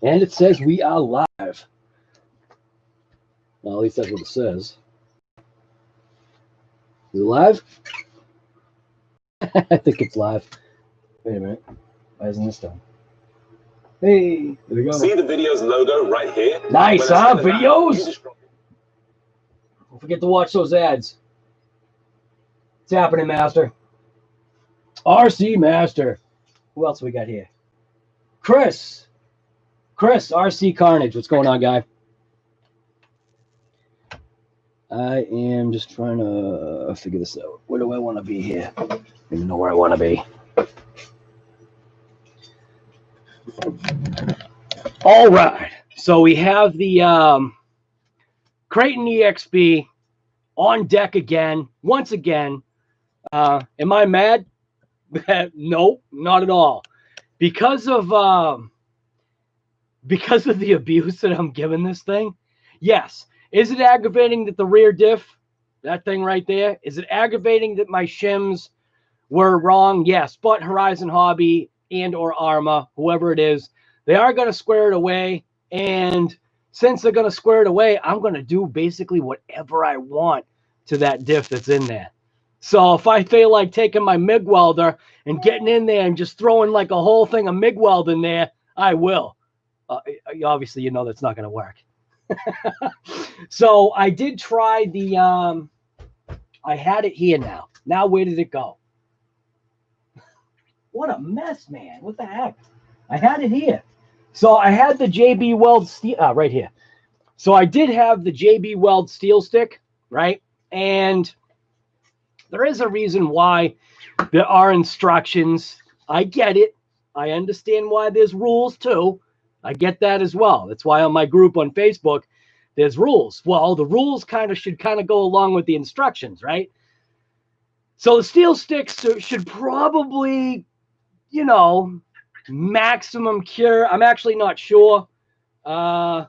And it says we are live. Well, at least that's what it says. Is it live? I think it's live. Wait a minute. Why isn't this done? Hey, there we go. See the video's logo right here? Nice, huh? Videos? Don't forget to watch those ads. What's happening, Master? RC Master. Who else we got here? Chris, RC Carnage. What's going on, guy? I am just trying to figure this out. Where do I want to be here? I don't even know where I want to be. All right. So we have the Kraton EXB on deck again, once again. Am I mad? No, not at all. Because of the abuse that I'm giving this thing, yes. Is it aggravating that the rear diff, that thing right there, is it aggravating that my shims were wrong? Yes, but Horizon Hobby and or ARRMA, whoever it is, they are going to square it away. And since they're going to square it away, I'm going to do basically whatever I want to that diff that's in there. So if I feel like taking my MIG welder and getting in there and just throwing like a whole thing of MIG weld in there, I will. Obviously, you know that's not going to work. So I did try the, I had it here now. Now, where did it go? What a mess, man. What the heck? I had it here. So I had the JB Weld steel, right here. So I did have the JB Weld steel stick, right? And there is a reason why there are instructions. I get it. I understand why there's rules too. I get that as well. That's why on my group on Facebook, there's rules. Well, the rules should go along with the instructions, right? So the steel sticks should probably, you know, maximum cure. I'm actually not sure. I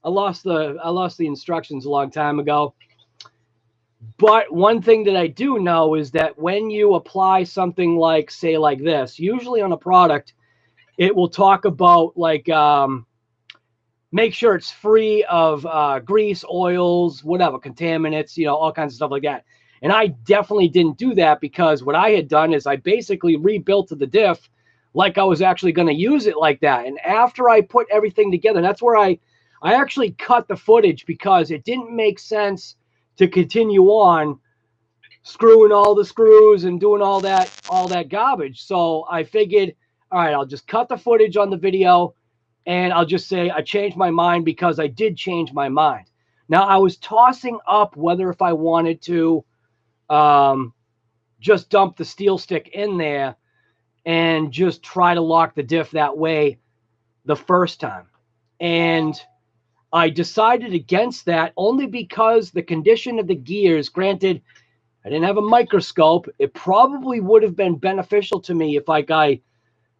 lost the instructions a long time ago. But one thing that I do know is that when you apply something like, say, like this, usually on a product, it will talk about like make sure it's free of grease, oils, whatever, contaminants, you know, all kinds of stuff like that. And I definitely didn't do that because what I had done is I basically rebuilt the diff like I was actually going to use it like that. And after I put everything together, that's where I actually cut the footage because it didn't make sense to continue on screwing all the screws and doing all that garbage. So I figured, all right, I'll just cut the footage on the video and I'll just say I changed my mind because I did change my mind. Now, I was tossing up whether if I wanted to just dump the steel stick in there and just try to lock the diff that way the first time. And I decided against that only because the condition of the gears, granted, I didn't have a microscope. It probably would have been beneficial to me if I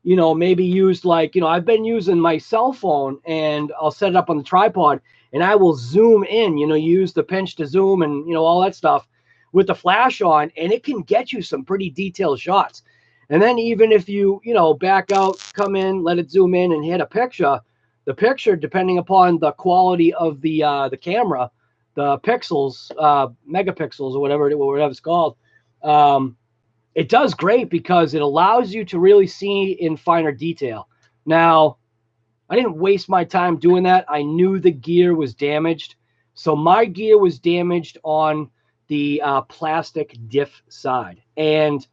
you know, maybe used like, you know, I've been using my cell phone and I'll set it up on the tripod and I will zoom in, you know, use the pinch to zoom and, you know, all that stuff with the flash on, and it can get you some pretty detailed shots. And then even if you know, back out, come in, let it zoom in and hit a picture, the picture, depending upon the quality of the camera, the pixels, megapixels or whatever it's called, it does great because it allows you to really see in finer detail. Now, I didn't waste my time doing that. I knew the gear was damaged. So my gear was damaged on the plastic diff side. And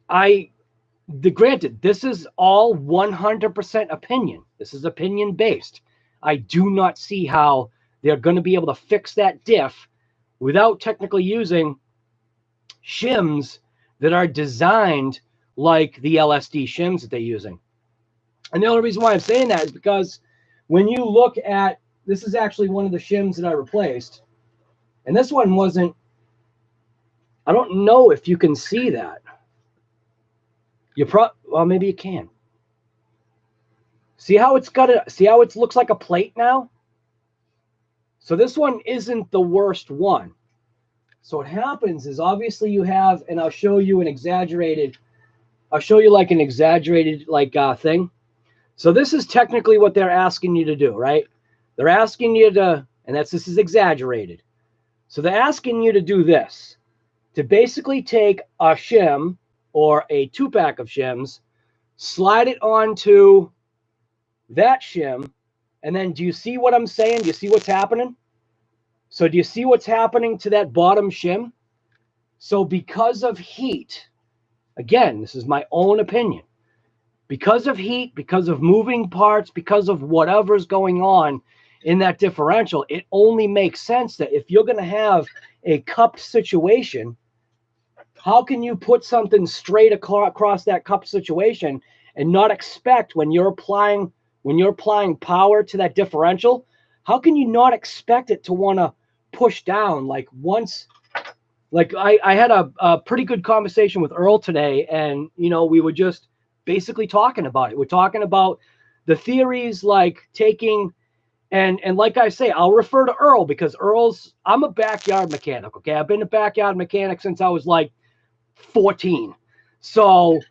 granted, this is all 100% opinion. This is opinion based. I do not see how they're going to be able to fix that diff without technically using shims that are designed like the LSD shims that they're using. And the only reason why I'm saying that is because when you look at, this is actually one of the shims that I replaced. And this one wasn't, I don't know if you can see that. Well, maybe you can. See how it's see how it looks like a plate now? So this one isn't the worst one. So what happens is obviously you have, and I'll show you like an exaggerated thing. So this is technically what they're asking you to do, right? They're asking you to, and this is exaggerated. So they're asking you to do this, to basically take a shim or a 2-pack of shims, slide it onto that shim, and then do you see what I'm saying? Do you see what's happening? So do you see what's happening to that bottom shim? So because of heat, again, this is my own opinion, because of heat, because of moving parts, because of whatever's going on in that differential, it only makes sense that if you're going to have a cupped situation, how can you put something straight across that cupped situation and not expect when you're applying power to that differential, how can you not expect it to want to push down? Like once, like I had a pretty good conversation with Earl today, and we were just basically talking about it. We're talking about the theories, like taking, and like I say, I'll refer to Earl because I'm a backyard mechanic. Okay, I've been a backyard mechanic since I was like 14. So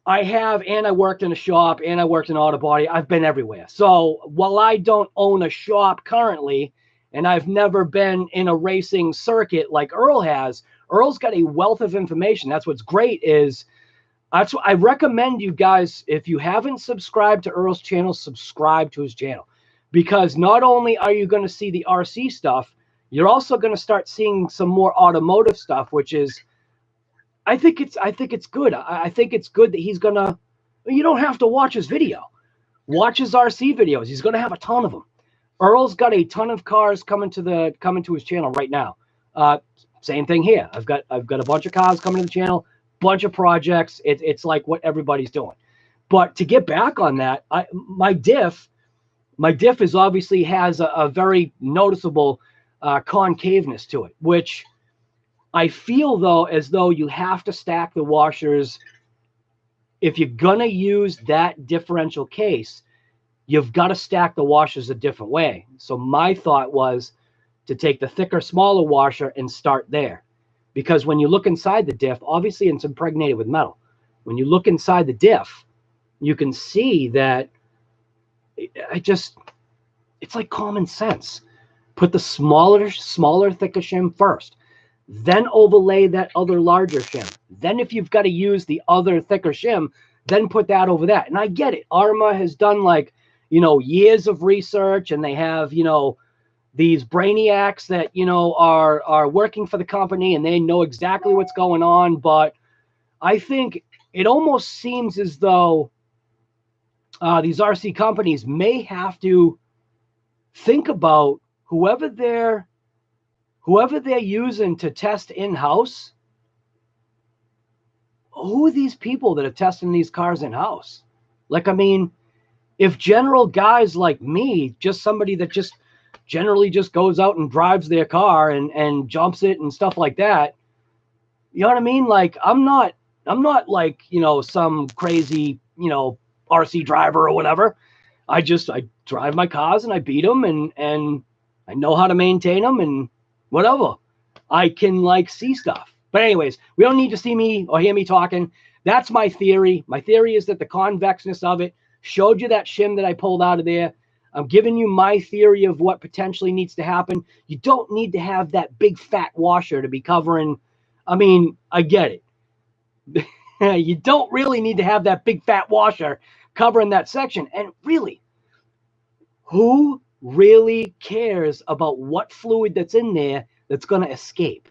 I worked in a shop and I worked in auto body. I've been everywhere. So while I don't own a shop currently, and I've never been in a racing circuit like Earl has, Earl's got a wealth of information. That's what's great is, that's what I recommend you guys, if you haven't subscribed to Earl's channel, subscribe to his channel. Because not only are you going to see the RC stuff, you're also going to start seeing some more automotive stuff, which is, I think it's good. I think it's good that he's gonna, you don't have to watch his video. Watch his RC videos. He's gonna have a ton of them. Earl's got a ton of cars coming to his channel right now. Same thing here. I've got a bunch of cars coming to the channel, bunch of projects. It's like what everybody's doing. But to get back on that, my diff is obviously has a very noticeable concaveness to it, which I feel though as though you have to stack the washers. If you're gonna use that differential case, you've got to stack the washers a different way. So my thought was to take the thicker, smaller washer and start there. Because when you look inside the diff, obviously it's impregnated with metal. When you look inside the diff, you can see that it's like common sense. Put the smaller, thicker shim first. Then overlay that other larger shim. Then if you've got to use the other thicker shim, then put that over that. And I get it. ARRMA has done like, years of research, and they have, these brainiacs that, are working for the company, and they know exactly what's going on. But I think it almost seems as though these RC companies may have to think about whoever they're using to test in-house. Who are these people that are testing these cars in-house? Like, I mean, if general guys like me, just somebody that just generally just goes out and drives their car and jumps it and stuff like that, you know what I mean? Like, I'm not like, some crazy, RC driver or whatever. I drive my cars and I beat them, and I know how to maintain them and whatever. I can like see stuff. But anyways, we don't need to see me or hear me talking. That's my theory. My theory is that the convexness of it showed you that shim that I pulled out of there. I'm giving you my theory of what potentially needs to happen. You don't need to have that big fat washer to be covering. I mean, I get it. You don't really need to have that big fat washer covering that section. And really, who really cares about what fluid that's in there that's going to escape?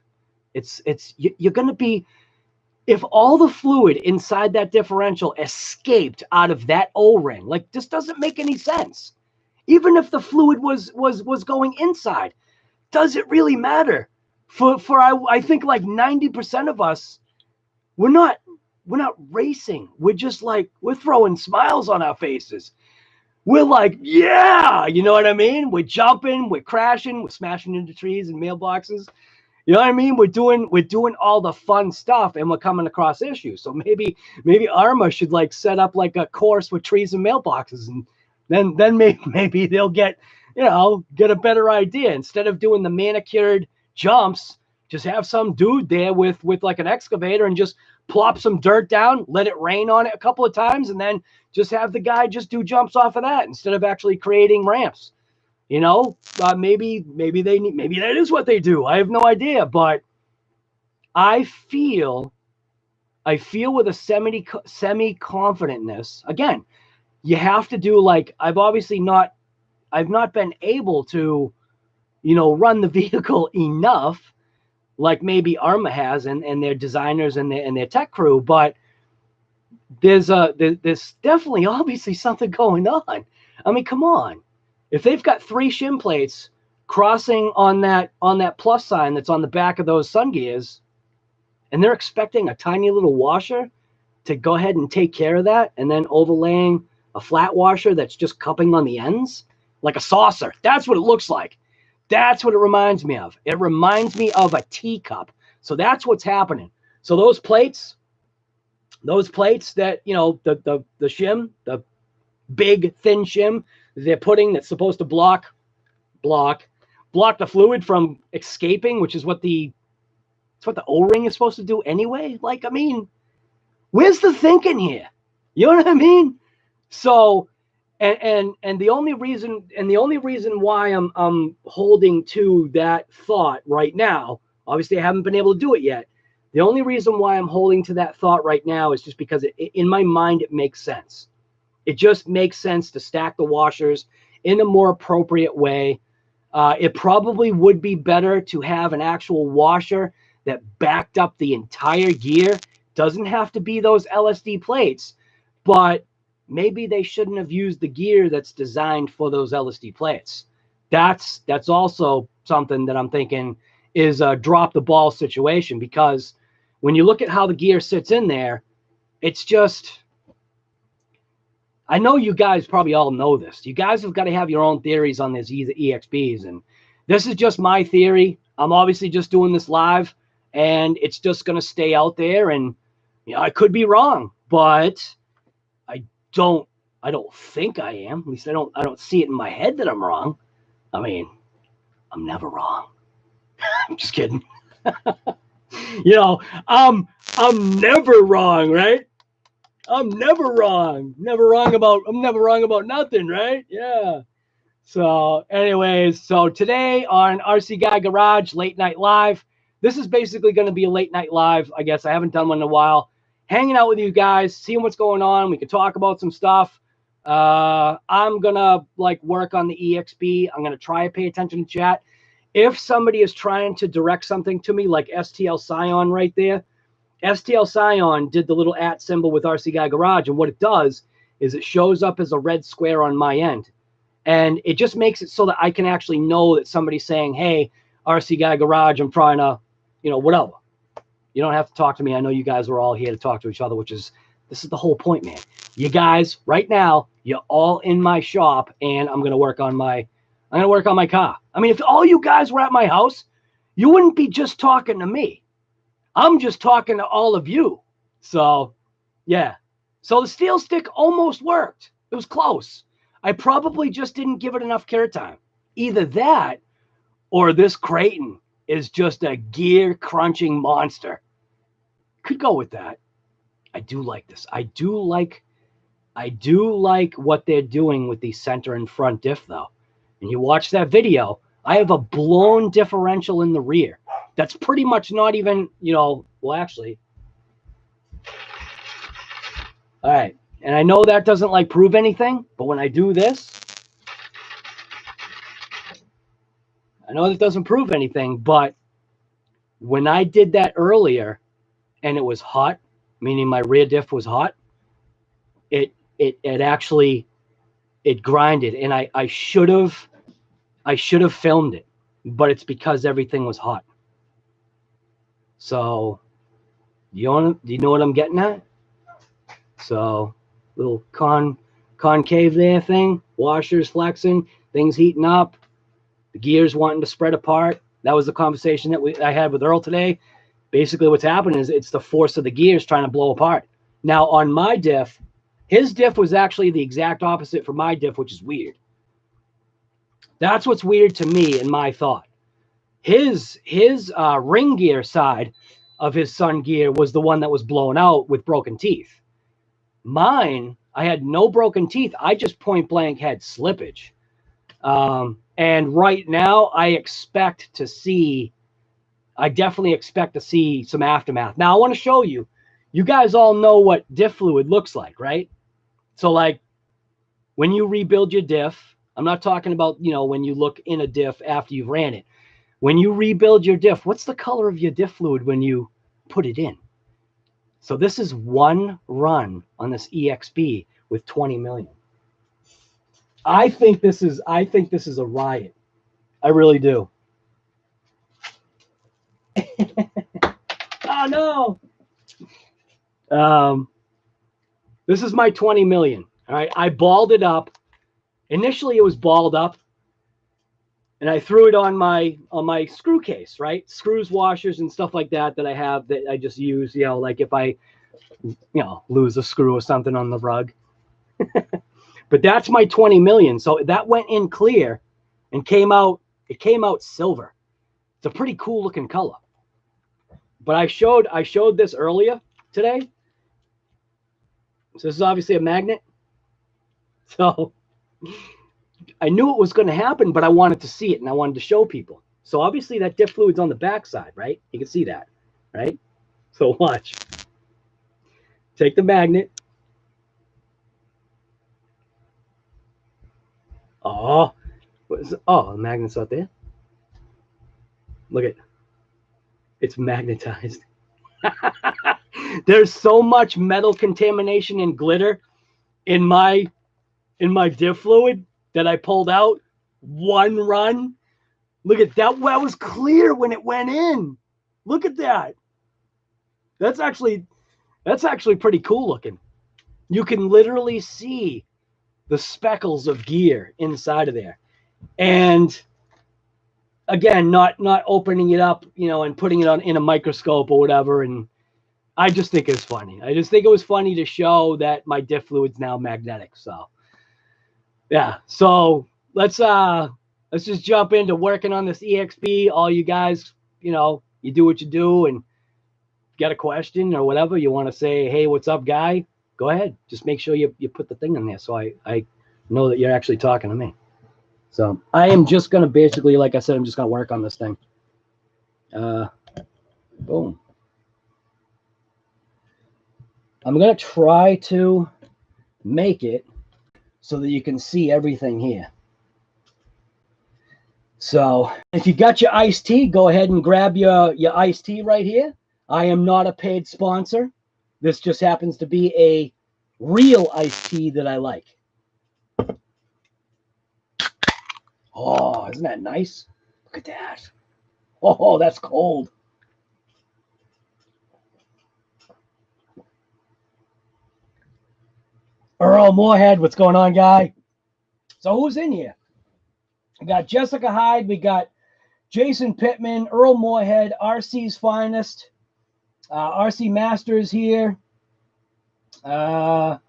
You're going to be, if all the fluid inside that differential escaped out of that O-ring, like, this doesn't make any sense. Even if the fluid was going inside, does it really matter? I think like 90% of us, we're not racing. We're just like, we're throwing smiles on our faces. We're like, yeah, you know what I mean? We're jumping, we're crashing, we're smashing into trees and mailboxes. You know what I mean? We're doing all the fun stuff, and we're coming across issues. So maybe ARRMA should like set up like a course with trees and mailboxes, and then maybe they'll get a better idea. Instead of doing the manicured jumps, just have some dude there with like an excavator and just plop some dirt down, let it rain on it a couple of times, and then just have the guy just do jumps off of that instead of actually creating ramps. You know, maybe that is what they do. I have no idea, but I feel with a semi confidentness. Again, you have to do, like, I've not been able to, you know, run the vehicle enough like maybe ARRMA has and their designers and their tech crew, but there's definitely obviously something going on. I mean, come on. If they've got 3 shim plates crossing on that plus sign that's on the back of those sun gears, and they're expecting a tiny little washer to go ahead and take care of that, and then overlaying a flat washer that's just cupping on the ends like a saucer. That's what it looks like. That's what it reminds me of. It reminds me of a teacup. So that's what's happening. So those plates that, you know, the shim, the big thin shim they're putting that's supposed to block the fluid from escaping, which is what the O-ring is supposed to do anyway. Like, I mean, where's the thinking here? You know what I mean? So, and the only reason why I'm holding to that thought right now, obviously I haven't been able to do it yet. The only reason why I'm holding to that thought right now is just because in my mind it makes sense. It just makes sense to stack the washers in a more appropriate way. It probably would be better to have an actual washer that backed up the entire gear. Doesn't have to be those LSD plates, but maybe they shouldn't have used the gear that's designed for those LSD plates. That's also something that I'm thinking is a drop the ball situation, because when you look at how the gear sits in there, it's just, I know you guys probably all know this. You guys have got to have your own theories on these EXBs, and this is just my theory. I'm obviously just doing this live, and it's just going to stay out there, and you know, I could be wrong, but I don't think I am. At least I don't see it in my head that I'm wrong. I mean, I'm never wrong. I'm just kidding. You know, I'm never wrong, right? I'm never wrong. I'm never wrong about nothing, right? Yeah. So anyways, so today on RC Guy Garage Late Night Live, this is basically going to be a late night live. I guess I haven't done one in a while. Hanging out with you guys, seeing what's going on. We can talk about some stuff. I'm going to work on the EXB. I'm going to try to pay attention to chat. If somebody is trying to direct something to me, like STL Scion right there, STL Scion did the little @ symbol with RC Guy Garage, and what it does is it shows up as a red square on my end. And it just makes it so that I can actually know that somebody's saying, hey, RC Guy Garage, I'm trying to, you know, whatever. You don't have to talk to me. I know you guys are all here to talk to each other, this is the whole point, man. You guys, right now, you're all in my shop, and I'm going to work on my car. I mean, if all you guys were at my house, you wouldn't be just talking to me. I'm just talking to all of you. So, yeah. So the steel stick almost worked. It was close. I probably just didn't give it enough care time. Either that or this Kraton is just a gear crunching monster. Could go with that. I do like this. I do like what they're doing with the center and front diff, though. And you watch that video, I have a blown differential in the rear. That's pretty much not even, you know, well, actually. All right. And I know that doesn't prove anything, but when I do this, I know that doesn't prove anything, but when I did that earlier and it was hot, meaning my rear diff was hot, it actually grinded, and I should have filmed it, but it's because everything was hot. So do you know what I'm getting at? So little concave there thing, washers flexing, things heating up, the gears wanting to spread apart. That was the conversation that I had with Earl today. Basically what's happening is it's the force of the gears trying to blow apart. Now on my diff, his diff was actually the exact opposite for my diff, which is weird. That's what's weird to me in my thought. His ring gear side of his Sun gear was the one that was blown out with broken teeth. Mine, I had no broken teeth. I just point blank had slippage. And right now I definitely expect to see some aftermath. Now I want to show you, you guys all know what diff fluid looks like, right? So like when you rebuild your diff, I'm not talking about, you know, when you look in a diff after you've ran it. When you rebuild your diff, what's the color of your diff fluid when you put it in? So this is one run on this EXB with 20 million. I think this is a riot. I really do. Oh no. This is my 20 million. All right. I balled it up. Initially it was balled up. And I threw it on my screw case, right? Screws, washers, and stuff like that I have that I just use, you know, like if I, you know, lose a screw or something on the rug. But that's my 20 million. So that went in clear and it came out silver. It's a pretty cool looking color. But I showed this earlier today. So this is obviously a magnet. So I knew it was going to happen, but I wanted to see it and I wanted to show people. So obviously that diff fluid's on the back side, right? You can see that, right? So watch. Take the magnet. Oh, what is it? Oh, the magnet's out there. Look at it. It's magnetized. There's so much metal contamination and glitter in my diff fluid that I pulled out one run. Look at that. That was clear when it went in. Look at that. That's actually pretty cool looking. You can literally see the speckles of gear inside of there. And again, not opening it up, you know, and putting it on in a microscope or whatever. And I just think it's funny. I just think it was funny to show that my diff fluid's now magnetic. So yeah. So let's just jump into working on this EXB. All you guys, you know, you do what you do, and get a question or whatever you want to say, hey, what's up, guy? Go ahead. Just make sure you put the thing in there so I know that you're actually talking to me. So I am just going to basically, like I said, I'm just going to work on this thing. Boom. I'm going to try to make it so that you can see everything here. So if you got your iced tea, go ahead and grab your iced tea right here. I am not a paid sponsor. This just happens to be a real iced tea that I like. Oh, isn't that nice? Look at that. Oh, that's cold. Earl Moorhead, what's going on, guy? So who's in here? We got Jessica Hyde. We got Jason Pittman, Earl Moorhead, RC's Finest, RC Masters here. Gucci,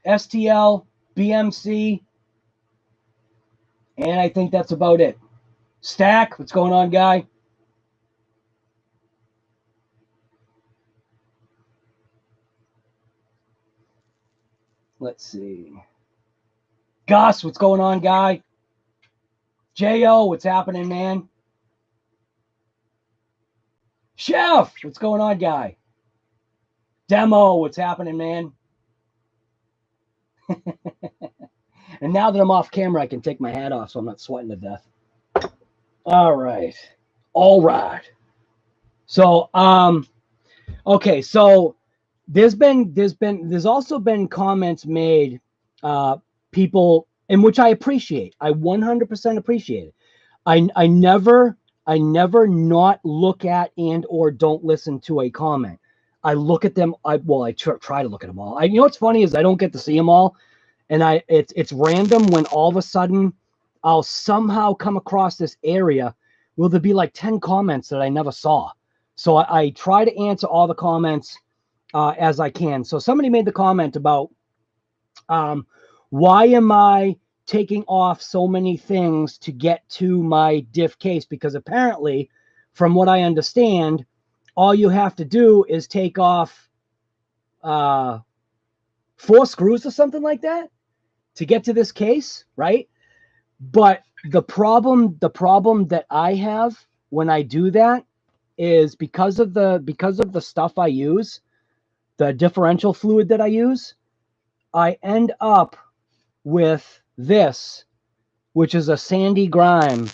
STL, BMC, and I think that's about it. Stack, what's going on, guy? Let's see. Gus, what's going on, guy? J.O., what's happening, man? Chef, what's going on, guy? Demo, what's happening, man? And now that I'm off camera, I can take my hat off so I'm not sweating to death. All right. All right. So, okay. So there's also been comments made, people, in which I appreciate. I 100% appreciate it. I never not look at and or don't listen to a comment. I look at them. I try to look at them all. You know what's funny is I don't get to see them all. And it's random when all of a sudden I'll somehow come across this area where there'll be like 10 comments that I never saw. So I try to answer all the comments as I can. So somebody made the comment about why am I taking off so many things to get to my diff case, because apparently, from what I understand, all you have to do is take off 4 screws or something like that to get to this case, right? But the problem that I have when I do that is because of the stuff I use, the differential fluid that I use, I end up with this, which is a sandy grime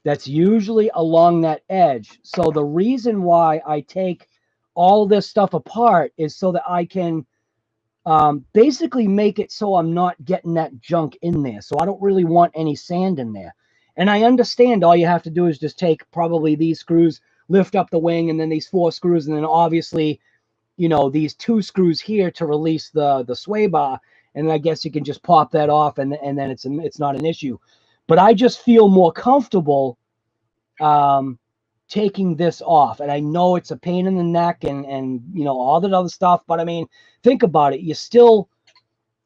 that's usually along that edge. So the reason why I take all this stuff apart is so that I can basically make it so I'm not getting that junk in there. So I don't really want any sand in there. And I understand all you have to do is just take probably these screws, lift up the wing, and then these 4 screws, and then obviously, you know, these 2 screws here to release the sway bar. And I guess you can just pop that off, and then it's not an issue. But I just feel more comfortable taking this off. And I know it's a pain in the neck and you know, all that other stuff. But I mean, think about it. You still,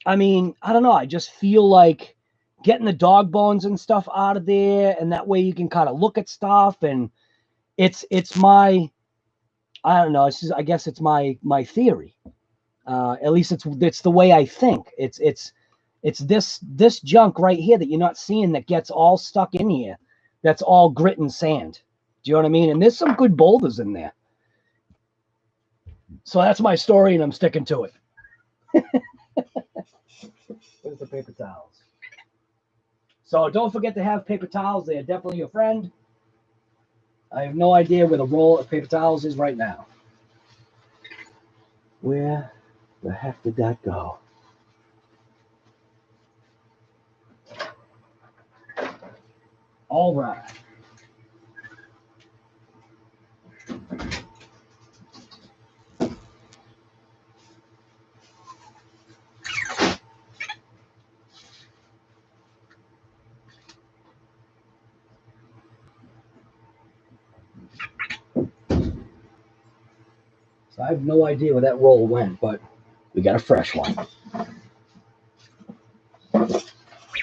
I mean, I don't know. I just feel like getting the dog bones and stuff out of there. And that way you can kind of look at stuff. And it's my, I don't know. It's just, I guess it's my theory. At least it's the way I think. It's this junk right here that you're not seeing that gets all stuck in here. That's all grit and sand. Do you know what I mean? And there's some good boulders in there. So that's my story, and I'm sticking to it. Where's the paper towels? So don't forget to have paper towels. They are definitely your friend. I have no idea where the roll of paper towels is right now. Where the heck did that go? All right. So I have no idea where that roll went, but we got a fresh one.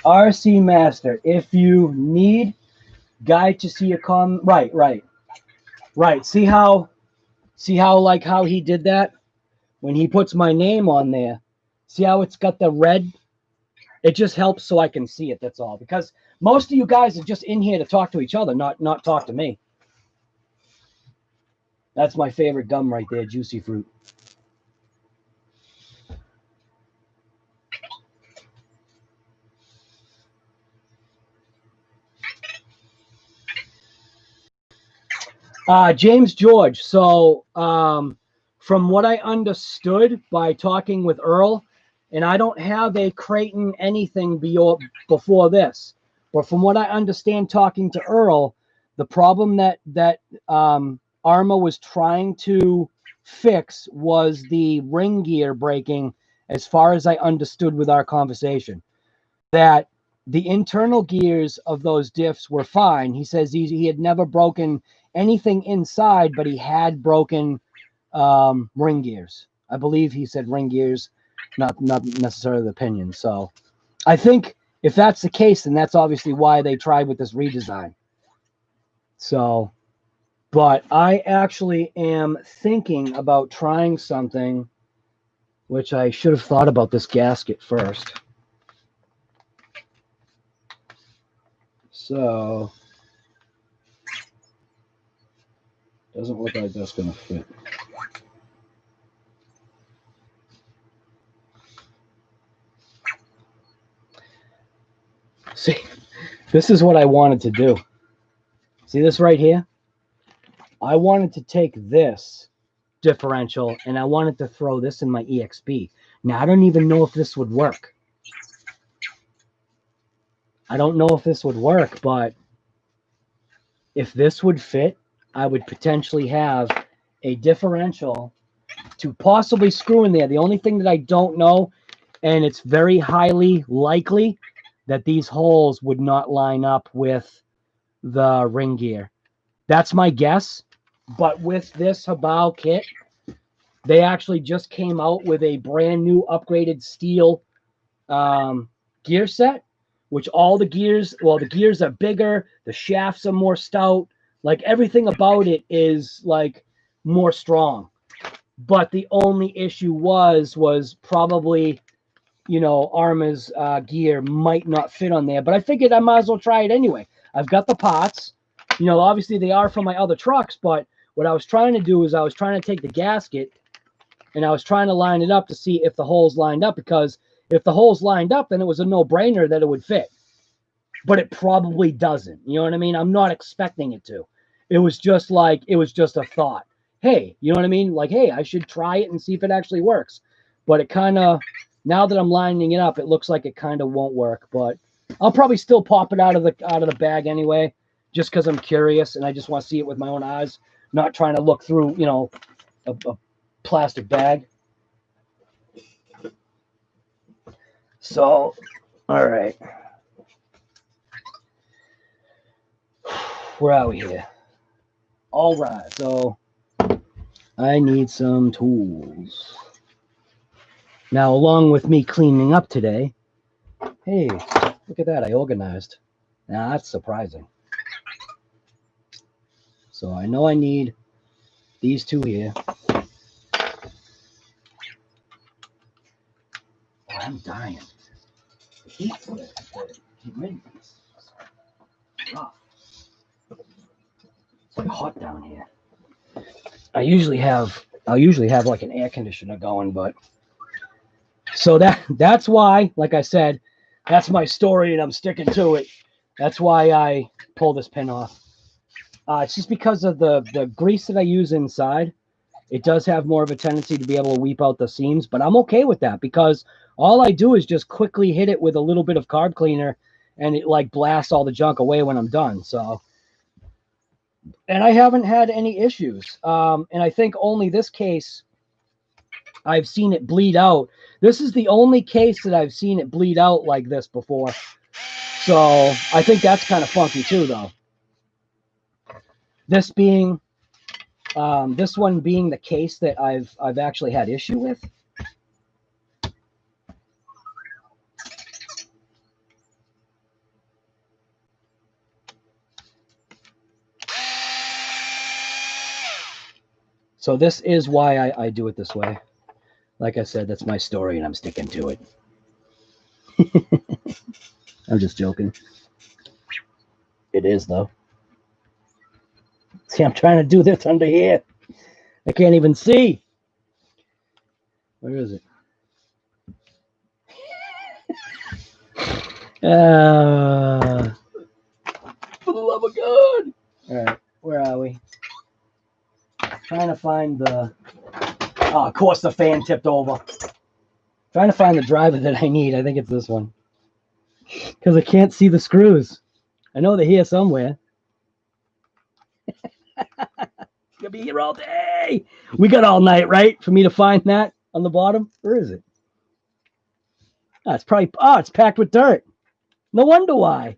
RC Master, if you need guide to see your right. See how like how he did that? When he puts my name on there, see how it's got the red? It just helps so I can see it, that's all. Because most of you guys are just in here to talk to each other, not talk to me. That's my favorite gum right there, Juicy Fruit. James George. So from what I understood by talking with Earl, and I don't have a Kraton anything before this, but from what I understand talking to Earl, the problem that ARRMA was trying to fix was the ring gear breaking, as far as I understood with our conversation. That the internal gears of those diffs were fine. He says he had never broken anything inside, but he had broken ring gears. I believe he said ring gears, not necessarily the pinion. So I think if that's the case, then that's obviously why they tried with this redesign. So, but I actually am thinking about trying something, which I should have thought about this gasket first. So, doesn't look like that's going to fit. See, this is what I wanted to do. See this right here? I wanted to take this differential and I wanted to throw this in my EXB. Now, I don't even know if this would work. I don't know if this would work, but if this would fit, I would potentially have a differential to possibly screw in there. The only thing that I don't know, and it's very highly likely, that these holes would not line up with the ring gear. That's my guess. But with this Hobao kit, they actually just came out with a brand new upgraded steel gear set, which all the gears, well, the gears are bigger, the shafts are more stout, like everything about it is like more strong. But the only issue was probably, you know, ARRMA's gear might not fit on there. But I figured I might as well try it anyway. I've got the parts. You know, obviously they are from my other trucks, but what I was trying to do is I was trying to take the gasket and I was trying to line it up to see if the holes lined up, because if the holes lined up, then it was a no-brainer that it would fit. But it probably doesn't. You know what I mean? I'm not expecting it to. It was just like, it was just a thought. Hey, you know what I mean? Like, hey, I should try it and see if it actually works. But it kind of, now that I'm lining it up, it looks like it kind of won't work. But I'll probably still pop it out of the bag anyway, just because I'm curious and I just want to see it with my own eyes, not trying to look through, you know, a plastic bag. So, all right. Where are we here? All right, so I need some tools. Now, along with me cleaning up today, hey, look at that, I organized. Now, that's surprising. So I know I need these two here. Oh, I'm dying. The heat's the humidity's rough. It's like hot down here. I'll usually have like an air conditioner going, but so that's why, like I said, that's my story and I'm sticking to it. That's why I pull this pin off. It's just because of the grease that I use inside. It does have more of a tendency to be able to weep out the seams, but I'm okay with that because all I do is just quickly hit it with a little bit of carb cleaner and it like blasts all the junk away when I'm done. So, and I haven't had any issues. And I think only this case I've seen it bleed out. This is the only case that I've seen it bleed out like this before. So I think that's kind of funky too, though. This being, this one being the case that I've actually had issue with. So this is why I do it this way. Like I said, that's my story and I'm sticking to it. I'm just joking. It is, though. See, I'm trying to do this under here. I can't even see. Where is it? For the love of God. All right, where are we? Trying to find the... Oh, of course the fan tipped over. Trying to find the driver that I need. I think it's this one. Because I can't see the screws. I know they're here somewhere. Gonna be here all day. We got all night, right? For me to find that on the bottom. Where is it? Oh, it's probably... Oh, it's packed with dirt. No wonder why.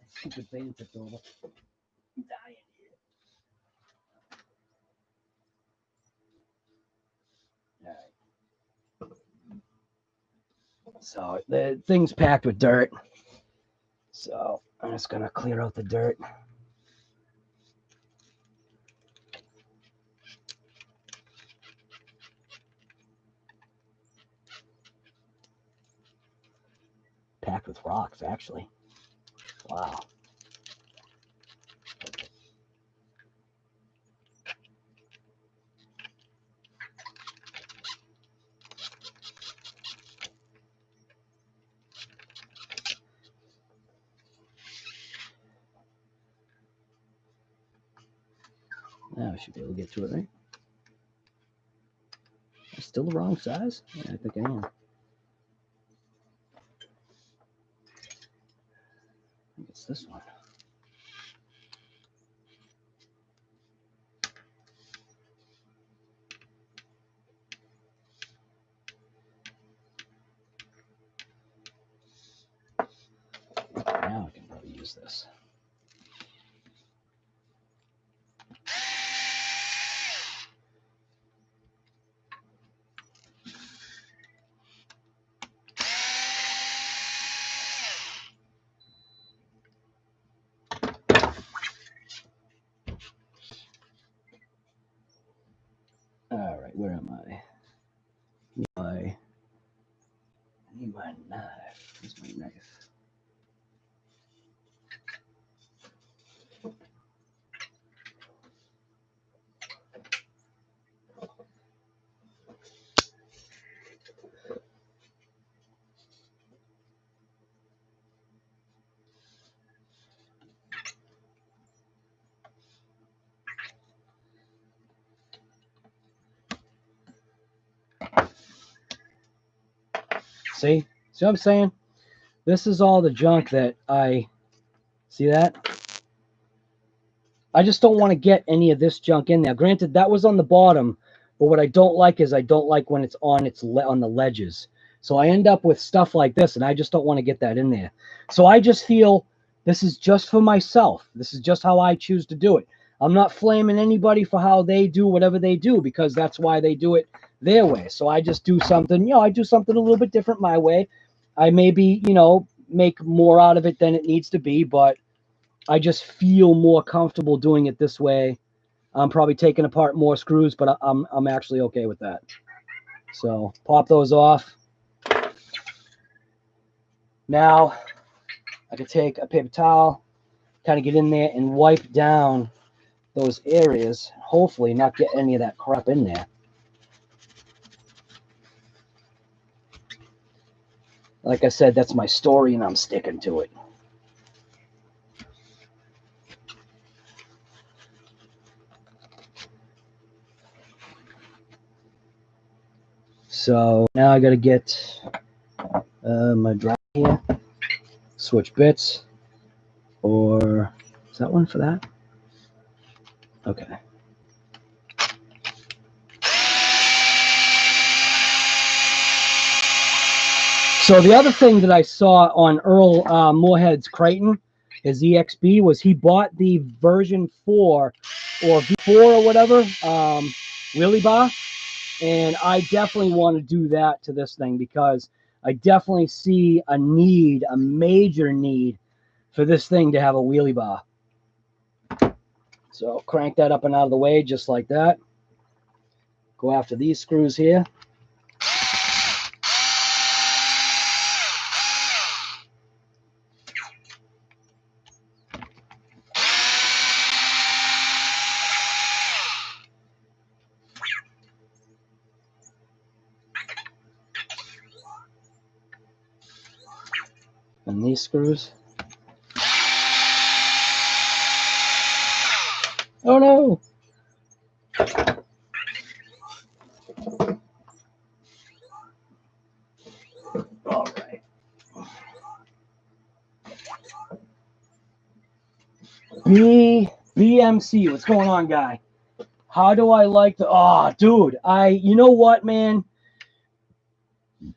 Stupid fan tipped over. I'm dying here. All right. So the thing's packed with dirt. So I'm just gonna clear out the dirt. Packed with rocks, actually. Wow. Now I should be able to get to it, right? Still the wrong size? Yeah, I think I am. I think it's this one. Now I can probably use this. where am I? I need my knife. Where's my knife? See what I'm saying? This is all the junk that I see that. I just don't want to get any of this junk in there. Granted, that was on the bottom, but what I don't like is I don't like when it's on on the ledges. So I end up with stuff like this, and I just don't want to get that in there. So I just feel this is just for myself. This is just how I choose to do it. I'm not flaming anybody for how they do whatever they do, because that's why they do it their way. So I just do something, I do something a little bit different my way. I maybe, make more out of it than it needs to be, but I just feel more comfortable doing it this way. I'm probably taking apart more screws, but I'm actually okay with that. So pop those off. Now I could take a paper towel, kind of get in there and wipe down those areas. Hopefully not get any of that crap in there. Like I said, that's my story and I'm sticking to it. So now I got to get my drive here, switch bits, or is that one for that? Okay. So the other thing that I saw on Earl Moorhead's Kraton, his EXB, was he bought the version 4 or V4 or whatever wheelie bar, and I definitely want to do that to this thing because I definitely see a need, a major need for this thing to have a wheelie bar. So crank that up and out of the way just like that. Go after these screws here. And these screws. Oh no! All right. BMC, what's going on, guy? How do I like the... Oh, dude, you know what, man?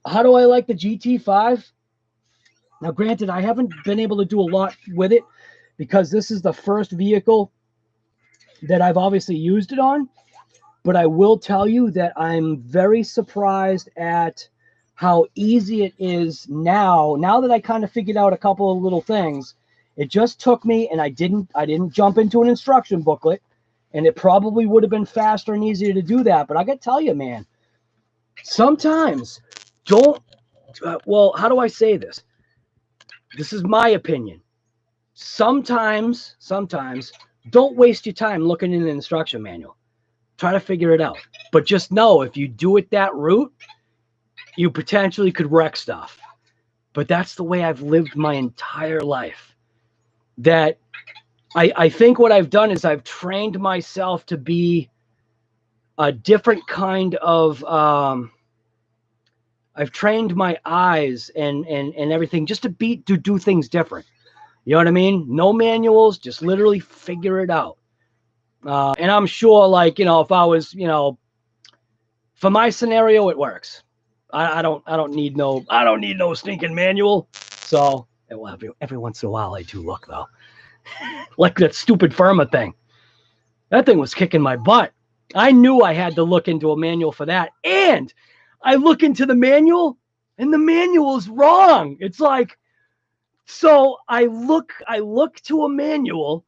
How do I like the GT5? Now, granted, I haven't been able to do a lot with it because this is the first vehicle that I've obviously used it on. But I will tell you that I'm very surprised at how easy it is now. Now that I kind of figured out a couple of little things, it just took me, and I didn't jump into an instruction booklet, and it probably would have been faster and easier to do that. But I got to tell you, man, sometimes don't, well, how do I say this? This is my opinion. Sometimes don't waste your time looking in an instruction manual. Try to figure it out. But just know if you do it that route, you potentially could wreck stuff. But that's the way I've lived my entire life. That I think what I've done is I've trained myself to be a different kind of I've trained my eyes and everything just to do things different. You know what I mean? No manuals, just literally figure it out. And I'm sure, like, if I was, for my scenario, it works. I don't need no stinking manual. So, well, every once in a while I do look though. Like that stupid Firma thing. That thing was kicking my butt. I knew I had to look into a manual for that. And I look into the manual and the manual is wrong. It's like, so I look to a manual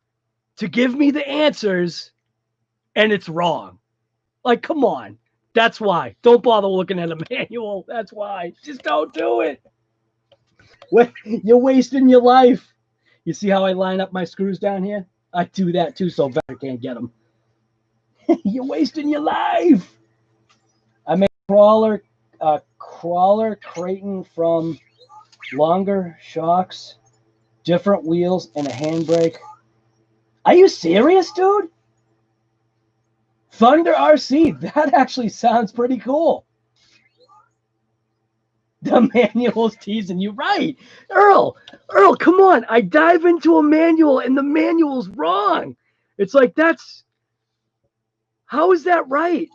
to give me the answers and it's wrong. Like, come on. That's why. Don't bother looking at a manual. That's why. Just don't do it. You're wasting your life. You see how I line up my screws down here? I do that too so Venom can't get them. You're wasting your life. I made a crawler Kraton from longer shocks, different wheels, and a handbrake. Are you serious, dude? Thunder RC, that actually sounds pretty cool. The manual's teasing you, right? Earl, come on. I dive into a manual and the manual's wrong. It's like, how is that right?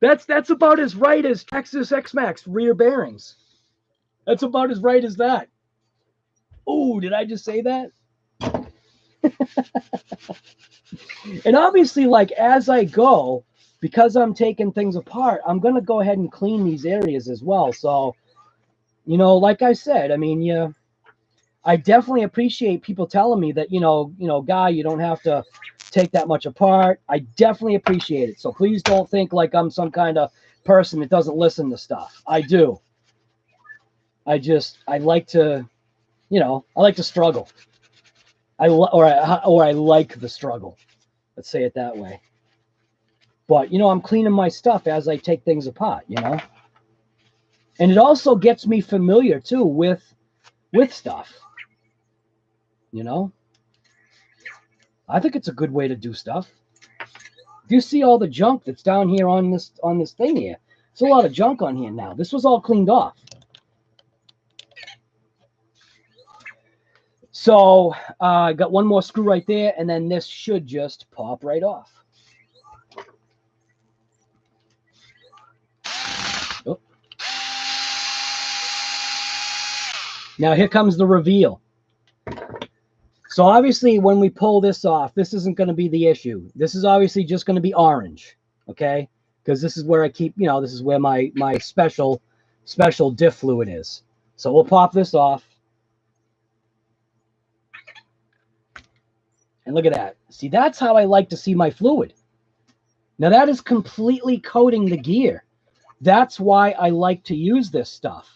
That's about as right as Traxxas XMAXX rear bearings. That's about as right as that. Oh, did I just say that? And obviously, like, as I go, because I'm taking things apart, I'm going to go ahead and clean these areas as well. So, you know, like I said, I mean, yeah, I definitely appreciate people telling me that, you know, Guy, you don't have to take that much apart. I definitely appreciate it. So please don't think like I'm some kind of person that doesn't listen to stuff. I do. I like to, you know, I like to struggle. I like the struggle. Let's say it that way. But, you know, I'm cleaning my stuff as I take things apart, you know. And it also gets me familiar, too, with stuff. You know. I think it's a good way to do stuff. If you see all the junk that's down here on this thing here, there's a lot of junk on here now. This was all cleaned off. So I got one more screw right there, and then this should just pop right off. Oh. Now here comes the reveal. So obviously when we pull this off, this isn't going to be the issue. This is obviously just going to be orange, okay? Because this is where I keep, you know, this is where my special diff fluid is. So we'll pop this off. And look at that. See, that's how I like to see my fluid. Now that is completely coating the gear. That's why I like to use this stuff.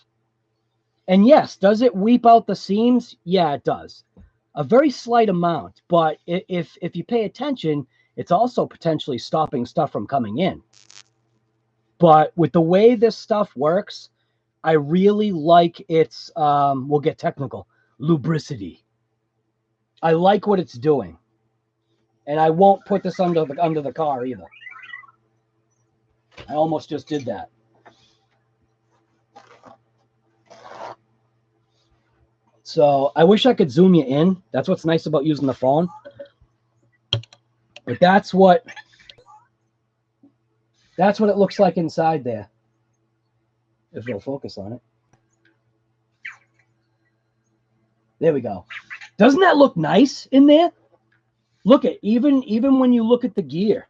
And yes, does it weep out the seams? Yeah, it does. A very slight amount, but if you pay attention, it's also potentially stopping stuff from coming in. But with the way this stuff works, I really like its, we'll get technical, lubricity. I like what it's doing. And I won't put this under the car either. I almost just did that. So I wish I could zoom you in. That's what's nice about using the phone. But that's what it looks like inside there. If we'll focus on it. There we go. Doesn't that look nice in there? Look at even when you look at the gear.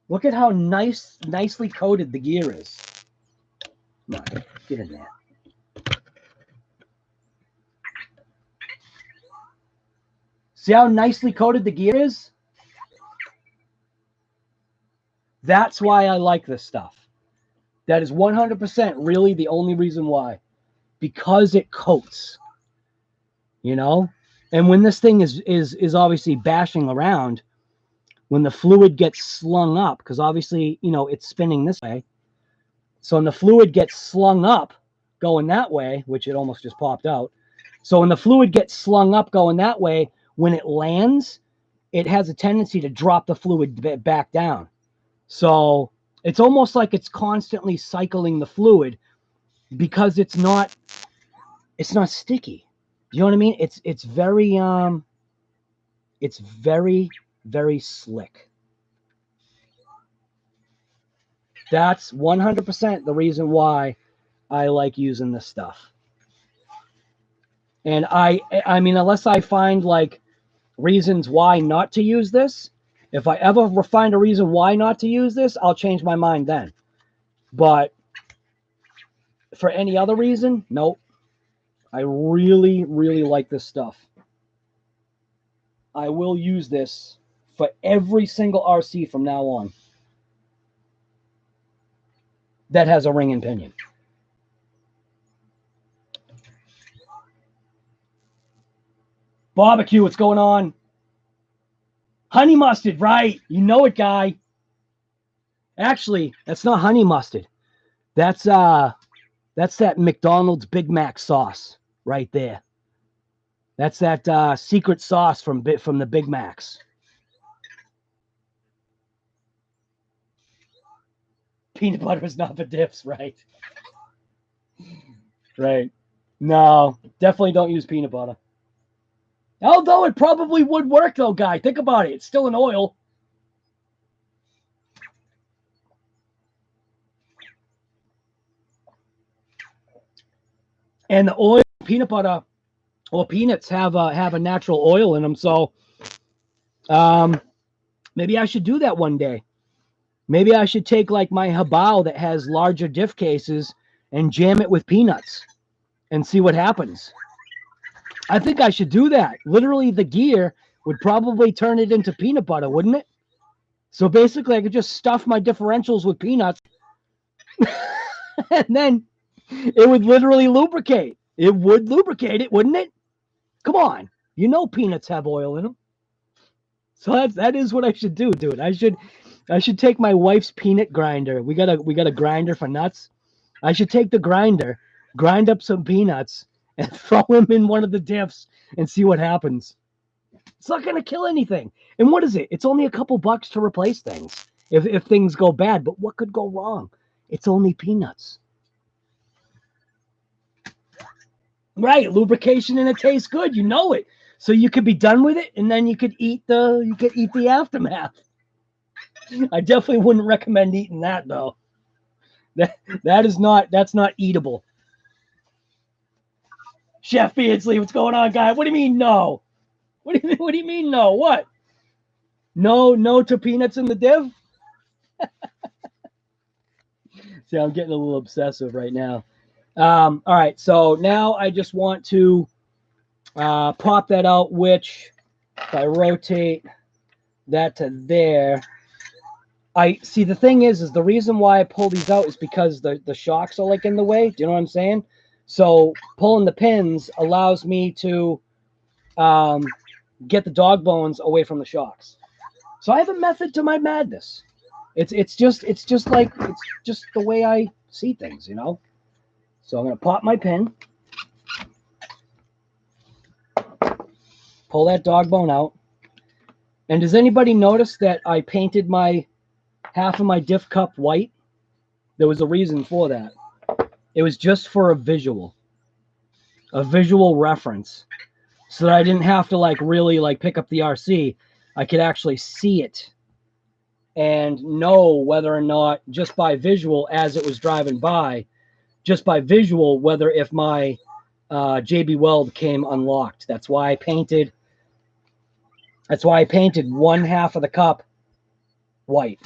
Look at how nicely coated the gear is. Come on, get in there. See how nicely coated the gear is? That's why I like this stuff. That is 100% really the only reason why. Because it coats. You know? And when this thing is obviously bashing around, when the fluid gets slung up, because obviously, you know, it's spinning this way. So when the fluid gets slung up going that way, which it almost just popped out. So when the fluid gets slung up going that way, when it lands, it has a tendency to drop the fluid back down. So it's almost like it's constantly cycling the fluid because it's not sticky. You know what I mean? It's very very slick. That's 100% the reason why I like using this stuff. And I mean, unless I find like reasons why not to use this, if I ever find a reason why not to use this, I'll change my mind then. But for any other reason, nope. I really, really like this stuff. I will use this for every single RC from now on. that has a ring and pinion. Barbecue, what's going on? Honey mustard, right? You know it, guy. Actually, that's not honey mustard. That's that McDonald's Big Mac sauce right there. That's that secret sauce from the Big Macs. Peanut butter is not for dips, right? Right. No, definitely don't use peanut butter. Although it probably would work, though, guy. Think about it. It's still an oil. And the oil, peanut butter, or peanuts have a natural oil in them. So maybe I should do that one day. Maybe I should take like my Hobao that has larger diff cases and jam it with peanuts and see what happens. I think I should do that. Literally, the gear would probably turn it into peanut butter, wouldn't it? So basically, I could just stuff my differentials with peanuts and then it would literally lubricate. It would lubricate it, wouldn't it? Come on. You know peanuts have oil in them. So that is what I should do, dude. I should take my wife's peanut grinder. We got a grinder for nuts. I should take the grinder, grind up some peanuts, and throw them in one of the diffs and see what happens. It's not going to kill anything. And what is it? It's only a couple bucks to replace things if things go bad. But what could go wrong? It's only peanuts. Right, lubrication and it tastes good. You know it. So you could be done with it, and then you could eat the aftermath. I definitely wouldn't recommend eating that though. That's not eatable. Chef Beardsley, what's going on, guy? What do you mean no? What do you mean no? What? No to peanuts in the div? See, I'm getting a little obsessive right now. All right, so now I just want to pop that out, which if I rotate that to there, I see the thing is the reason why I pull these out is because the shocks are like in the way. Do you know what I'm saying? So pulling the pins allows me to get the dog bones away from the shocks. So I have a method to my madness. It's just the way I see things, you know. So I'm gonna pop my pin, pull that dog bone out. And does anybody notice that I painted half of my diff cup white? There was a reason for that. It was just for a visual reference, so that I didn't have to really pick up the RC. I could actually see it and know whether or not, just by visual as it was driving by, just by visual, whether if my JB Weld came unlocked. That's why I painted one half of the cup white.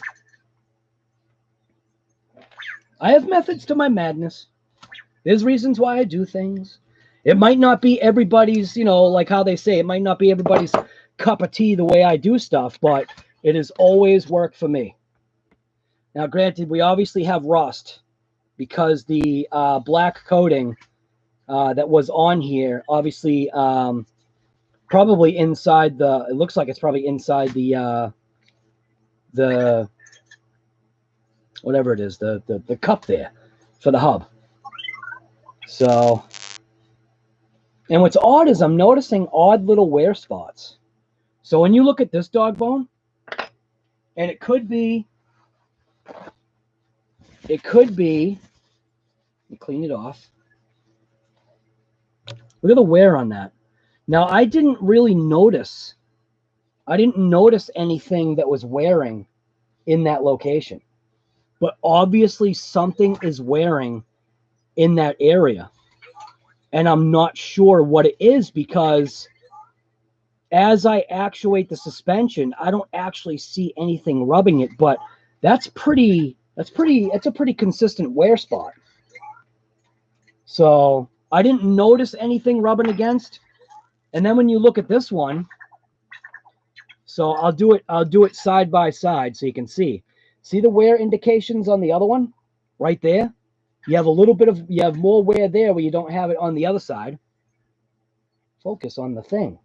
I have methods to my madness. There's reasons why I do things. It might not be everybody's, like how they say, it might not be everybody's cup of tea the way I do stuff, but it has always worked for me. Now, granted, we obviously have rust because the black coating that was on here, obviously, probably inside it looks like it's probably inside the whatever it is, the cup there for the hub. So, and what's odd is I'm noticing odd little wear spots. So when you look at this dog bone, and it could be, let me clean it off. Look at the wear on that. Now, I didn't really notice. I didn't notice anything that was wearing in that location. But obviously something is wearing in that area. And I'm not sure what it is, because as I actuate the suspension, I don't actually see anything rubbing it, but that's a pretty consistent wear spot. So I didn't notice anything rubbing against. And then when you look at this one, so I'll do it side by side so you can see. See the wear indications on the other one? right there. You have a little bit of, you have more wear there where you don't have it on the other side. Focus on the thing.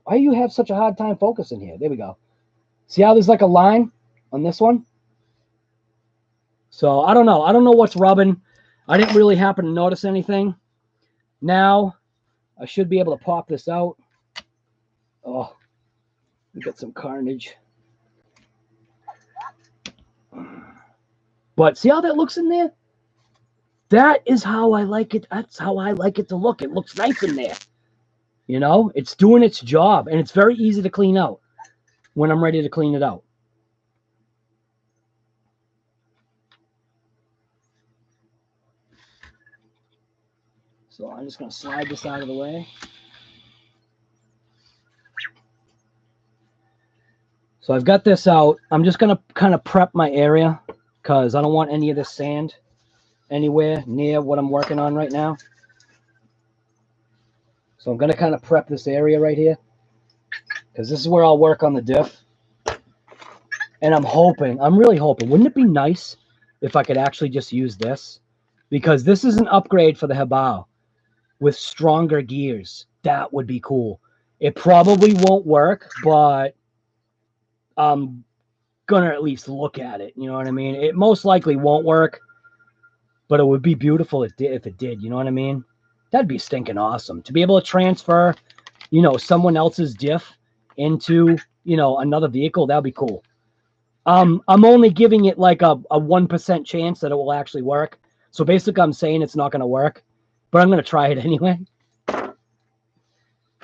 Why do you have such a hard time focusing here? There we go. See how there's like a line on this one? So I don't know. I don't know what's rubbing. I didn't really happen to notice anything. Now I should be able to pop this out. Oh, we got some carnage. But see how that looks in there? That is how I like it. That's how I like it to look. It looks nice in there. You know, it's doing its job, and it's very easy to clean out when I'm ready to clean it out. So I'm just going to slide this out of the way. So I've got this out. I'm just going to kind of prep my area because I don't want any of this sand anywhere near what I'm working on right now. So I'm going to kind of prep this area right here because this is where I'll work on the diff. And I'm hoping, I'm really hoping, wouldn't it be nice if I could actually just use this? Because this is an upgrade for the Hobao with stronger gears. That would be cool. It probably won't work, but I'm gonna at least look at it. You know what I mean? It most likely won't work, but it would be beautiful if it did. You know what I mean? That'd be stinking awesome to be able to transfer, you know, someone else's diff into, you know, another vehicle. That'd be cool. I'm only giving it like a 1% chance that it will actually work. So basically, I'm saying it's not going to work, but I'm going to try it anyway.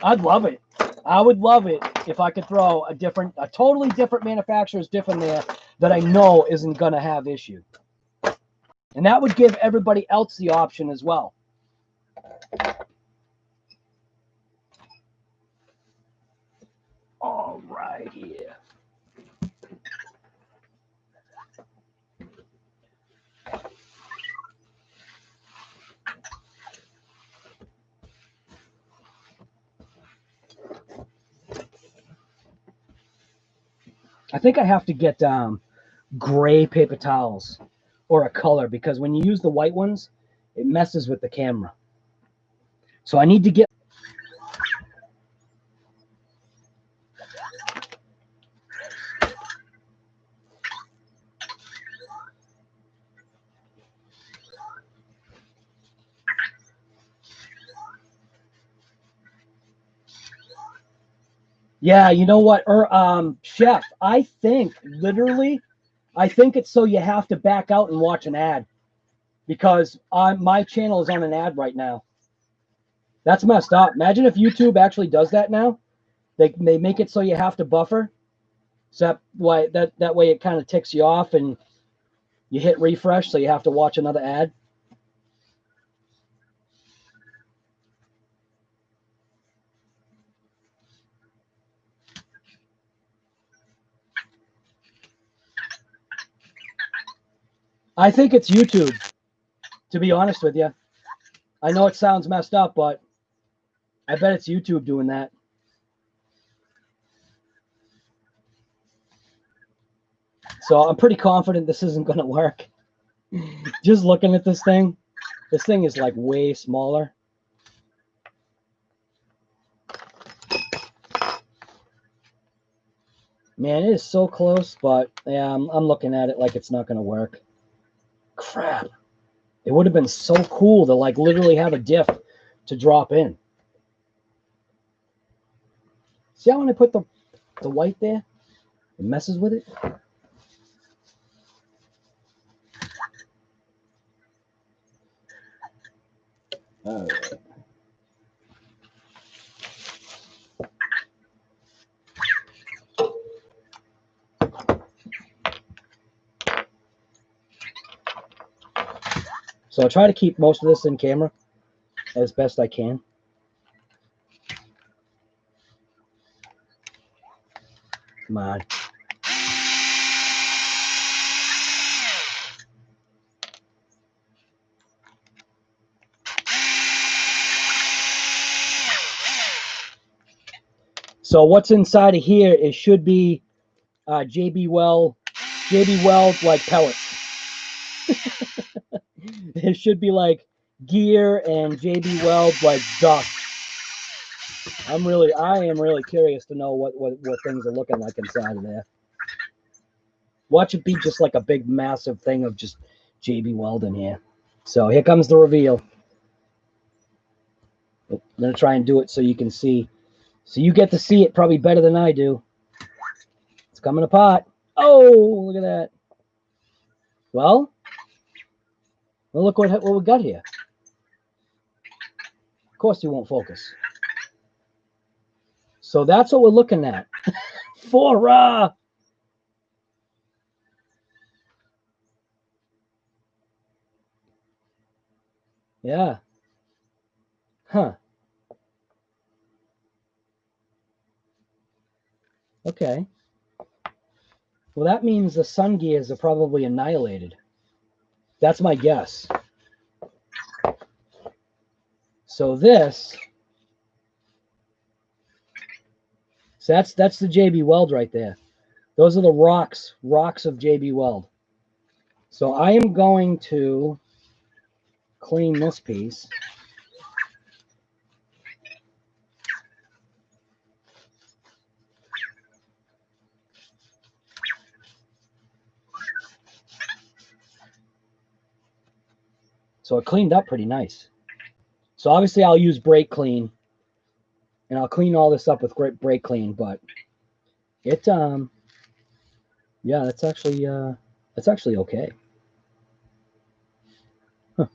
I'd love it. I would love it if I could throw a totally different manufacturer's diff in there that I know isn't going to have issue. And that would give everybody else the option as well. All right here. I think I have to get gray paper towels or a color because when you use the white ones, it messes with the camera. So I need to get... Yeah, you know what, Chef, I think it's so you have to back out and watch an ad because my channel is on an ad right now. That's messed up. Imagine if YouTube actually does that now. They make it so you have to buffer. So that way it kind of ticks you off and you hit refresh, so you have to watch another ad. I think it's YouTube, to be honest with you. I know it sounds messed up, but I bet it's YouTube doing that. So I'm pretty confident this isn't going to work. Just looking at this thing is like way smaller. Man, it is so close, but yeah, I'm looking at it like it's not going to work. Crap. It would have been so cool to like literally have a diff to drop in. See how when I put the white there, it messes with it? All right. So I'll try to keep most of this in camera as best I can. Come on. So what's inside of here, it should be JB Weld like pellets. It should be like gear and JB Weld like dust. I am really curious to know what things are looking like inside of there. Watch it be just like a big massive thing of just JB Weld in here. So here comes the reveal. I'm gonna try and do it so you can see. So you get to see it probably better than I do. It's coming apart. Oh, look at that. Well, look what we got here. Of course, you won't focus. So that's what we're looking at. For yeah. Huh. Okay. Well, that means the sun gears are probably annihilated. That's my guess. So this, so that's the JB Weld right there. Those are the rocks of JB Weld. So I am going to clean this piece. So it cleaned up pretty nice. So obviously I'll use brake clean, and I'll clean all this up with great brake clean, but it yeah, that's actually okay. Huh.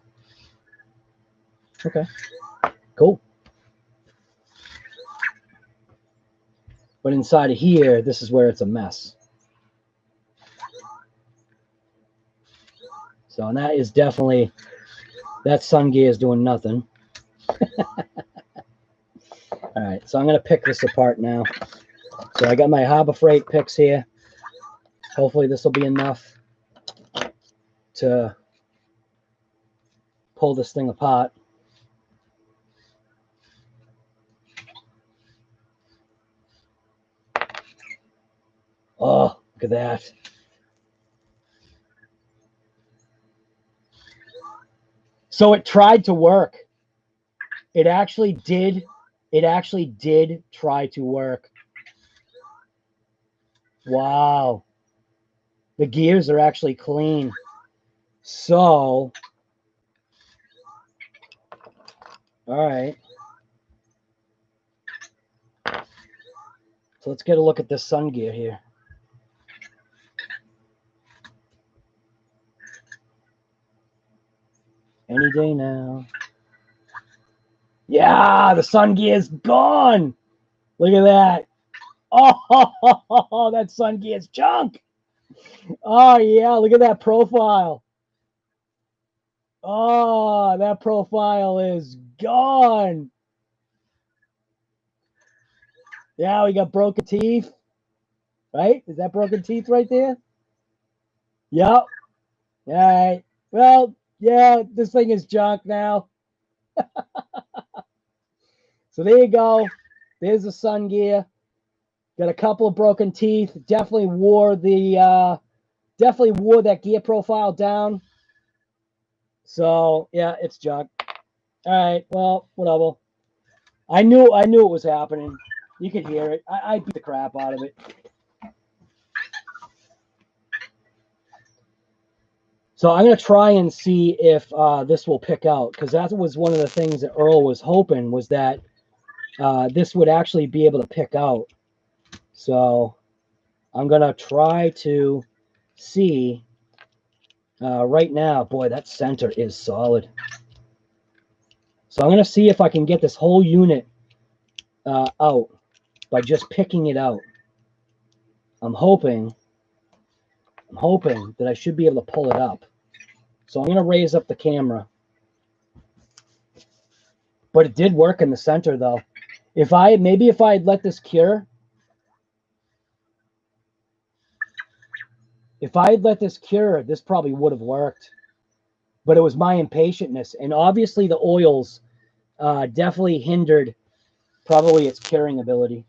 Okay. Cool. But inside of here, this is where it's a mess. So, and that is definitely, that sun gear is doing nothing. All right, so I'm going to pick this apart now. So I got my Harbor Freight picks here. Hopefully this will be enough to pull this thing apart. Oh, look at that. So it tried to work. It actually did. It actually did try to work. Wow. The gears are actually clean. So, all right. So let's get a look at this sun gear here. Any day now. Yeah, the sun gear's gone. Look at that. Oh, that sun gear's junk. Oh, yeah, look at that profile. Oh, that profile is gone. Yeah, we got broken teeth. Right? Is that broken teeth right there? Yep. All right. Well, yeah, this thing is junk now. So there you go. There's the sun gear. Got a couple of broken teeth. Definitely wore that gear profile down. So yeah, it's junk. All right. Well, whatever. I knew it was happening. You could hear it. I beat the crap out of it. So I'm going to try and see if this will pick out, because that was one of the things that Earl was hoping, was that this would actually be able to pick out. So I'm going to try to see right now. Boy, that center is solid. So I'm going to see if I can get this whole unit out by just picking it out. I'm hoping that I should be able to pull it up. So I'm going to raise up the camera. But it did work in the center, though. If I had let this cure, this probably would have worked. But it was my impatientness, and obviously the oils definitely hindered probably its curing ability.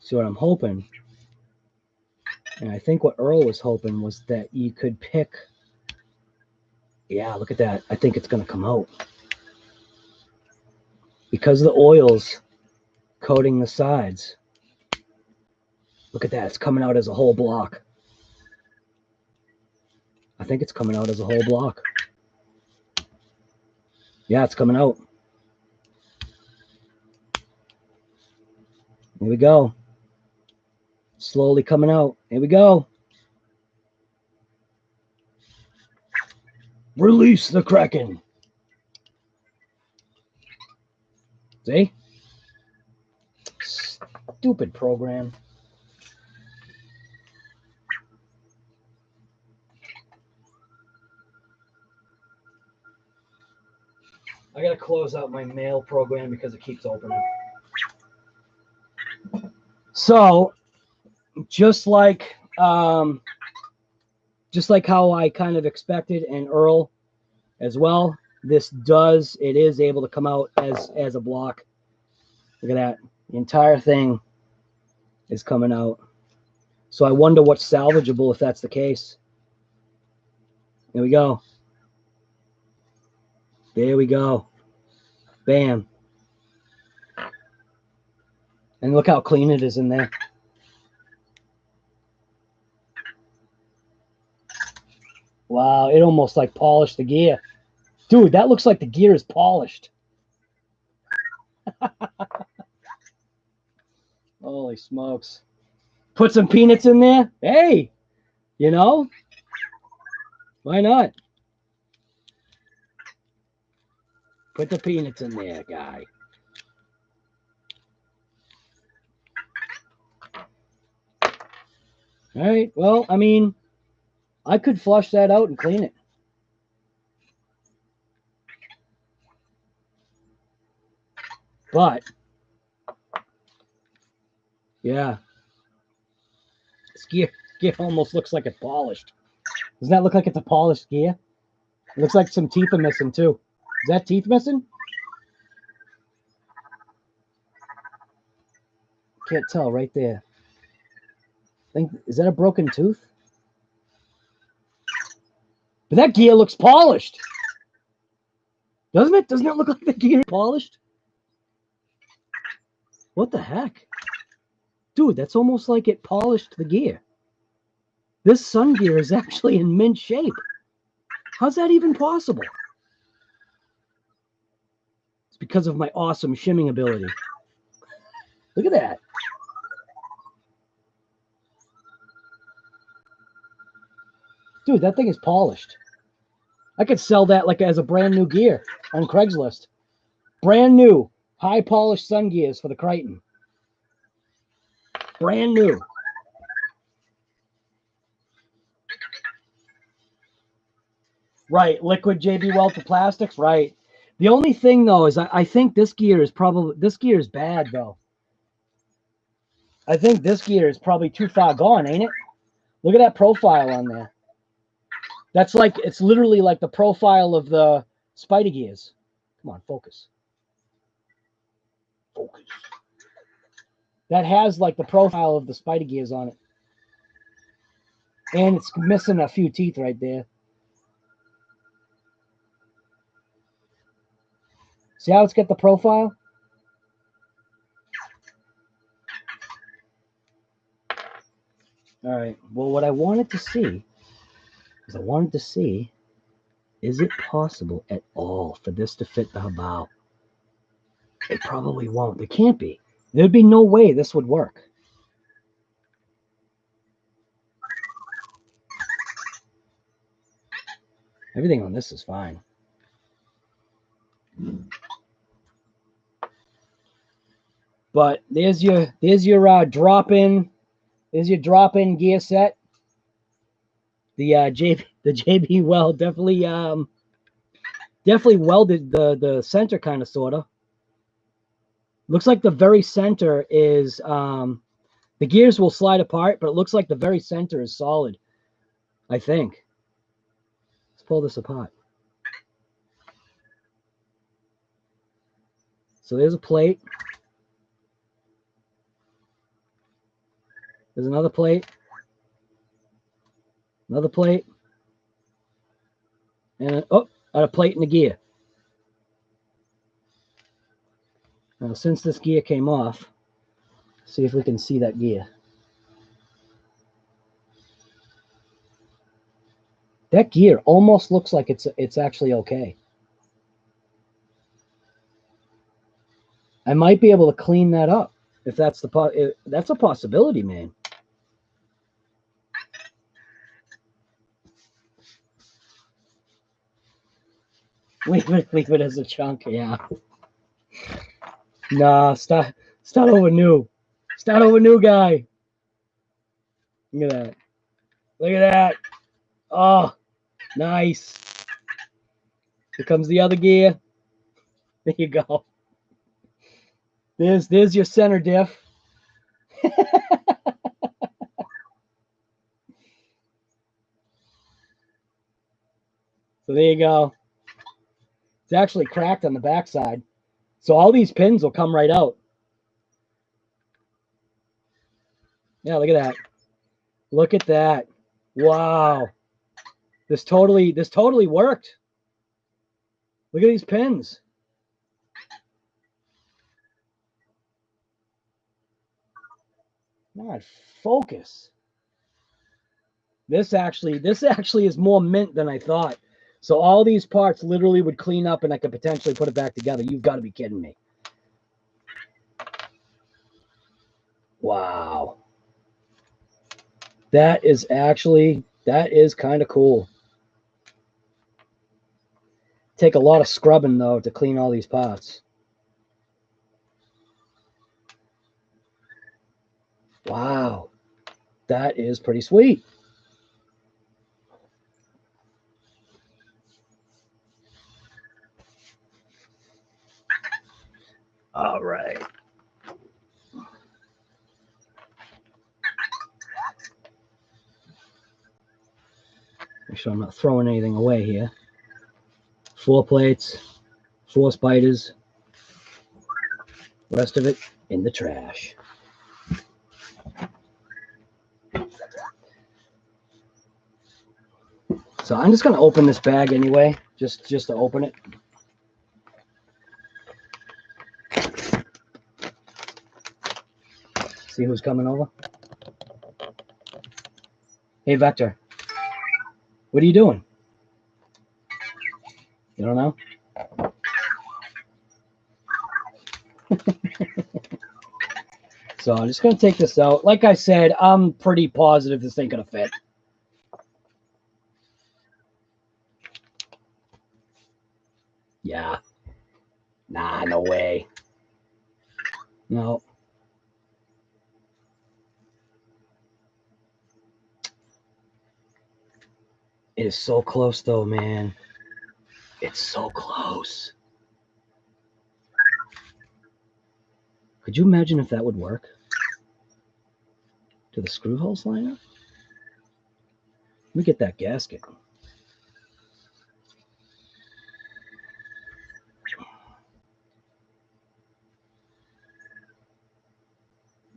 So what I'm hoping, and I think what Earl was hoping, was that you could pick. Yeah, look at that. I think it's going to come out. Because the oil's coating the sides. Look at that. It's coming out as a whole block. I think it's coming out as a whole block. Yeah, it's coming out. Here we go. Slowly coming out. Here we go. Release the Kraken. See? Stupid program. I gotta close out my mail program because it keeps opening. So, just like how I kind of expected, and Earl as well, it is able to come out as a block. Look at that. The entire thing is coming out. So I wonder what's salvageable if that's the case. There we go. There we go. Bam. And look how clean it is in there. Wow, it almost like polished the gear. Dude, that looks like the gear is polished. Holy smokes. Put some peanuts in there? Hey, you know, why not? Put the peanuts in there, guy. All right, well, I mean, I could flush that out and clean it. But, yeah. This gear almost looks like it's polished. Doesn't that look like it's a polished gear? It looks like some teeth are missing, too. Is that teeth missing? Can't tell right there. Is that a broken tooth? But that gear looks polished. Doesn't it? Doesn't it look like the gear is polished? What the heck? Dude, that's almost like it polished the gear. This sun gear is actually in mint shape. How's that even possible? It's because of my awesome shimming ability. Look at that. Dude, that thing is polished. I could sell that like as a brand new gear on Craigslist. Brand new, high polished sun gears for the Kraton. Brand new. Right, liquid JB Weld for plastics, right. The only thing though is I think this gear is bad though. I think this gear is probably too far gone, ain't it? Look at that profile on there. That's like, it's literally like the profile of the Spider gears. Come on, focus. Focus. That has like the profile of the Spider gears on it. And it's missing a few teeth right there. See how it's got the profile? All right. Well, what I wanted to see is it possible at all for this to fit the Hobao? It probably won't. It can't be. There'd be no way this would work. Everything on this is fine. But there's your drop-in gear set. The JB Weld definitely welded the center kind of sorta. Looks like the very center is the gears will slide apart, but it looks like the very center is solid. I think. Let's pull this apart. So there's a plate. There's another plate. Another plate. And a plate and a gear. Now, since this gear came off, see if we can see that gear. That gear almost looks like it's actually okay. I might be able to clean that up if that's that's a possibility, man. Leave it as a chunk, yeah. Nah, start over new. Start over new, guy. Look at that. Look at that. Oh, nice. Here comes the other gear. There you go. There's your center diff. So there you go. It's actually cracked on the backside. So all these pins will come right out. Yeah, look at that. Look at that. Wow. This totally worked. Look at these pins. God, focus. This actually is more mint than I thought. So all these parts literally would clean up and I could potentially put it back together. You've got to be kidding me. Wow. That is kind of cool. Take a lot of scrubbing though to clean all these parts. Wow. That is pretty sweet. All right. Make sure I'm not throwing anything away here. 4 plates, 4 spiders. Rest of it in the trash. So I'm just going to open this bag anyway, just to open it. See who's coming over. Hey, Vector. What are you doing? You don't know? So I'm just going to take this out. Like I said, I'm pretty positive this ain't going to fit. Yeah. Nah, no way. No. It is so close though, man. It's so close. Could you imagine if that would work? Do the screw holes line up? Let me get that gasket.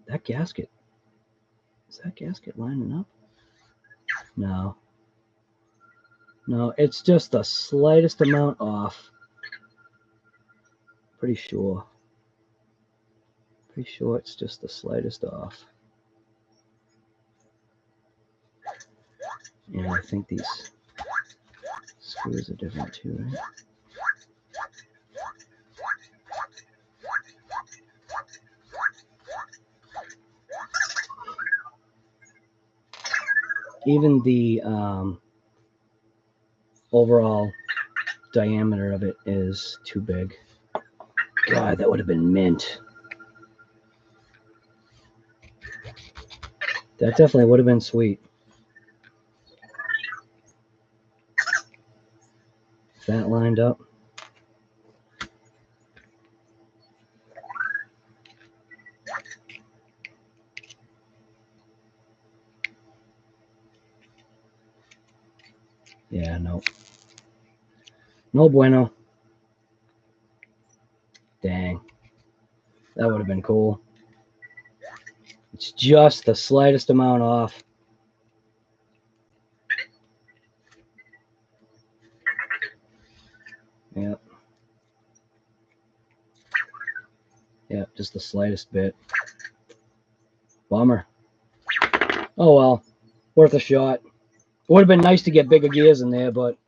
That gasket. Is that gasket lining up? No. No, it's just the slightest amount off. Pretty sure. Pretty sure it's just the slightest off. And I think these screws are different too, right? Even the overall diameter of it is too big. God, that would have been mint. That definitely would have been sweet. That lined up. Yeah, no. No bueno. Dang. That would have been cool. It's just the slightest amount off. Yep. Yep, just the slightest bit. Bummer. Oh well, worth a shot. Would have been nice to get bigger gears in there, but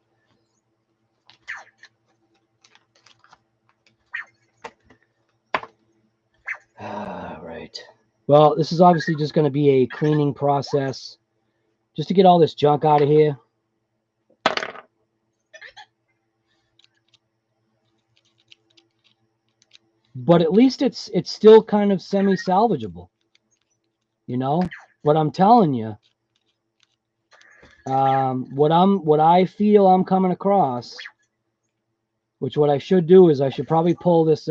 right. Well, this is obviously just going to be a cleaning process just to get all this junk out of here. But at least it's still kind of semi-salvageable. You know? What I'm telling you, what I feel I'm coming across, which what I should do is I should probably pull this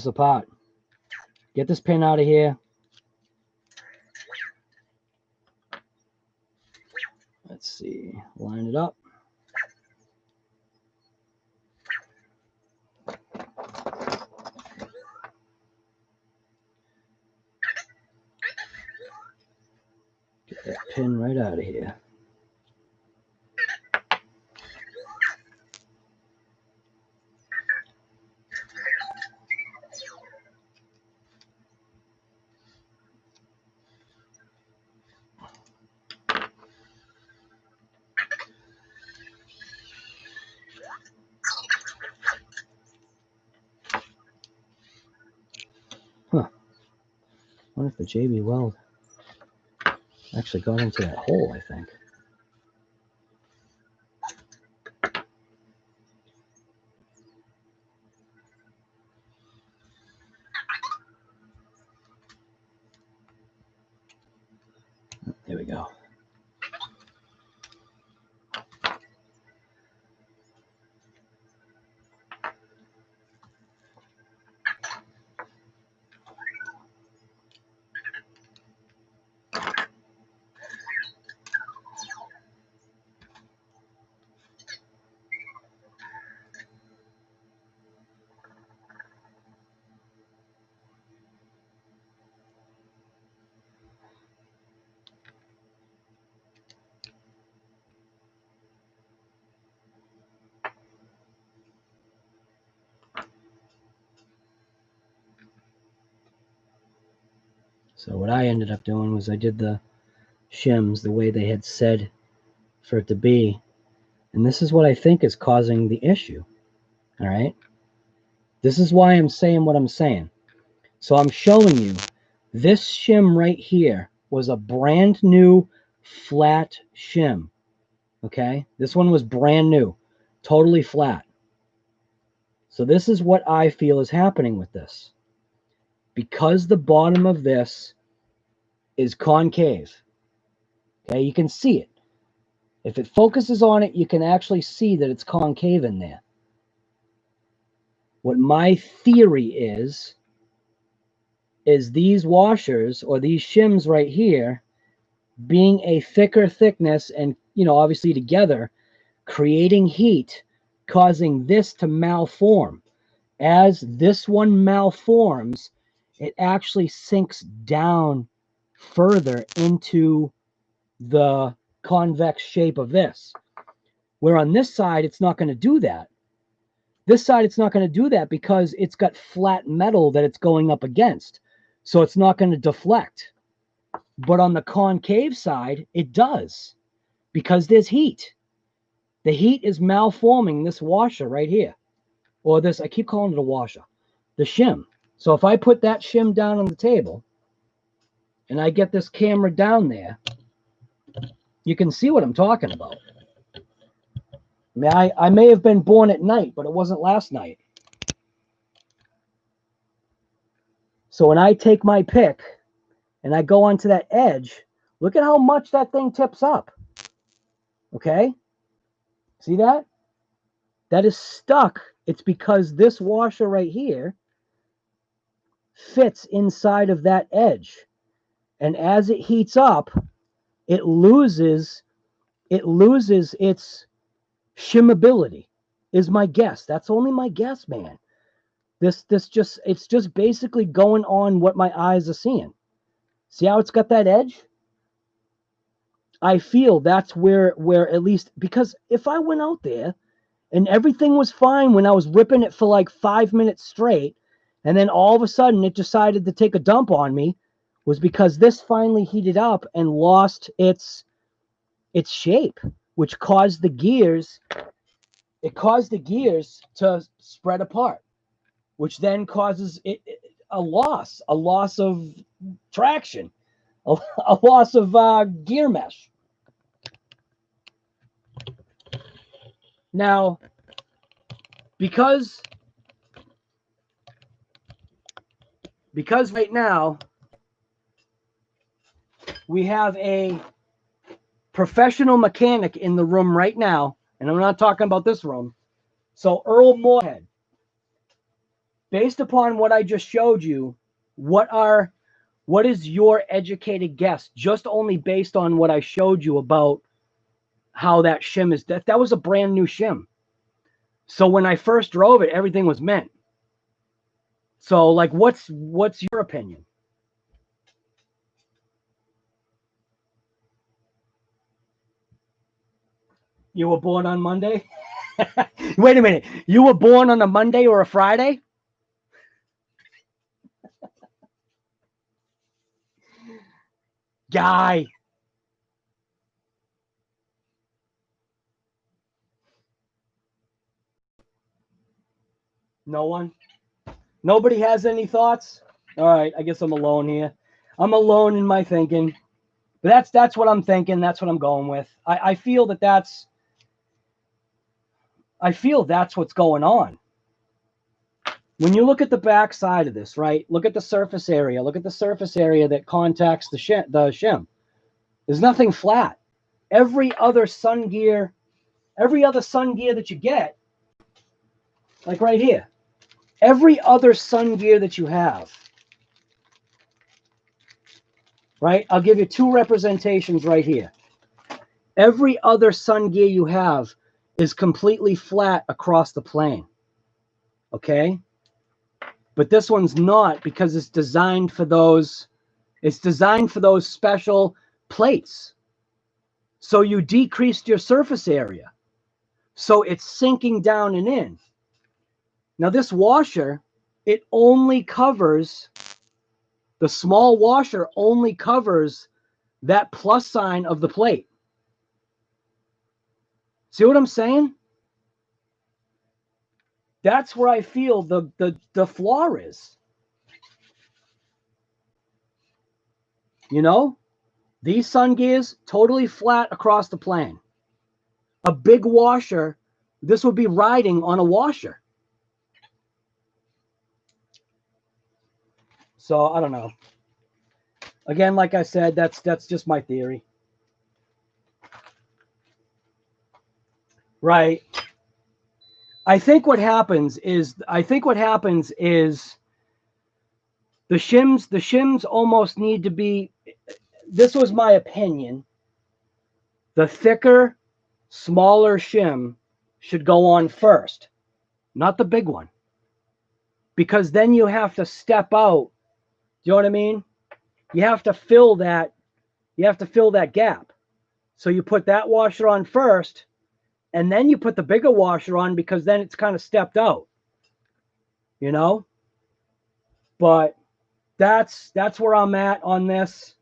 apart. Get this pin out of here. Let's see. Line it up. Get that pin right out of here. Huh. I wonder if the JB weld actually got into that hole, I think. There we go. So what I ended up doing was I did the shims the way they had said for it to be. And this is what I think is causing the issue. All right. This is why I'm saying what I'm saying. So I'm showing you this shim right here was a brand new flat shim. Okay. This one was brand new, totally flat. So this is what I feel is happening with this. Because the bottom of this is concave. Okay, you can see it. If it focuses on it, you can actually see that it's concave in there. What my theory is these washers or these shims right here being a thicker thickness and, you know, obviously together, creating heat, causing this to malform. As this one malforms, it actually sinks down further into the convex shape of this. Where on this side, it's not going to do that. This side, it's not going to do that because it's got flat metal that it's going up against. So it's not going to deflect. But on the concave side, it does. Because there's heat. The heat is malforming this washer right here. Or this, I keep calling it a washer. The shim. So if I put that shim down on the table, and I get this camera down there, you can see what I'm talking about. I may have been born at night, but it wasn't last night. So when I take my pick and I go onto that edge, look at how much that thing tips up. Okay? See that? That is stuck. It's because this washer right here fits inside of that edge. And as it heats up, it loses its shimmability, is my guess. That's only my guess, man. It's just basically going on what my eyes are seeing. See how it's got that edge? I feel that's where at least, because if I went out there and everything was fine when I was ripping it for like 5 minutes straight, and then all of a sudden it decided to take a dump on me, was because this finally heated up and lost its shape, which caused the gears, to spread apart, which then causes a loss of traction, a loss of gear mesh. Now, because right now we have a professional mechanic in the room right now, and I'm not talking about this room. So Earl Moorhead, based upon what I just showed you, what is your educated guess, just only based on what I showed you about how that shim is? That was a brand new shim. So when I first drove it, everything was mint. So like, what's your opinion? You were born on Monday? Wait a minute. You were born on a Monday or a Friday? Guy. No one? Nobody has any thoughts? All right, I guess I'm alone here. I'm alone in my thinking. But that's what I'm thinking. That's what I'm going with. I feel that's what's going on. When you look at the back side of this, right? Look at the surface area. Look at the surface area that contacts the shim. There's nothing flat. Every other sun gear that you get, like right here, every other sun gear that you have, right? I'll give you two representations right here. Every other sun gear you have is completely flat across the plane. Okay? But this one's not, because it's designed for those special plates. So you decreased your surface area. So it's sinking down and in. Now this washer, it only covers, the small washer only covers that plus sign of the plate. See what I'm saying? That's where I feel the flaw is. You know, these sun gears totally flat across the plane. A big washer, this would be riding on a washer. So I don't know. Again, like I said, that's just my theory. Right. I think what happens is the shims almost need to be, this was my opinion, the thicker, smaller shim should go on first, not the big one. Because then you have to step out. Do you know what I mean? You have to fill that gap. So you put that washer on first, and then you put the bigger washer on, because then it's kind of stepped out. You know? But that's where I'm at on this.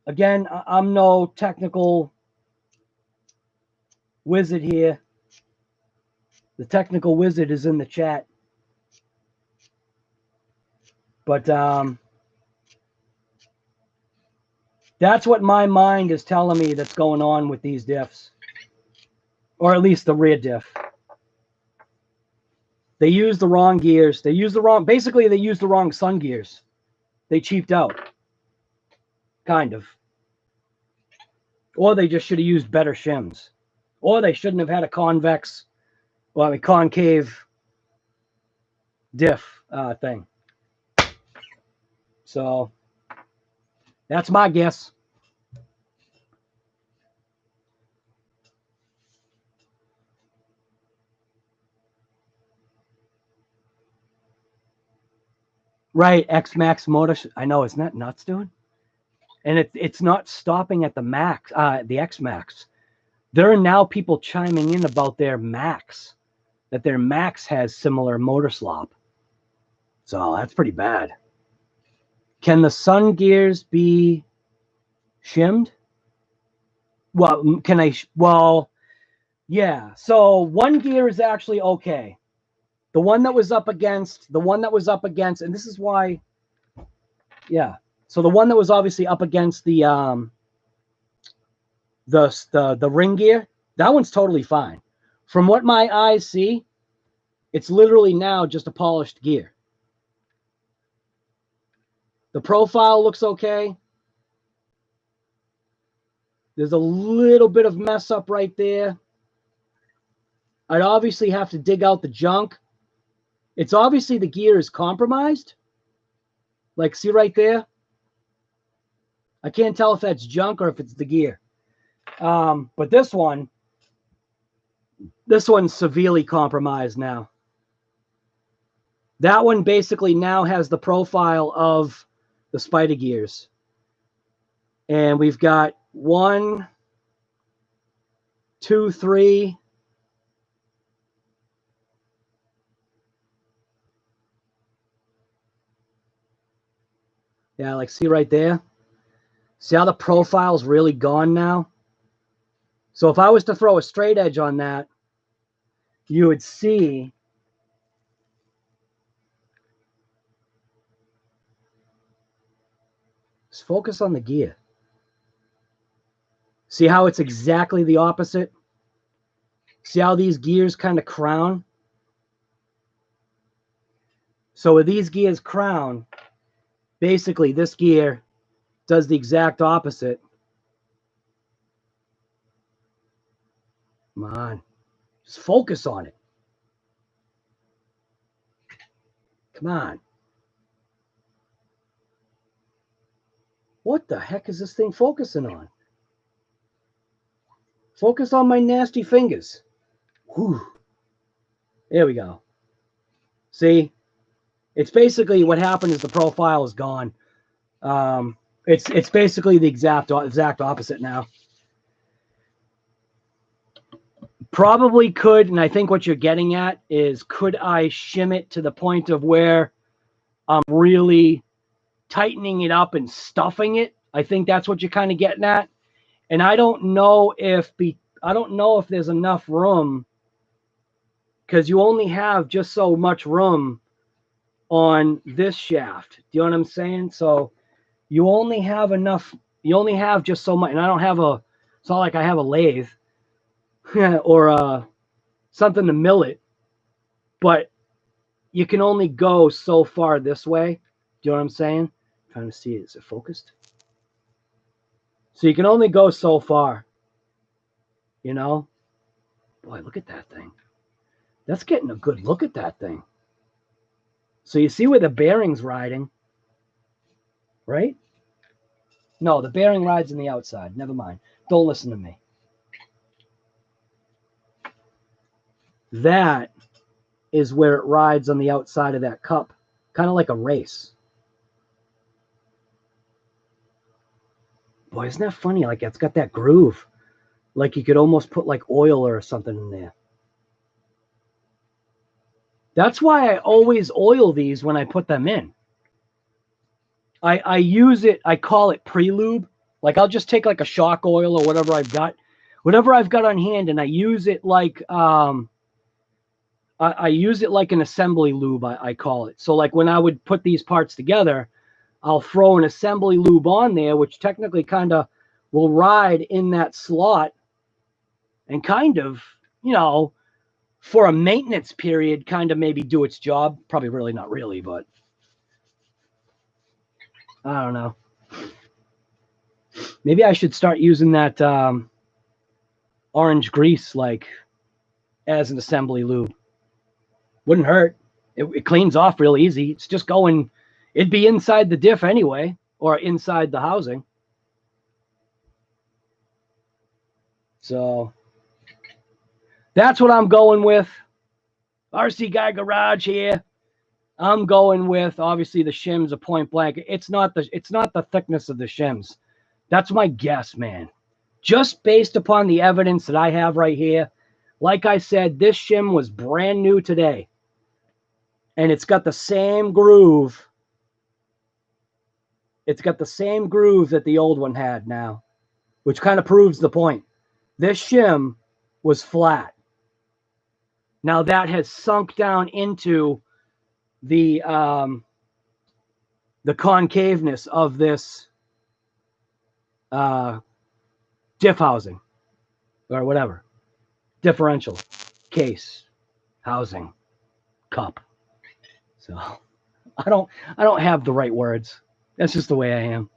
Again, I'm no technical wizard here. The technical wizard is in the chat. But that's what my mind is telling me that's going on with these diffs. Or at least the rear diff. They used the wrong gears. Basically they used the wrong sun gears. They cheaped out. Kind of. Or they just should have used better shims. Or they shouldn't have had a concave diff thing. So that's my guess. Right, XMAXX motor. I know, isn't that nuts, dude? And it's not stopping at the max, the XMAXX. There are now people chiming in about their max, that their max has similar motor slop. So that's pretty bad. Can the sun gears be shimmed? Well, can I? Well, yeah. So one gear is actually okay. The one that was up against, and this is why, yeah. So the one that was obviously up against the ring gear, that one's totally fine. From what my eyes see, it's literally now just a polished gear. The profile looks okay. There's a little bit of mess up right there. I'd obviously have to dig out the junk. It's obviously the gear is compromised. Like, see right there? I can't tell if that's junk or if it's the gear. But this one's severely compromised now. That one basically now has the profile of the spider gears. And we've got 1, 2, 3. Yeah, like see right there? See how the profile's really gone now? So if I was to throw a straight edge on that, you would see just focus on the gear. See how it's exactly the opposite? See how these gears kind of crown? So with these gears crown, basically this gear does the exact opposite. Come on. Just focus on it. Come on. What the heck is this thing focusing on? Focus on my nasty fingers. Whew. There we go. See? It's basically what happened is the profile is gone. It's basically the exact opposite now. Probably could, and I think what you're getting at is, could I shim it to the point of where I'm really tightening it up and stuffing it? I think that's what you're kind of getting at. And I don't know if there's enough room, because you only have just so much room on this shaft. Do you know what I'm saying? So you only have enough, you only have just so much. And I don't have it's not like I have a lathe or something to mill it, but you can only go so far this way. Do you know what I'm saying? I'm trying to see, is it focused? So you can only go so far, you know? Boy, look at that thing. That's getting a good look at that thing. So you see where the bearing's riding, right? No, the bearing rides on the outside. Never mind. Don't listen to me. That is where it rides on the outside of that cup, kind of like a race. Boy, isn't that funny? Like, it's got that groove. Like you could almost put like oil or something in there. That's why I always oil these when I put them in. I use it, I call it pre-lube. Like I'll just take like a shock oil or whatever I've got on hand, and I use it like I use it like an assembly lube, I call it. So like when I would put these parts together, I'll throw an assembly lube on there, which technically kind of will ride in that slot and kind of, you know, for a maintenance period, kind of maybe do its job. Probably really not really, but I don't know. Maybe I should start using that orange grease like as an assembly lube. Wouldn't hurt. It cleans off real easy. It's just going, it'd be inside the diff anyway, or inside the housing. So that's what I'm going with. RC Guy Garage here. I'm going with, obviously, the shims, a point blank. It's not the thickness of the shims. That's my guess, man. Just based upon the evidence that I have right here. Like I said, this shim was brand new today. And it's got the same groove. It's got the same groove that the old one had now, which kind of proves the point. This shim was flat. Now that has sunk down into the concaveness of this diff housing or whatever, differential case housing cup. So I don't have the right words. That's just the way I am.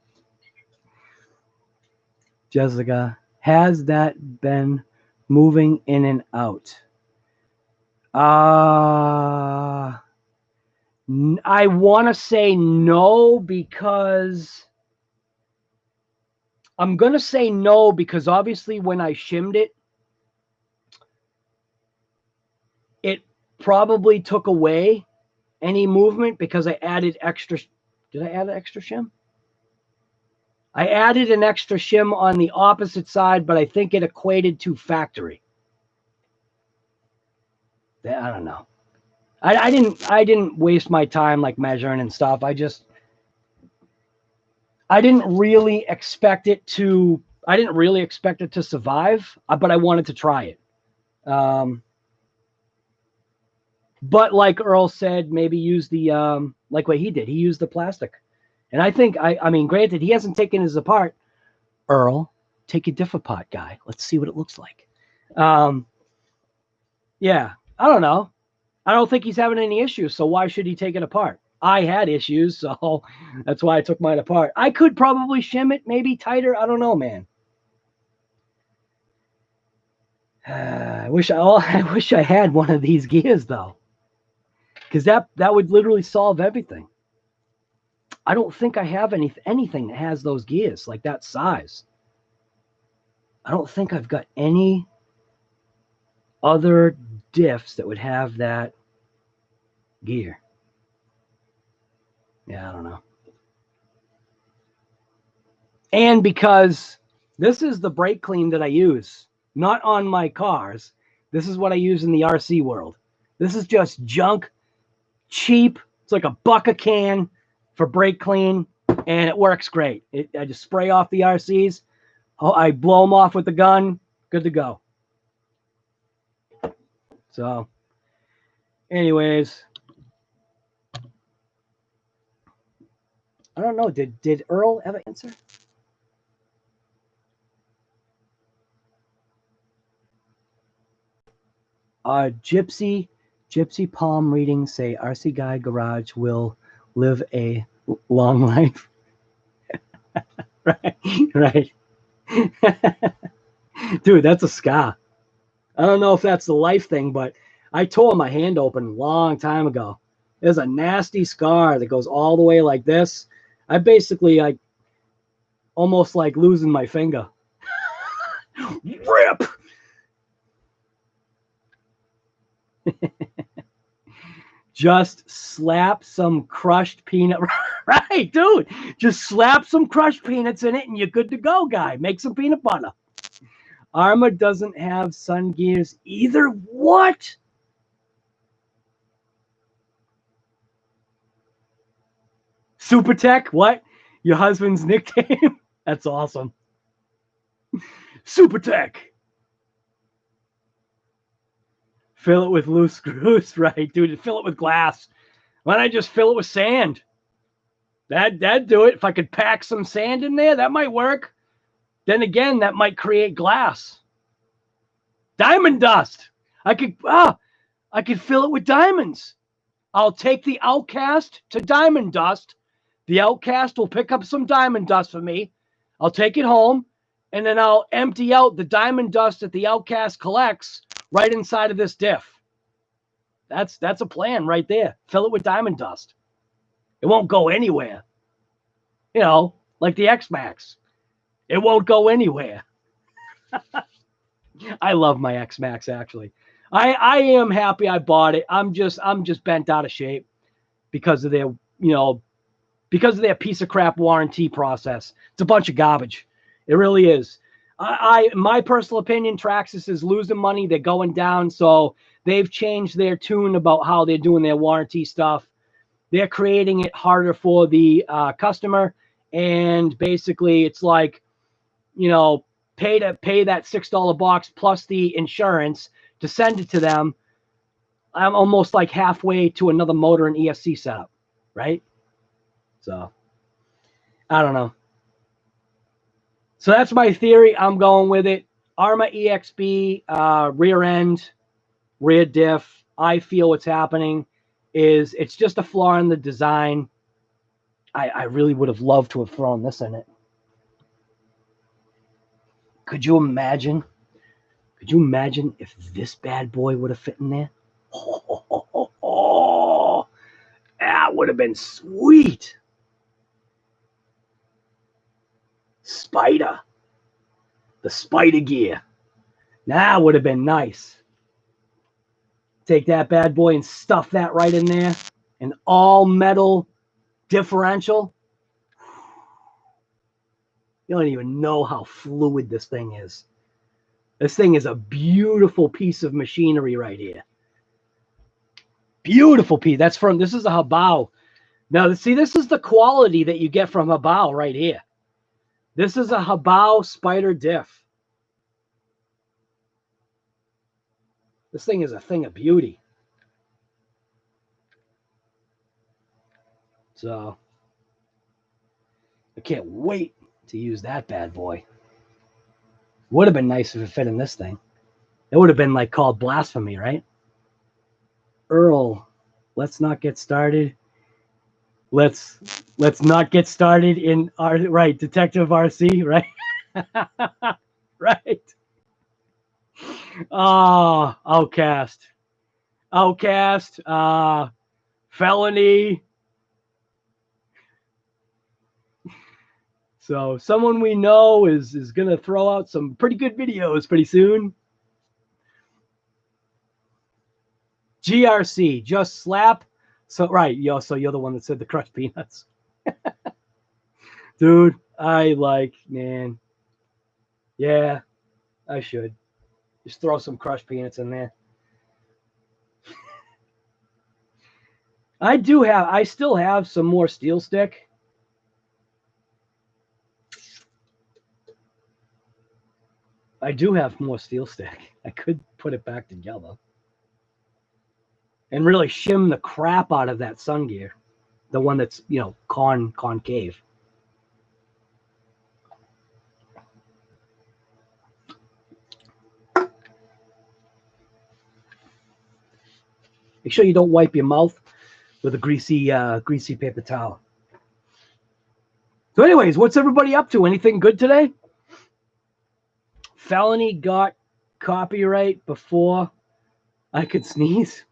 Jessica, has that been moving in and out? I want to say no, because I'm going to say no, because obviously when I shimmed it, it probably took away any movement because I added extra. Did I add an extra shim? I added an extra shim on the opposite side, but I think it equated to factory. I don't know. I didn't waste my time like measuring and stuff. I didn't really expect it to survive, but I wanted to try it. But like Earl said, maybe use the like what he did. He used the plastic. And I think I mean, granted, he hasn't taken his apart. Earl, take your diff apart, guy. Let's see what it looks like. Yeah, I don't know. I don't think he's having any issues, so why should he take it apart? I had issues, so that's why I took mine apart. I could probably shim it, maybe tighter. I don't know, man. I wish I had one of these gears though, because that would literally solve everything. I don't think I have anything that has those gears like that size. I don't think I've got any other diffs that would have that gear. Yeah, I don't know. And because this is the brake clean that I use, not on my cars. This is what I use in the RC world. This is just junk, cheap. It's like $1 a can for brake clean, and it works great. I just spray off the RCs. I blow them off with the gun. Good to go. So, anyways, I don't know. Did Earl ever answer? Gypsy palm readings say RC Guy Garage will live a long life. Right. Dude, that's a scar. I don't know if that's the life thing, but I tore my hand open a long time ago. There's a nasty scar that goes all the way like this. I basically almost like losing my finger. Rip. Just slap some crushed peanut. Right, dude. Just slap some crushed peanuts in it and you're good to go, guy. Make some peanut butter. ARRMA doesn't have sun gears either. What? Super Tech? What? Your husband's nickname? That's awesome. Super Tech. Fill it with loose screws, right, dude? Fill it with glass. Why don't I just fill it with sand? That'd do it. If I could pack some sand in there, that might work. Then again, that might create glass. Diamond dust. I could fill it with diamonds. I'll take the Outcast to diamond dust. The Outcast will pick up some diamond dust for me. I'll take it home, and then I'll empty out the diamond dust that the Outcast collects right inside of this diff. That's a plan right there. Fill it with diamond dust. It won't go anywhere. You know, like the XMAXX. It won't go anywhere. I love my XMAXX, actually. I am happy I bought it. I'm just bent out of shape because of their, because of their piece of crap warranty process. It's a bunch of garbage. It really is. My personal opinion, Traxxas is losing money. They're going down. So they've changed their tune about how they're doing their warranty stuff. They're creating it harder for the customer. And basically it's like, pay that $6 box plus the insurance to send it to them. I'm almost like halfway to another motor and ESC setup, right? So I don't know. So that's my theory. I'm going with it. ARRMA EXB, rear end, rear diff. I feel what's happening is it's just a flaw in the design. I really would have loved to have thrown this in it. Could you imagine? Could you imagine if this bad boy would have fit in there? Oh, that would have been sweet. Spider. The spider gear. That would have been nice. Take that bad boy and stuff that right in there. An all metal differential. You don't even know how fluid this thing is. This thing is a beautiful piece of machinery right here. Beautiful piece. This is a Hobao. Now, see, this is the quality that you get from Hobao right here. This is a Hobao Spider Diff. This thing is a thing of beauty. So, I can't wait to use that bad boy. Would have been nice if it fit in this thing. It would have been like called blasphemy, right? Earl, let's not get started. Let's not get started in our right Detective RC, right? Right. Oh, Outcast, Felony. So someone we know is gonna throw out some pretty good videos pretty soon. GRC, just slap. So right, so you're the one that said the crushed peanuts. Dude, man. Yeah, I should. Just throw some crushed peanuts in there. I still have some more steel stick. I do have more steel stick. I could put it back together and really shim the crap out of that sun gear. The one that's, concave. Make sure you don't wipe your mouth with a greasy paper towel. So anyways, what's everybody up to? Anything good today? Felony got copyright before I could sneeze.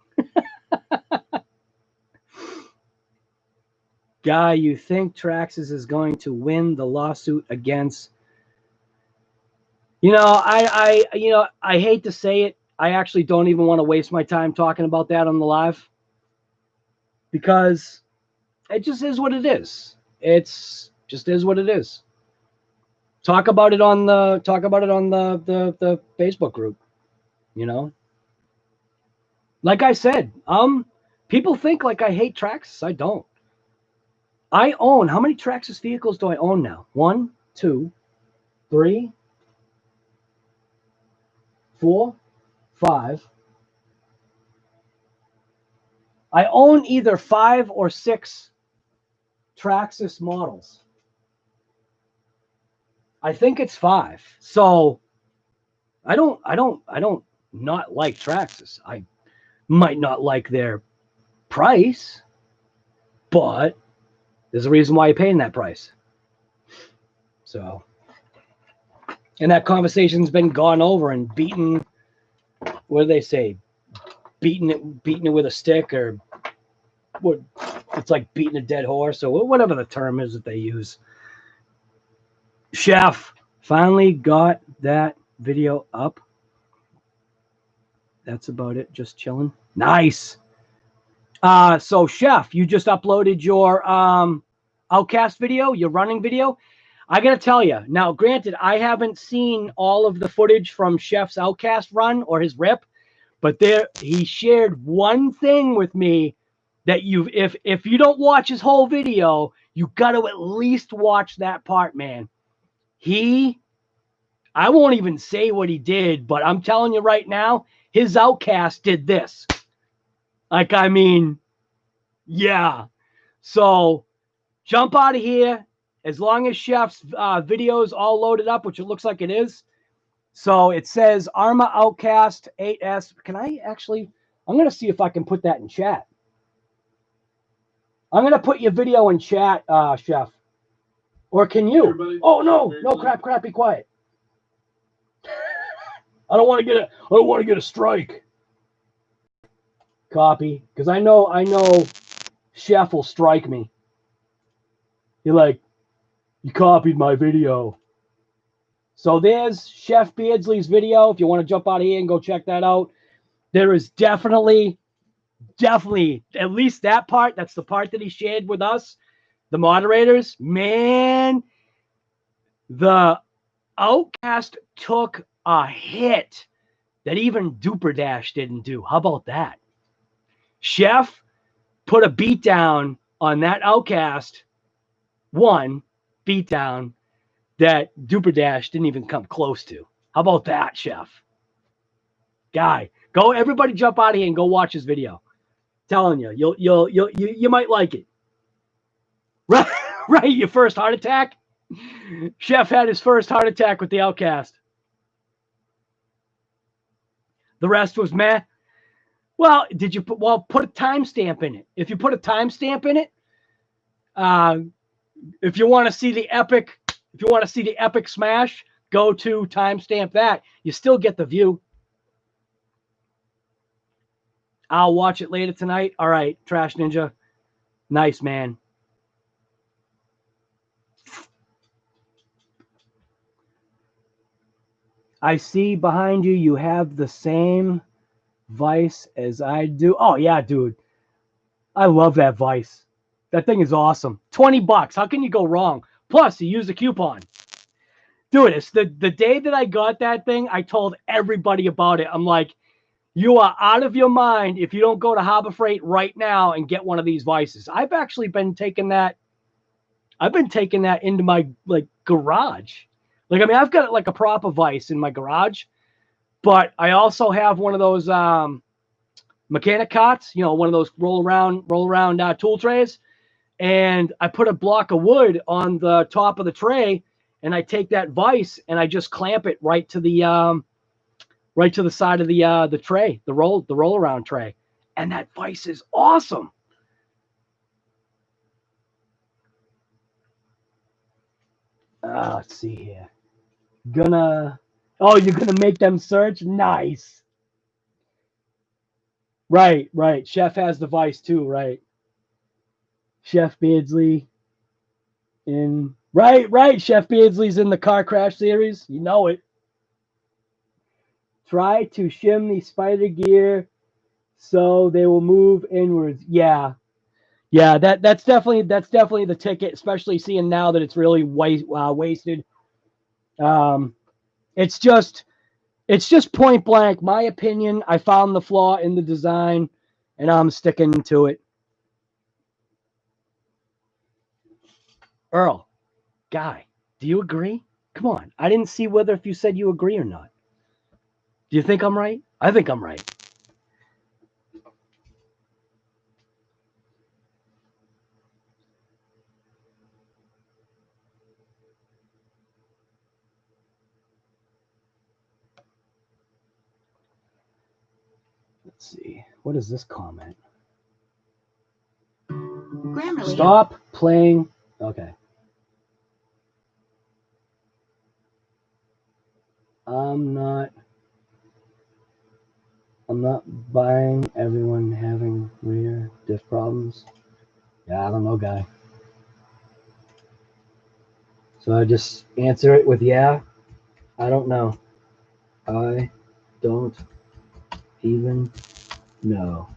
Guy, you think Traxxas is going to win the lawsuit against? I hate to say it. I actually don't even want to waste my time talking about that on the live, because it just is what it is. It's just is what it is. Talk about it on the Facebook group. Like I said, people think like I hate Traxxas. I don't. I own, how many Traxxas vehicles do I own now? 1, 2, 3, 4, 5. I own either 5 or 6 Traxxas models. I think it's 5. So I don't not like Traxxas. I might not like their price, but there's a reason why you're paying that price. So, and that conversation's been gone over and beaten. What do they say? Beating it with a stick, or what? It's like beating a dead horse, or whatever the term is that they use. Chef finally got that video up. That's about it. Just chilling. Nice. So Chef, you just uploaded your Outcast video, your running video. I got to tell you, now, granted, I haven't seen all of the footage from Chef's Outcast run or his rip, but he shared one thing with me that if you don't watch his whole video, you got to at least watch that part, man. I won't even say what he did, but I'm telling you right now, his Outcast did this. Like, I mean, yeah. So jump out of here. As long as Chef's video is all loaded up, which it looks like it is. So it says ARRMA Outcast 8S. Can I actually, I'm going to see if I can put that in chat. I'm going to put your video in chat, Chef. Or can you? Everybody, oh, no, crap, be quiet. I don't want to get a strike. Copy. Because I know Chef will strike me. You're like, you copied my video. So there's Chef Beardsley's video. If you want to jump out of here and go check that out. There is definitely, at least that part, that's the part that he shared with us, the moderators. Man, the Outcast took a hit that even Duper Dash didn't do. How about that? Chef put a beat down on that Outcast, one beat down that Duper Dash didn't even come close to. How about that, Chef? Guy, go, everybody jump out of here and go watch his video. Telling you, you might like it. Right, right, your first heart attack? Chef had his first heart attack with the Outcast. The rest was meh. Well, did you put a timestamp in it? If you put a timestamp in it, if you want to see the epic, smash, go to timestamp that. You still get the view. I'll watch it later tonight. All right, Trash Ninja. Nice, man. I see behind you, you have the same Vice as I do. Oh, yeah, dude. I love that Vice. That thing is awesome. $20. How can you go wrong? Plus, you use a coupon. Dude, it's the day that I got that thing, I told everybody about it. I'm like, you are out of your mind if you don't go to Harbor Freight right now and get one of these Vices. I've actually been taking that. I've been taking that into my garage. I mean, I've got a proper Vice in my garage, but I also have one of those mechanic cots, one of those roll around tool trays. And I put a block of wood on the top of the tray, and I take that Vice and I just clamp it right to the side of the tray, the roll around tray. And that Vice is awesome. Let's see here. You're gonna make them search? Nice. Right. Chef has the Vice too, right? Chef Beardsley in right. Chef Beardsley's in the car crash series. You know it. Try to shim the spider gear so they will move inwards. Yeah. That's definitely the ticket, especially seeing now that it's really wasted. It's just point blank, my opinion. I found the flaw in the design, and I'm sticking to it. Earl, Guy, do you agree? Come on. I didn't see whether if you said you agree or not. Do you think I'm right? I think I'm right. Let's see. What is this comment? Grammarly. Stop playing. Okay. I'm not buying everyone having rear diff problems. Yeah, I don't know, Guy. So I just answer it with yeah. I don't know. I don't even know.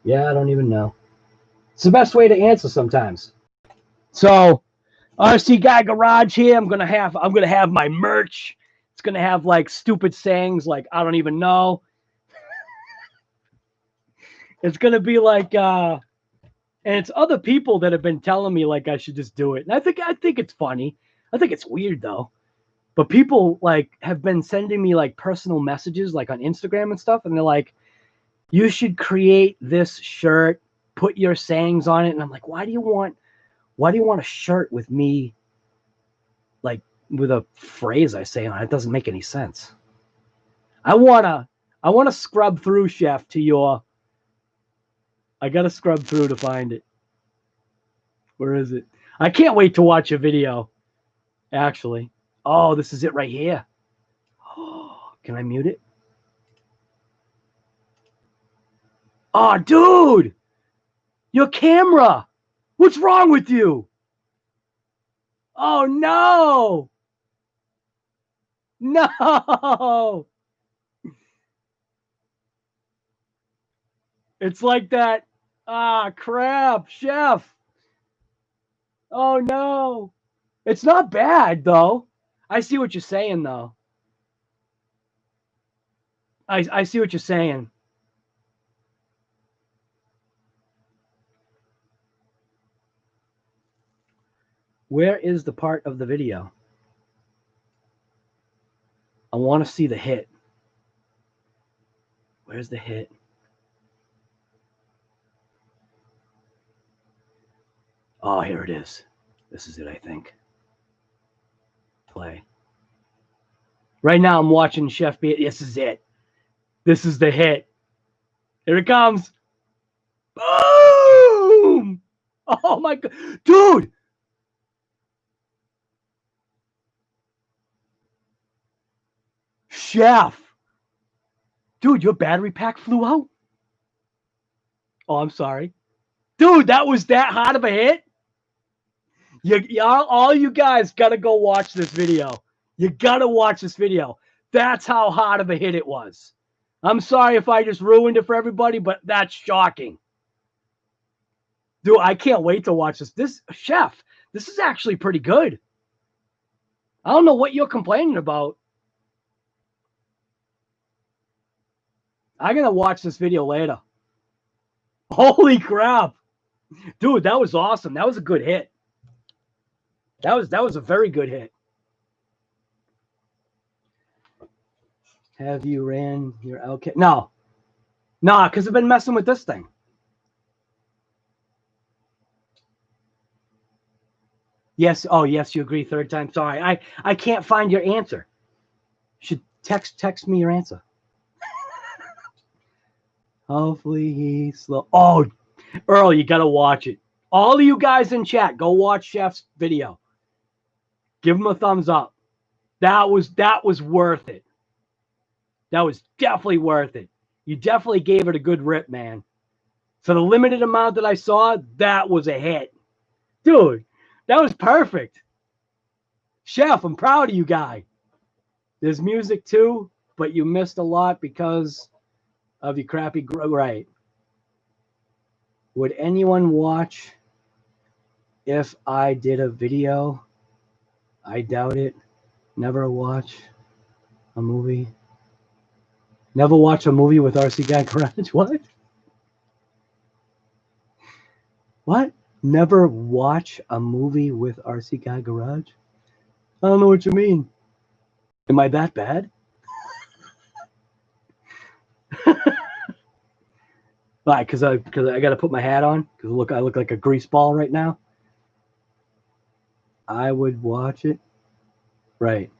Yeah, I don't even know. It's the best way to answer sometimes. So, RC Guy Garage here. I'm gonna have my merch. It's gonna have like stupid sayings like I don't even know. It's gonna be like and it's other people that have been telling me like I should just do it. And I think it's funny. I think it's weird though. But people like have been sending me like personal messages like on Instagram and stuff, and they're like, you should create this shirt, put your sayings on it. And I'm like, why do you want a shirt with me like with a phrase I say on it? It doesn't make any sense. I wanna scrub through, Chef, to your I gotta scrub through to find it. Where is it? I can't wait to watch a video. Actually. Oh, this is it right here. Oh, can I mute it? Oh, dude! Your camera! What's wrong with you? Oh, no! No! It's like that. Ah, crap, Chef. Oh, no. It's not bad, though. I see what you're saying, though. I see what you're saying. Where is the part of the video? I want to see the hit. Where's the hit? Oh, here it is. This is it, I think. Play. Right now, I'm watching Chef B. This is it. This is the hit. Here it comes. Boom! Oh, my God. Dude! Chef! Dude, your battery pack flew out? Oh, I'm sorry. Dude, that was that hot of a hit? All you guys got to go watch this video. You got to watch this video. That's how hot of a hit it was. I'm sorry if I just ruined it for everybody, but that's shocking. Dude, I can't wait to watch this. Chef, this is actually pretty good. I don't know what you're complaining about. I'm going to watch this video later. Holy crap. Dude, that was awesome. That was a good hit. That was a very good hit. Have you ran your LK? No. Nah, because I've been messing with this thing. Yes. Oh, yes, you agree. Third time. Sorry. I can't find your answer. You should text me your answer. Hopefully he's slow. Oh, Earl, you got to watch it. All of you guys in chat, go watch Chef's video. Give him a thumbs up. That was worth it. That was definitely worth it. You definitely gave it a good rip, man. For the limited amount that I saw, that was a hit. Dude, that was perfect. Chef, I'm proud of you, guy. There's music too, but you missed a lot because of your crappy... Right. Would anyone watch if I did a video? I doubt it. Never watch a movie. Never watch a movie with RC Guy Garage. What? What? Never watch a movie with RC Guy Garage? I don't know what you mean. Am I that bad? Why? Because I got to put my hat on. Because I look like a grease ball right now. I would watch it. Right.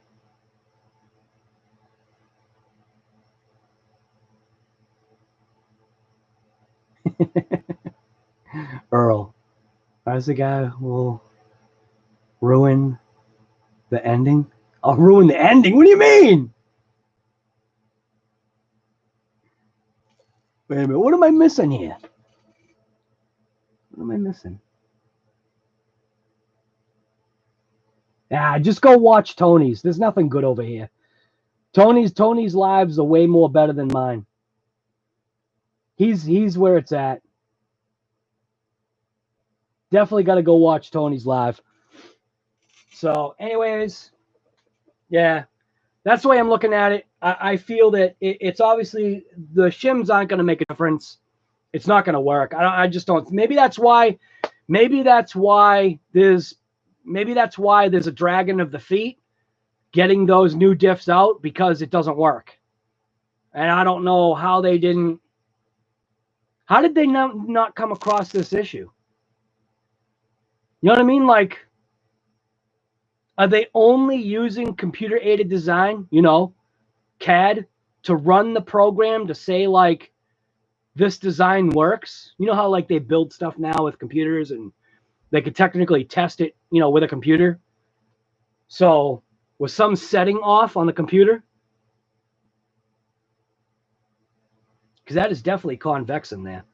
Earl, as the guy will ruin the ending. I'll ruin the ending. What do you mean? Wait a minute. What am I missing here? What am I missing? Just go watch Tony's. There's nothing good over here. Tony's lives are way more better than mine. He's where it's at. Definitely got to go watch Tony's live. So anyways, yeah, that's the way I'm looking at it. I feel that it's obviously the shims aren't going to make a difference. It's not going to work. I just don't. Maybe that's why there's a dragging of the feet getting those new diffs out, because it doesn't work. And I don't know how they didn't. How did they not come across this issue? You know what I mean? Like, are they only using computer-aided design, you know, CAD, to run the program to say, like, this design works? You know how, like, they build stuff now with computers and they could technically test it, you know, with a computer? So, was some setting off on the computer? Because that is definitely convex in there.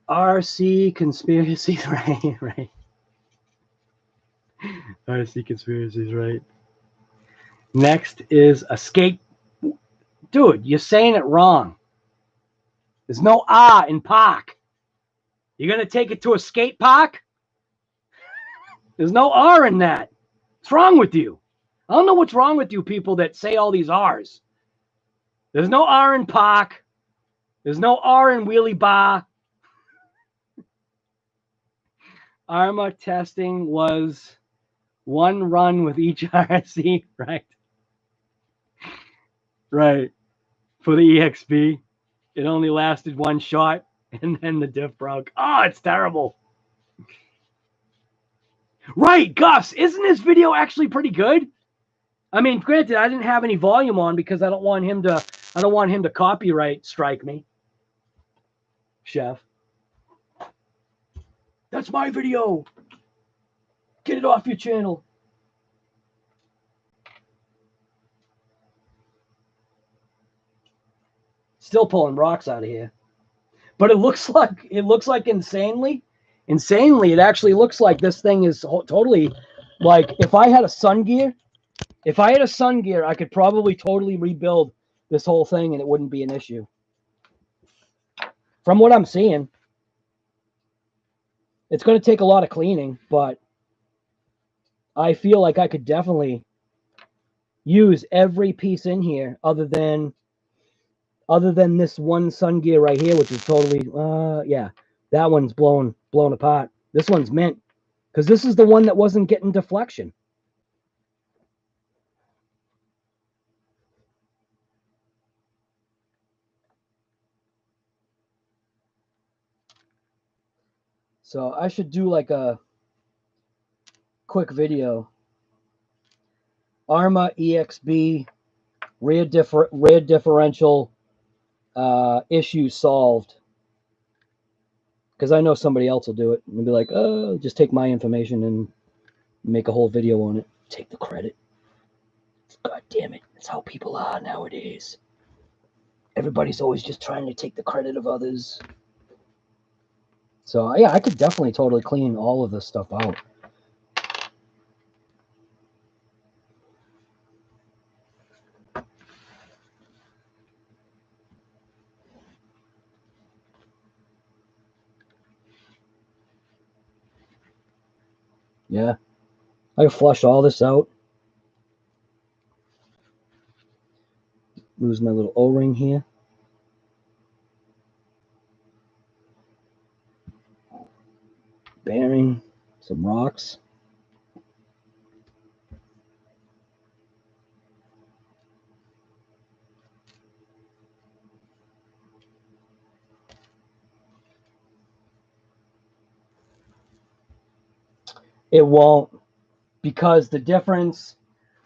RC conspiracies, right. RC conspiracies, right. Next is a skate. Dude, you're saying it wrong. There's no R in park. You're going to take it to a skate park? There's no R in that. What's wrong with you? I don't know what's wrong with you people that say all these R's. There's no R in park. There's no R in wheelie bar. ARRMA testing was one run with each RC, right? Right. For the EXB, it only lasted one shot, and then the diff broke. Oh, it's terrible. Right, Gus, isn't this video actually pretty good? I mean, granted, I didn't have any volume on because I don't want him to copyright strike me. Chef. That's my video. Get it off your channel. Still pulling rocks out of here. But it looks like insanely, it actually looks like this thing is totally, like, if I had a sun gear, I could probably totally rebuild this whole thing and it wouldn't be an issue. From what I'm seeing, it's going to take a lot of cleaning, but I feel like I could definitely use every piece in here other than this one sun gear right here, which is totally, yeah, that one's blown apart. This one's mint, because this is the one that wasn't getting deflection. So I should do like a quick video. ARRMA EXB rear differential issue solved. Because I know somebody else will do it and be like, oh, just take my information and make a whole video on it. Take the credit. God damn it. That's how people are nowadays. Everybody's always just trying to take the credit of others. So, yeah, I could definitely totally clean all of this stuff out. Yeah, I can flush all this out. Lose my little O-ring here. Bearing, some rocks. It won't, because the difference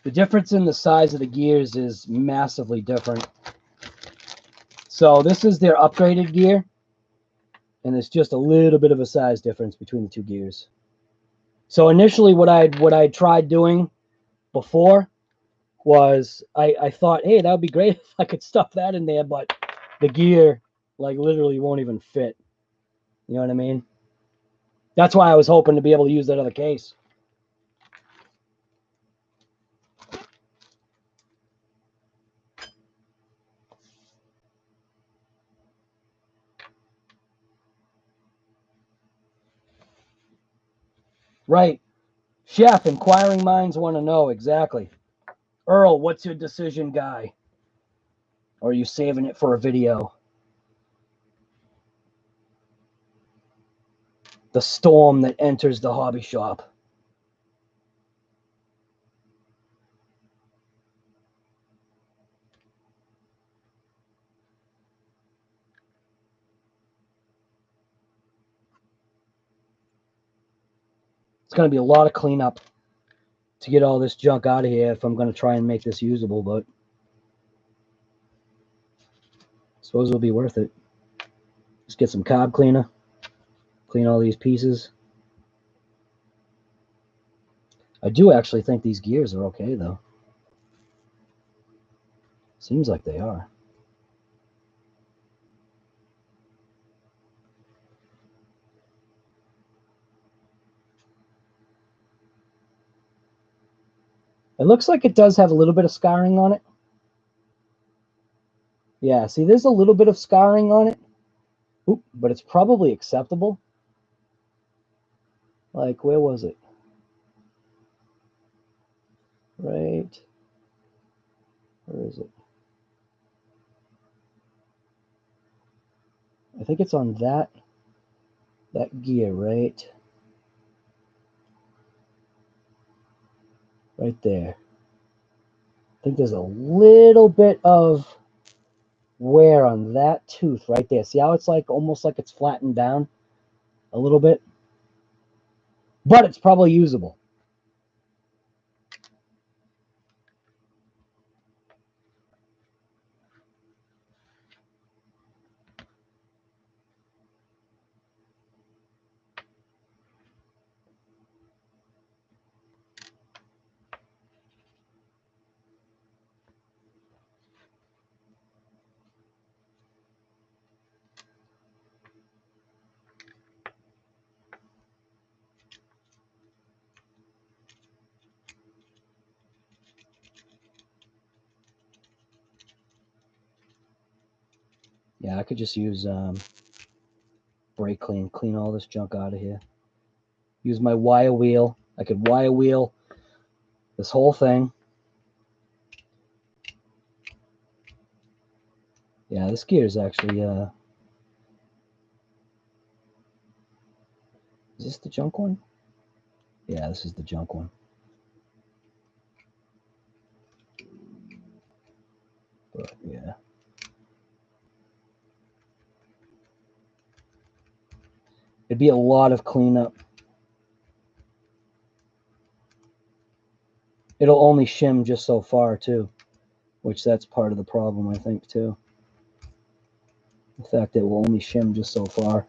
in the size of the gears is massively different. So this is their upgraded gear, and it's just a little bit of a size difference between the two gears. So initially what I tried doing before was I thought, hey, that would be great if I could stuff that in there, but the gear like literally won't even fit. You know what I mean? That's why I was hoping to be able to use that other case. Right. Chef, inquiring minds want to know. Exactly. Earl, what's your decision, guy? Or are you saving it for a video? The storm that enters the hobby shop. It's going to be a lot of cleanup to get all this junk out of here if I'm going to try and make this usable, but I suppose it'll be worth it. Just get some carb cleaner, clean all these pieces. I do actually think these gears are okay, though. Seems like they are. It looks like it does have a little bit of scarring on it. Yeah, see, there's a little bit of scarring on it. Oop, but it's probably acceptable. Like, where was it? Right. Where is it? I think it's on that gear, right? Right there. I think there's a little bit of wear on that tooth right there. See how it's like almost like it's flattened down a little bit? But it's probably usable. Yeah, I could just use brake clean all this junk out of here. Use my wire wheel. I could wire wheel this whole thing. Yeah, this gear is actually is this the junk one? Yeah, this is the junk one. But yeah. It'd be a lot of cleanup. It'll only shim just so far too, which that's part of the problem, I think, too. The fact that it will only shim just so far.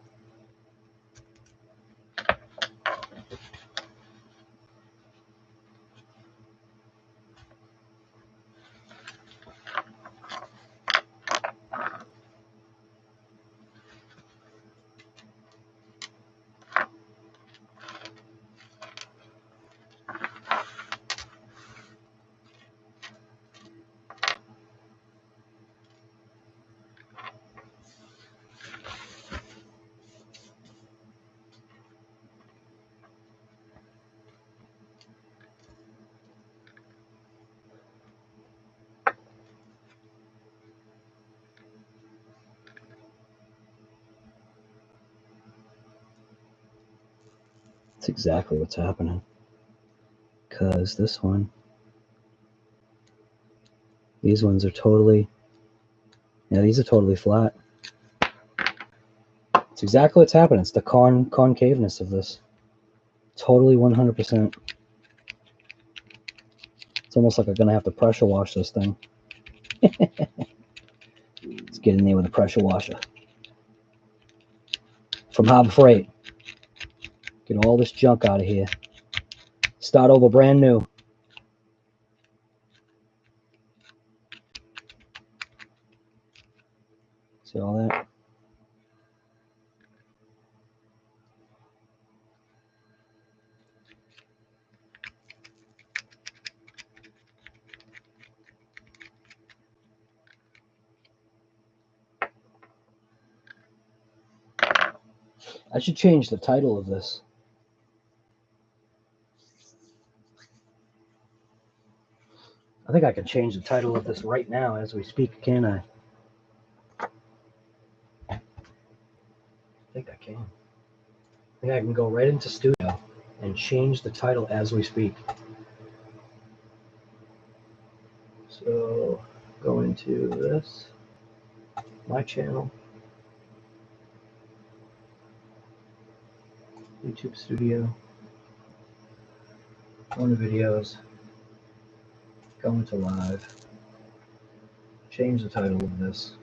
That's exactly what's happening. Because this one, these ones are totally, yeah, these are totally flat. It's exactly what's happening. It's the concaveness of this. Totally 100%. It's almost like I'm going to have to pressure wash this thing. Let's get in there with a pressure washer. From Harbor Freight. Get all this junk out of here. Start over brand new. See all that? I should change the title of this. think I can change the title of this right now as we speak, can I? I think I can. I think I can go right into Studio and change the title as we speak. So go into this, my channel, YouTube Studio, go into videos, go into live, change the title of this.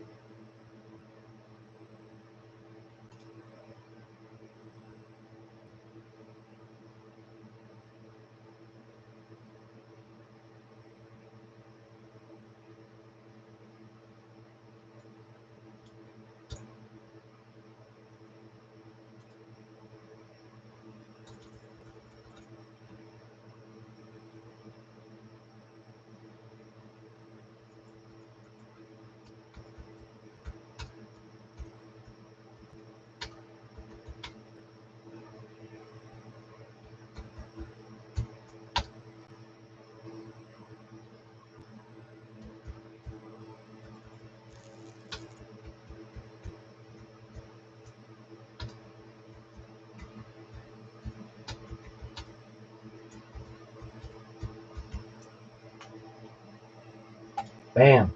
Bam.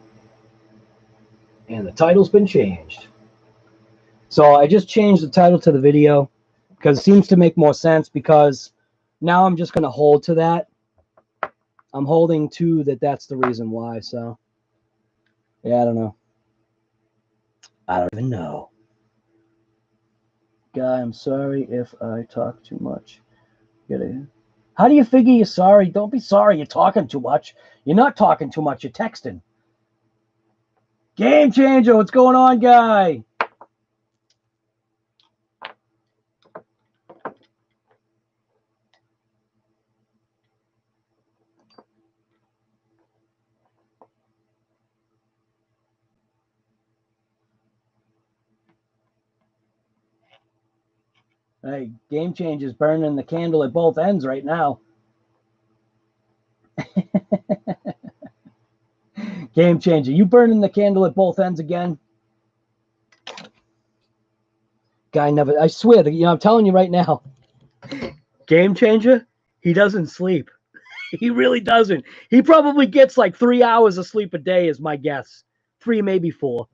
And the title's been changed. So I just changed the title to the video because it seems to make more sense, because now I'm just going to hold to that. I'm holding to that. That's the reason why. So, yeah, I don't know. I don't even know. Guy, I'm sorry if I talk too much. How do you figure you're sorry? Don't be sorry you're talking too much. You're not talking too much. You're texting. Game changer. What's going on, guy? Hey, Game Changer's burning the candle at both ends right now. Game Changer, you burning the candle at both ends again? Guy never, I swear, I'm telling you right now, Game Changer, he doesn't sleep. He really doesn't. He probably gets like 3 hours of sleep a day is my guess. 3, maybe 4.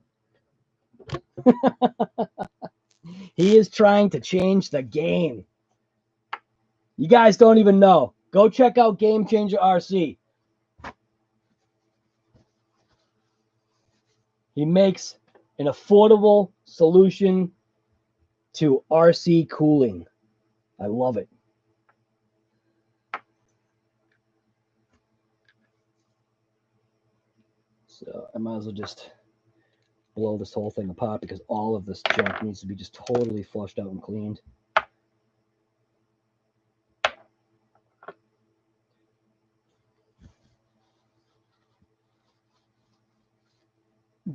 He is trying to change the game. You guys don't even know. Go check out Game Changer RC. He makes an affordable solution to RC cooling. I love it. So I might as well just blow this whole thing apart, because all of this junk needs to be just totally flushed out and cleaned.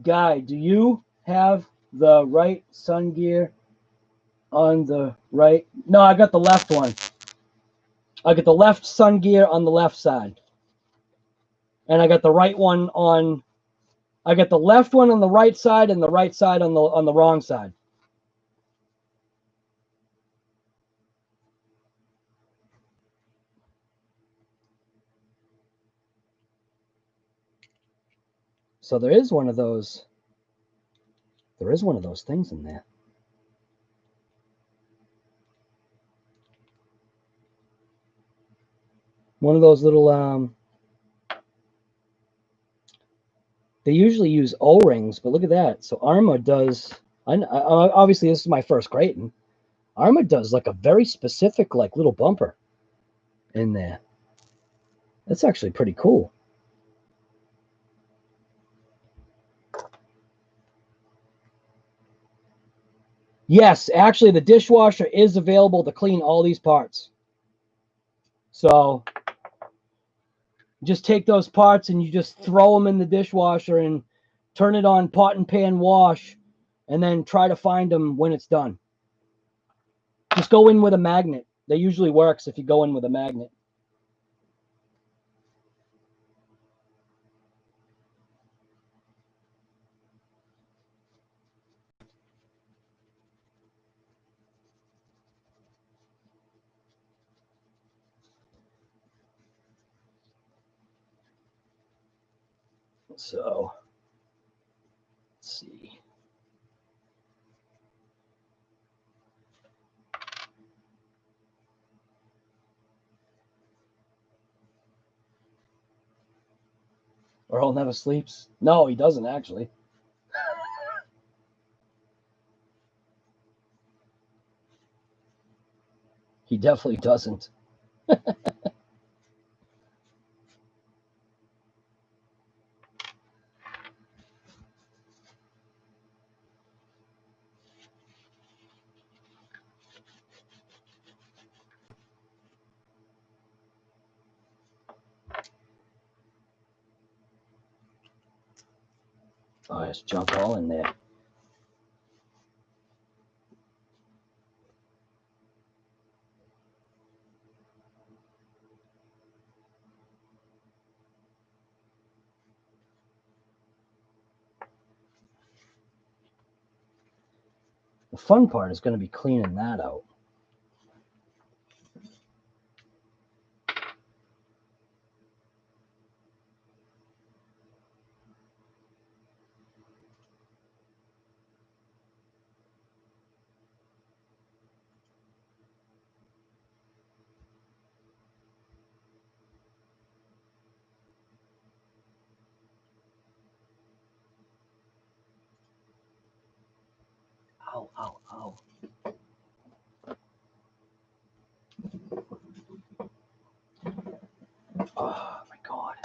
Guy, do you have the right sun gear on the right? No, I got the left one. I got the left sun gear on the left side. And I got the right one on, I got the left one on the right side and the right side on the wrong side. So there is one of those things in there. One of those little they usually use O-rings, but look at that. So ARRMA does, obviously this is my first Kraton. ARRMA does like a very specific like little bumper in there. That's actually pretty cool. Yes, actually the dishwasher is available to clean all these parts. So just take those parts and you just throw them in the dishwasher and turn it on pot and pan wash, and then try to find them when it's done. Just go in with a magnet. That usually works if you go in with a magnet. So let's see. Earl never sleeps. No, he doesn't actually. He definitely doesn't. Oh, there's junk all in there. The fun part is going to be cleaning that out. Ow, ow, ow. Oh, my God.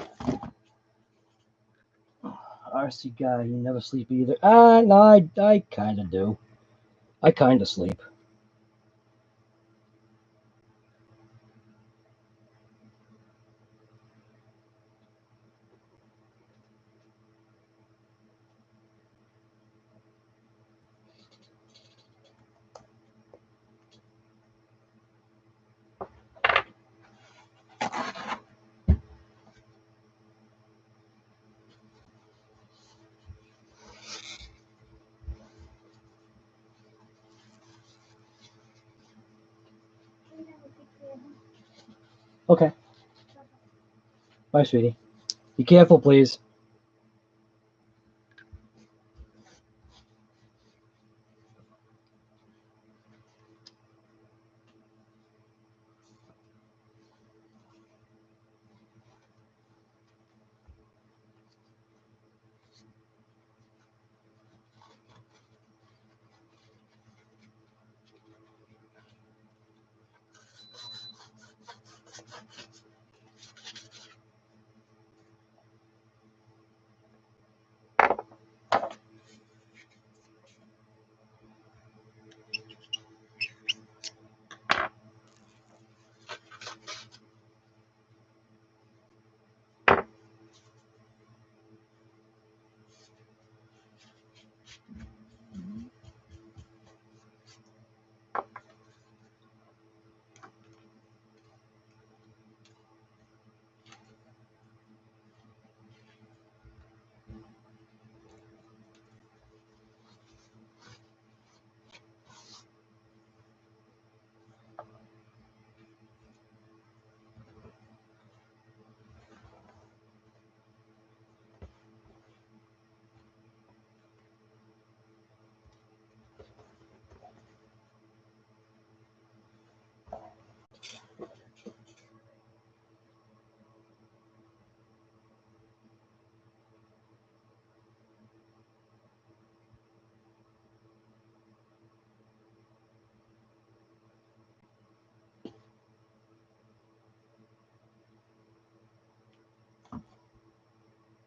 RC guy, you never sleep either. No, I kind of do. I kind of sleep. Okay. Bye, sweetie. Be careful, please.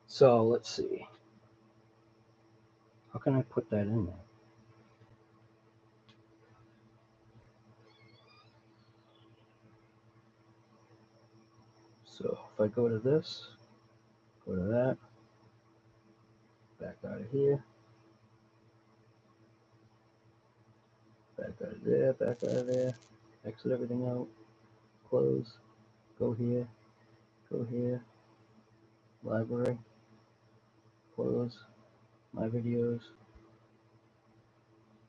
So let's see. How can I put that in there? So if I go to this, go to that, back out of here, back out of there, back out of there, exit everything out, close, go here, library, close, my videos,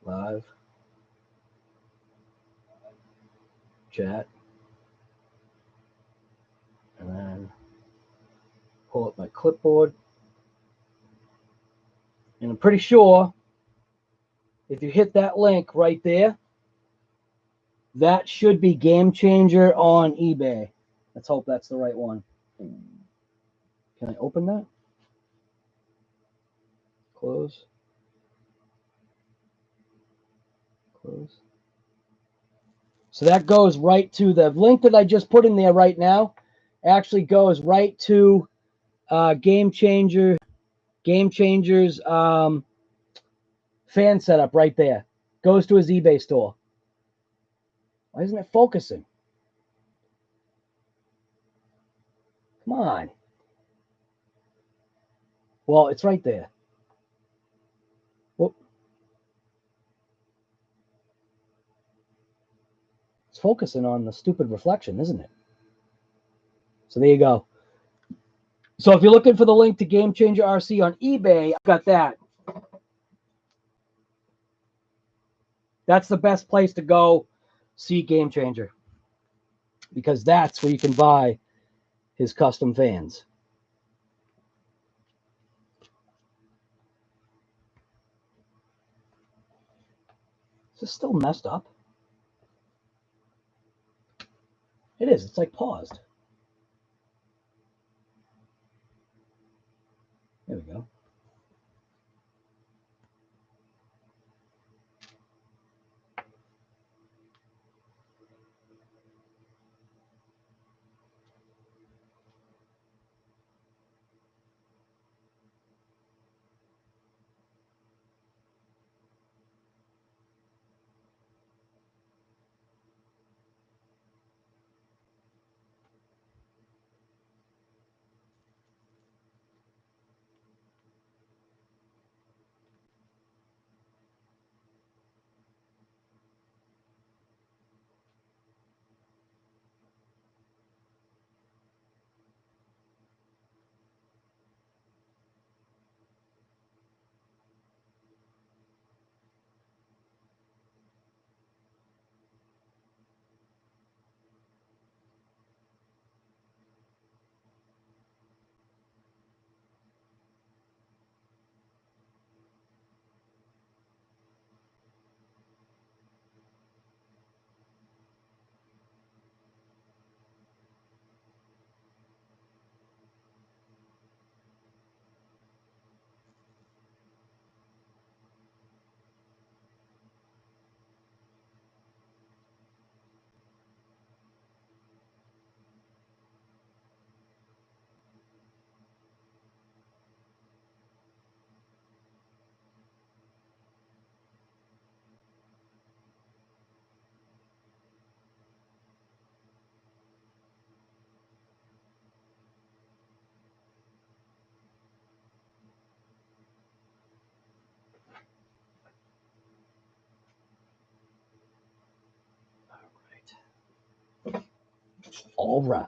live, chat, and then pull up my clipboard, And I'm pretty sure if you hit that link right there, that should be Game Changer on eBay. Let's hope that's the right one. Can I open that? Close. Close. So that goes right to the link that I just put in there right now. Actually goes right to Game Changers fan setup right there. Goes to his eBay store. Why isn't it focusing? Come on. Well, it's right there. Whoop. It's focusing on the stupid reflection, isn't it? So there you go. So if you're looking for the link to Game Changer RC on eBay, I've got that. That's the best place to go see Game Changer, because that's where you can buy his custom fans. Is this still messed up? It is. It's like paused. There we go. All right.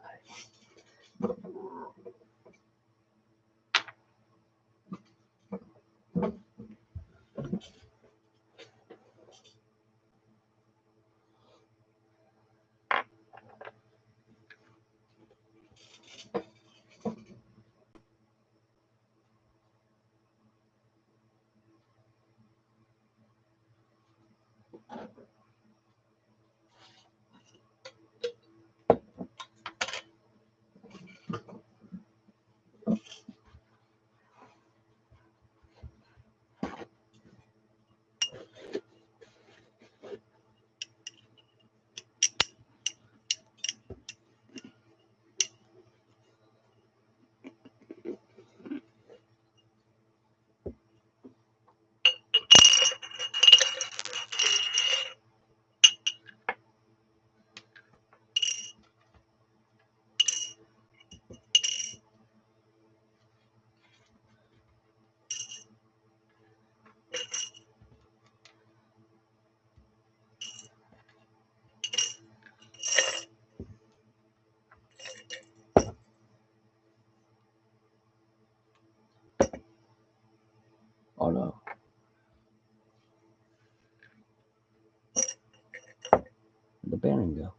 Oh no. Where'd the bearing go?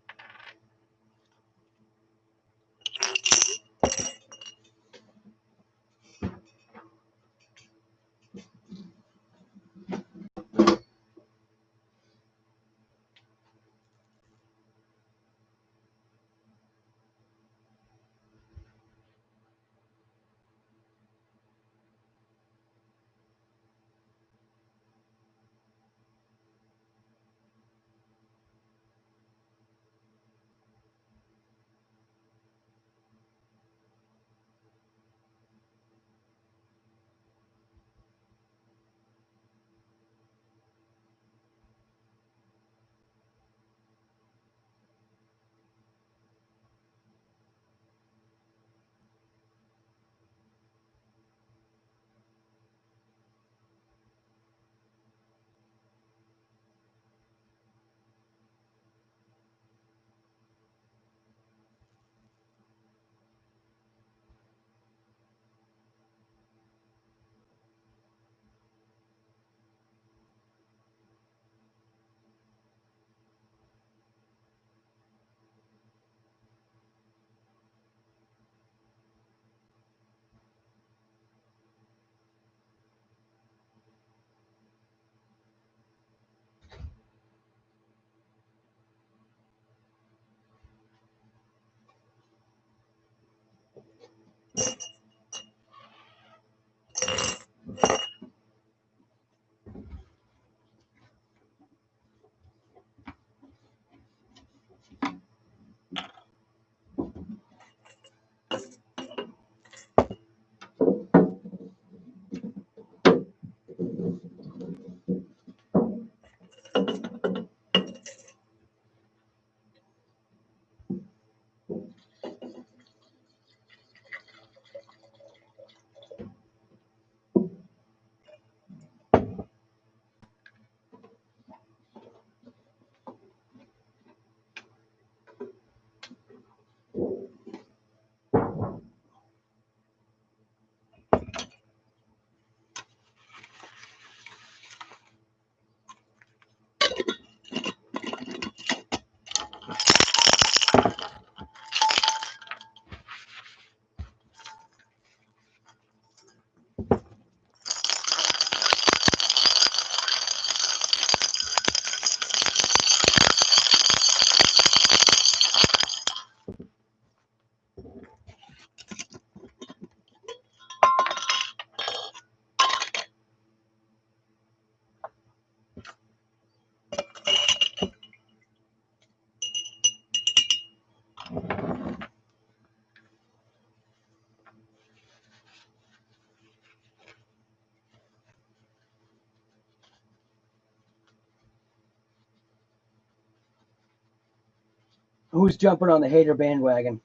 Who's jumping on the hater bandwagon?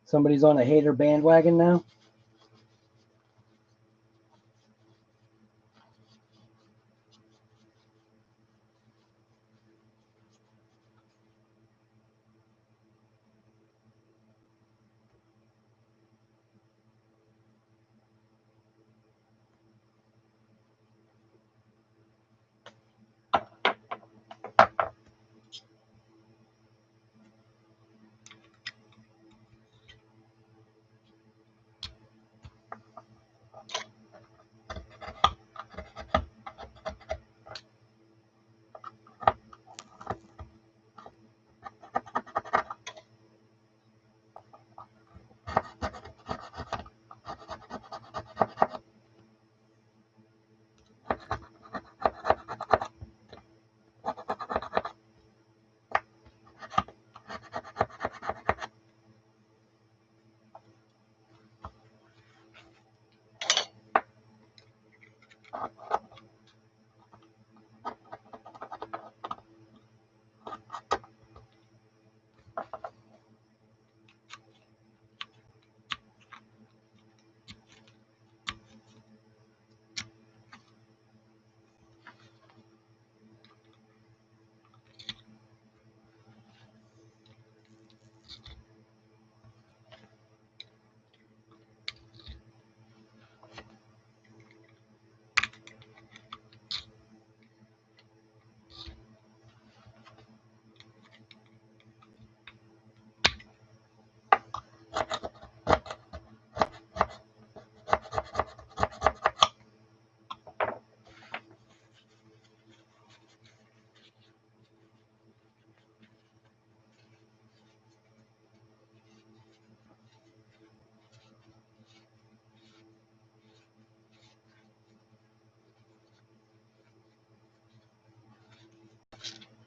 Somebody's on a hater bandwagon now?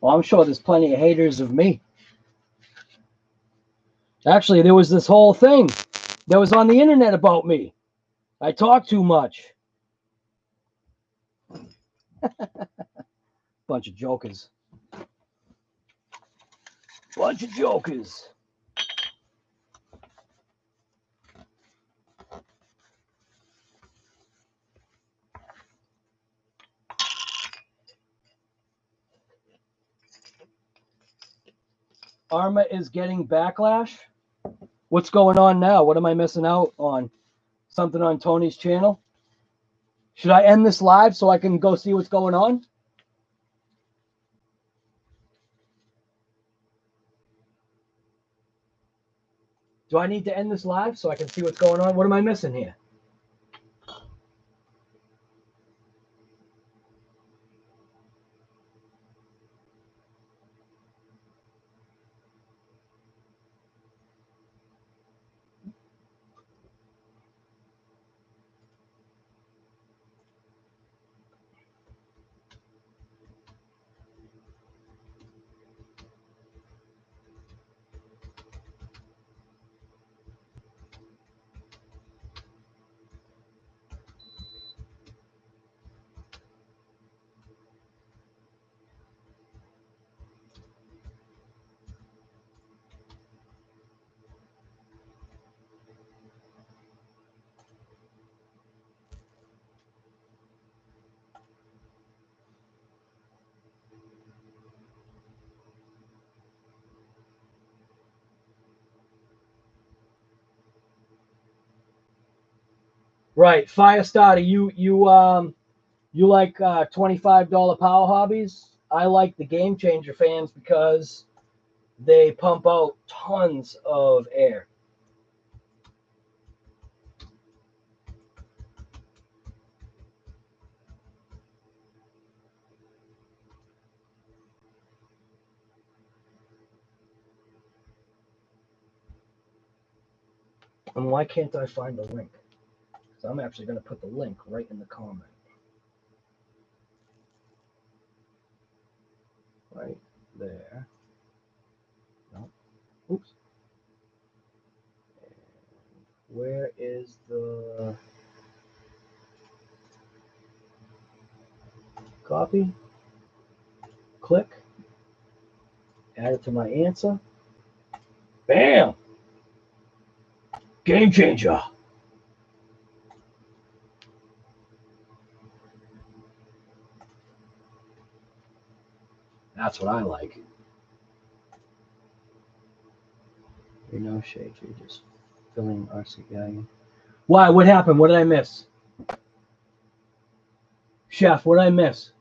Well, I'm sure there's plenty of haters of me. Actually, there was this whole thing that was on the internet about me. I talk too much. Bunch of jokers. Bunch of jokers. ARRMA is getting backlash. What's going on now? What am I missing out on? Something on Tony's channel? Should I end this live so I can go see what's going on? Do I need to end this live so I can see what's going on? What am I missing here? Right, Firestarter. You like $25 power hobbies? I like the Game Changer fans because they pump out tons of air. And why can't I find the link? So I'm actually going to put the link right in the comment. Right there. No. Oops. And where is the copy? Click. Add it to my answer. Bam! Game Changer. That's what I like. You know, shade, you're just filling RCI. Why? What happened? What did I miss? Chef, what did I miss?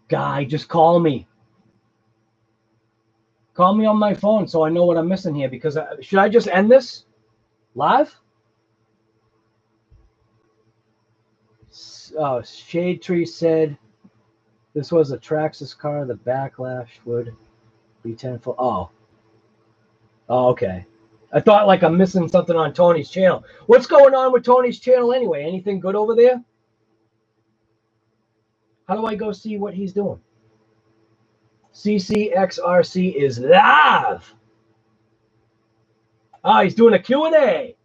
Guy, just call me. Call me on my phone so I know what I'm missing here, because should I just end this live? Shade Tree said this was a Traxxas car. The backlash would be tenfold. Oh, okay. I thought like I'm missing something on Tony's channel. What's going on with Tony's channel anyway? Anything good over there? How do I go see what he's doing? CCXRC is live. Ah, he's doing a Q&A.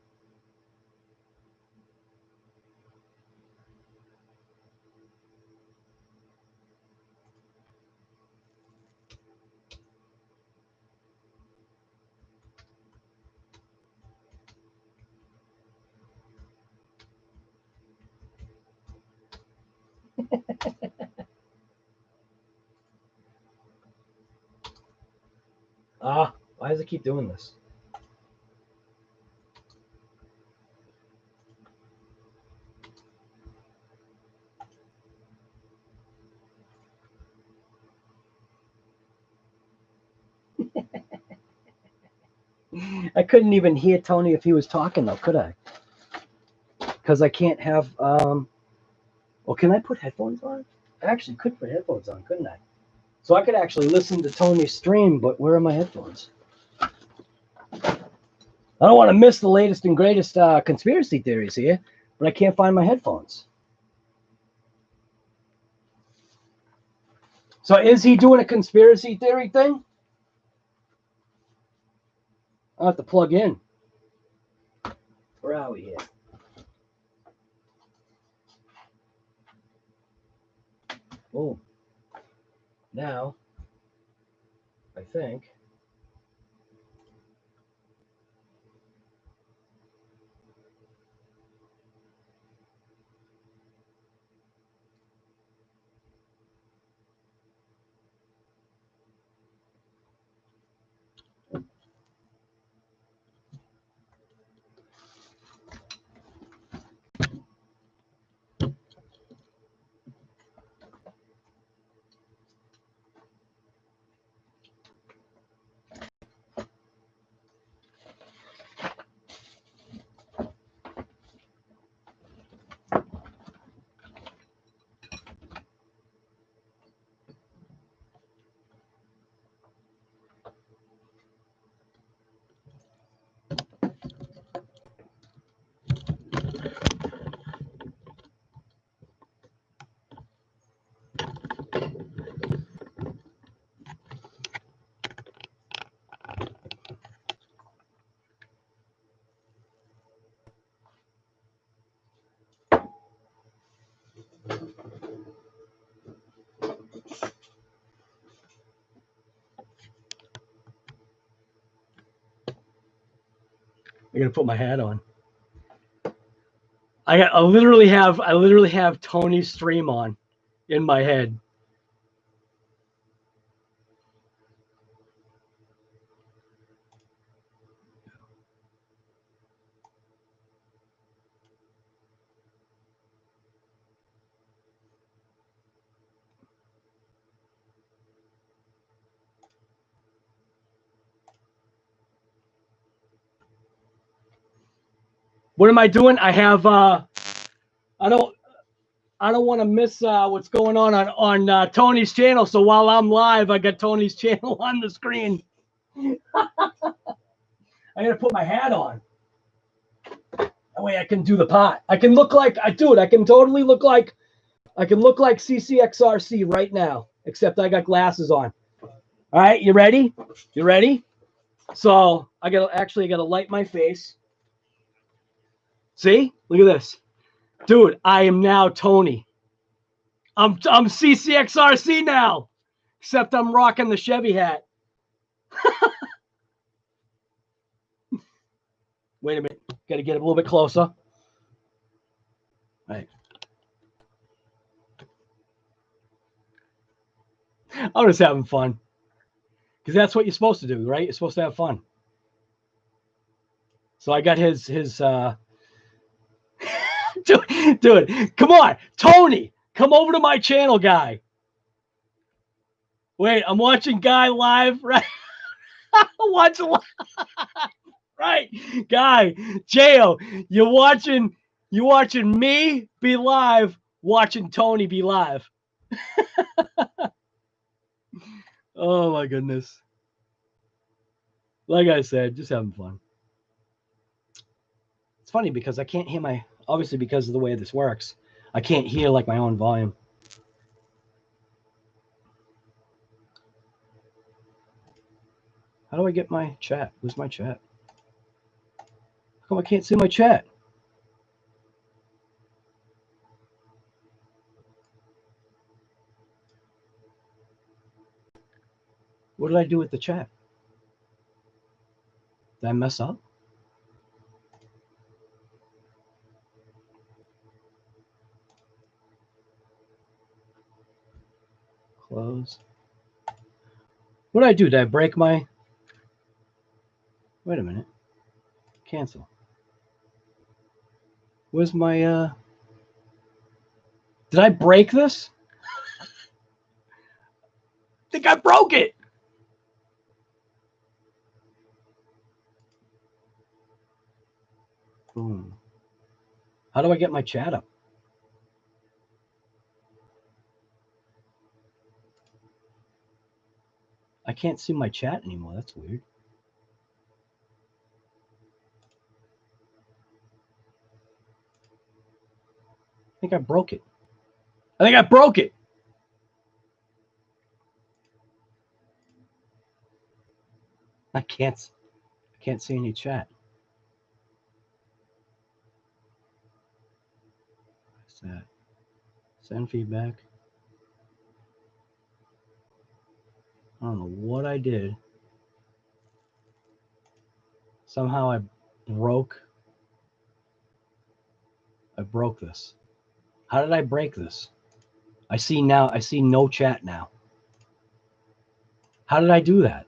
Why does it keep doing this? I couldn't even hear Tony if he was talking though, could I? Because I can't have, well, can I put headphones on? I actually could put headphones on, couldn't I? So I could actually listen to Tony's stream, but where are my headphones? I don't want to miss the latest and greatest conspiracy theories here, but I can't find my headphones. So is he doing a conspiracy theory thing? I'll have to plug in. Where are we here? Oh, now I think. I gotta put my hat on. I literally have Tony's stream on in my head. What am I doing? I have I don't want to miss what's going on Tony's channel. So while I'm live, I got Tony's channel on the screen. I gotta put my hat on. That way I can do the pot. I can look like I can totally look like CCXRC right now, except I got glasses on. All right, you ready? You ready? So I gotta light my face. See? Look at this. Dude, I am now Tony. I'm CCXRC now. Except I'm rocking the Chevy hat. Wait a minute. Got to get a little bit closer. All right. I'm just having fun. Because that's what you're supposed to do, right? You're supposed to have fun. So I got his dude, come on. Tony, come over to my channel, guy. Wait, I'm watching Guy live, right? Watch live. Right, Guy, J.O., you're watching me be live, watching Tony be live. Oh my goodness. Like I said, just having fun. It's funny because I can't hear obviously because of the way this works, I can't hear like my own volume. How do I get my chat? Where's my chat? How come I can't see my chat? What did I do with the chat? Did I mess up? Close. What did I do? Did I break my... Wait a minute. Cancel. Where's my... Did I break this? I think I broke it. Boom. How do I get my chat up? I can't see my chat anymore. That's weird. I think I broke it. I think I broke it. I can't see any chat. What's that? Send feedback. I don't know what I did. Somehow I broke this. How did I break this? I see no chat now. How did I do that?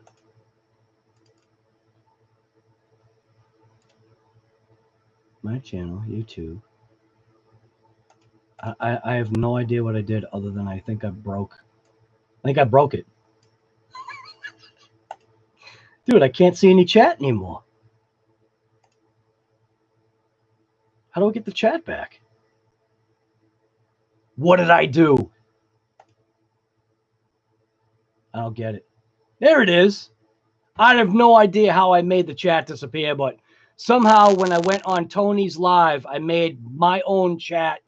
My channel, YouTube. I have no idea what I did other than I think I broke it. Dude, I can't see any chat anymore. How do I get the chat back? What did I do? I don't get it. There it is. I have no idea how I made the chat disappear, but somehow when I went on Tony's live, I made my own chat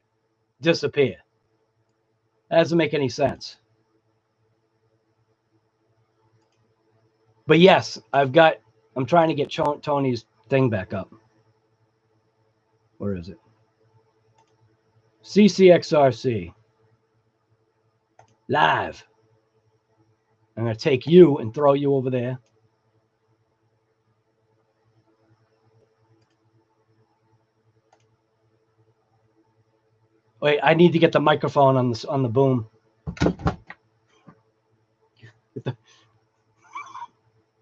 disappear. That doesn't make any sense. But yes, I'm trying to get Tony's thing back up. Where is it? CCXRC. Live. I'm going to take you and throw you over there. Wait, I need to get the microphone on the boom.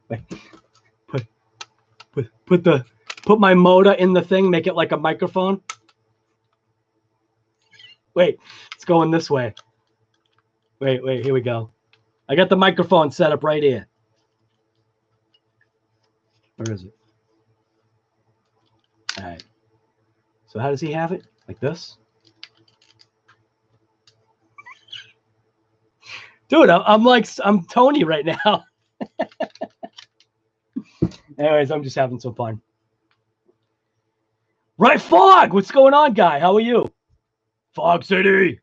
Wait, put my motor in the thing, make it like a microphone. Wait, it's going this way. Wait, here we go. I got the microphone set up right here. Where is it? All right. So how does he have it? Like this? Dude, I'm Tony right now. Anyways, I'm just having some fun. Right, Fog, what's going on, guy? How are you? Fog City.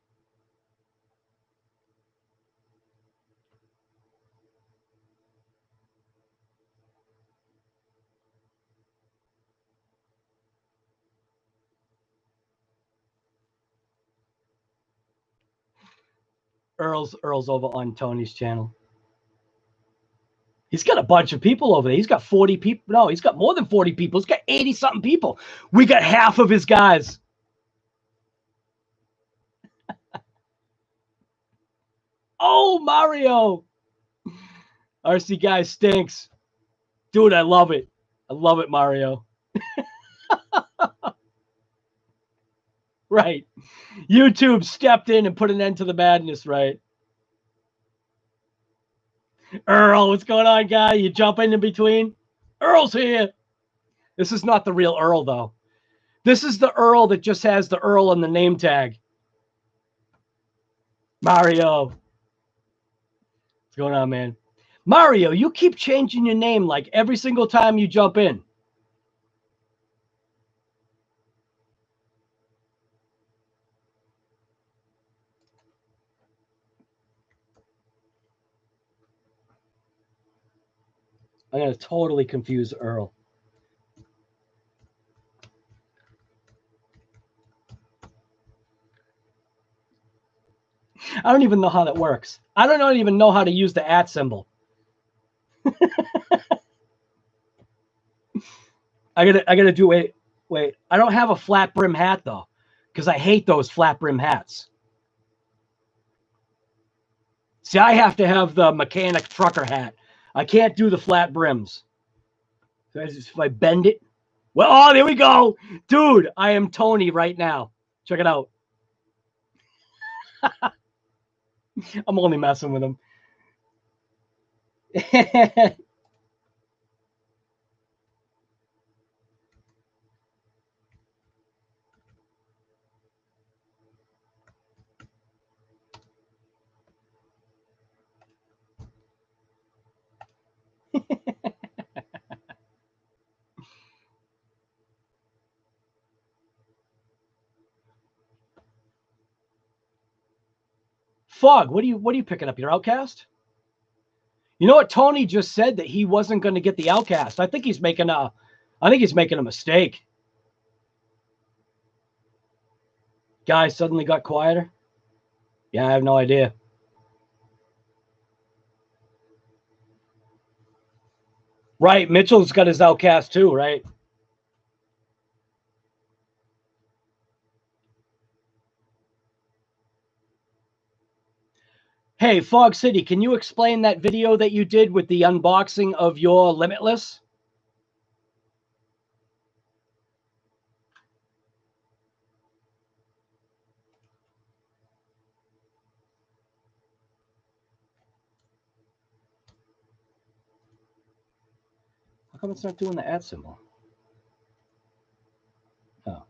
Earl's over on Tony's channel. He's got a bunch of people over there. He's got 40 people. No, he's got more than 40 people. He's got 80-something people. We got half of his guys. Oh, Mario. RC guy stinks. Dude, I love it. I love it, Mario. Right. YouTube stepped in and put an end to the madness, right? Earl, what's going on, guy? You jumping in between? Earl's here. This is not the real Earl, though. This is the Earl that just has the Earl on the name tag. Mario. What's going on, man? Mario, you keep changing your name like every single time you jump in. I'm going to totally confuse Earl. I don't even know how that works. I don't even know how to use the @ symbol. I gotta do wait. I don't have a flat brim hat though, because I hate those flat brim hats. See, I have to have the mechanic trucker hat. I can't do the flat brims. So if I bend it, well, oh, there we go, dude. I am Tony right now. Check it out. I'm only messing with him. Fog, what are you picking up? Your Outcast? You know what Tony just said, that he wasn't going to get the Outcast. I think he's making a mistake. Guy suddenly got quieter. Yeah, I have no idea. Right, Mitchell's got his Outcast too, right? Hey, Fog City, can you explain that video that you did with the unboxing of your Limitless? How come it's not doing the @ symbol? Oh.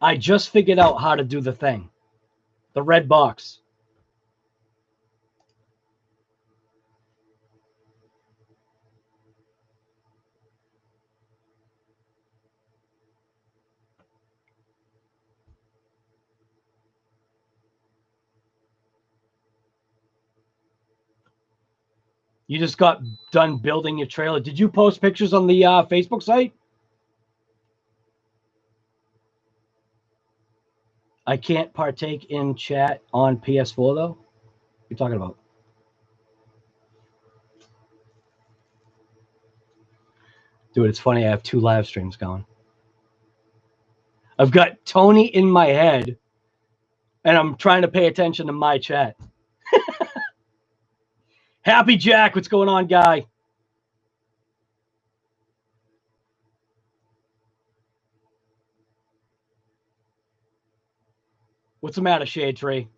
I just figured out how to do the thing. The red box. You just got done building your trailer. Did you post pictures on the Facebook site? I can't partake in chat on PS4, though? What are you talking about? Dude, it's funny. I have 2 live streams going. I've got Tony in my head, and I'm trying to pay attention to my chat. Happy Jack, what's going on, guy? What's the matter, Shade Tree?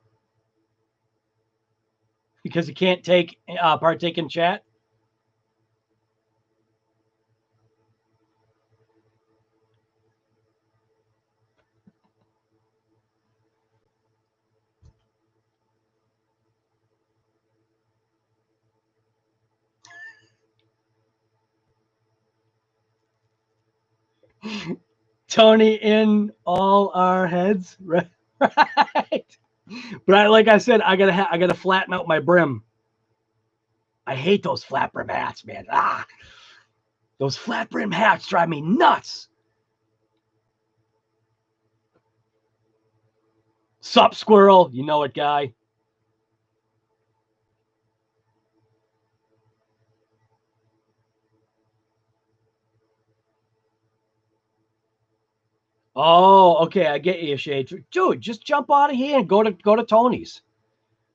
Because you can't partake in chat? Tony in all our heads, right? Right. But like I said, I gotta flatten out my brim. I hate those flat brim hats, man. Those flat brim hats drive me nuts. Sup, squirrel? You know it, guy. Oh, okay. I get you, Shade. Dude, just jump out of here and go to Tony's.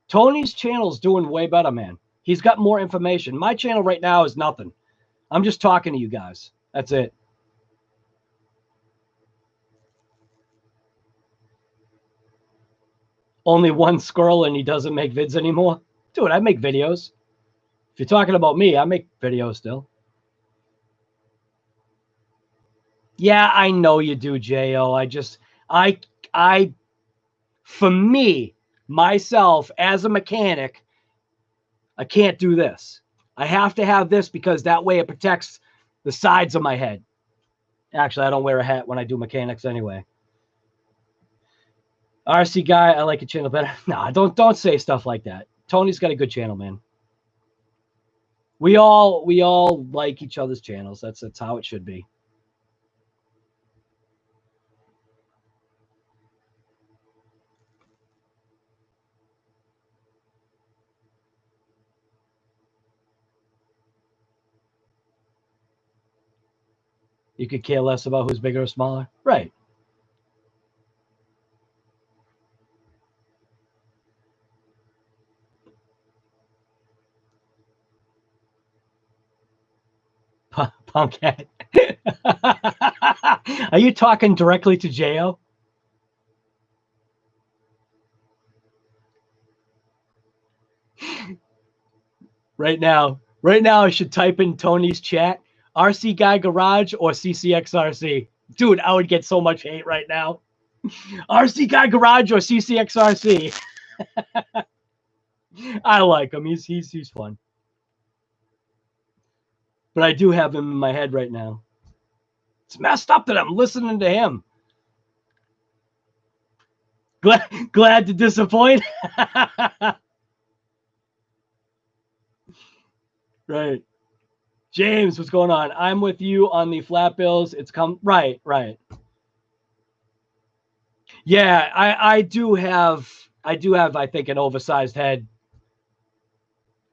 Tony's channel's doing way better, man. He's got more information. My channel right now is nothing. I'm just talking to you guys. That's it. Only one squirrel and he doesn't make vids anymore? Dude, I make videos. If you're talking about me, I make videos still. Yeah, I know you do, J.O. For me, myself, as a mechanic, I can't do this. I have to have this because that way it protects the sides of my head. Actually, I don't wear a hat when I do mechanics anyway. RC guy, I like your channel better. Nah, don't say stuff like that. Tony's got a good channel, man. We all like each other's channels. That's how it should be. You could care less about who's bigger or smaller. Right. Punkhead. Are you talking directly to J.O.? Right now, I should type in Tony's chat, RC Guy Garage or CCXRC. Dude, I would get so much hate right now. RC Guy Garage or CCXRC. I like him. He's fun. But I do have him in my head right now. It's messed up that I'm listening to him. Glad to disappoint. Right. James, what's going on? I'm with you on the flat bills. It's right. Yeah, I do have, I think, an oversized head.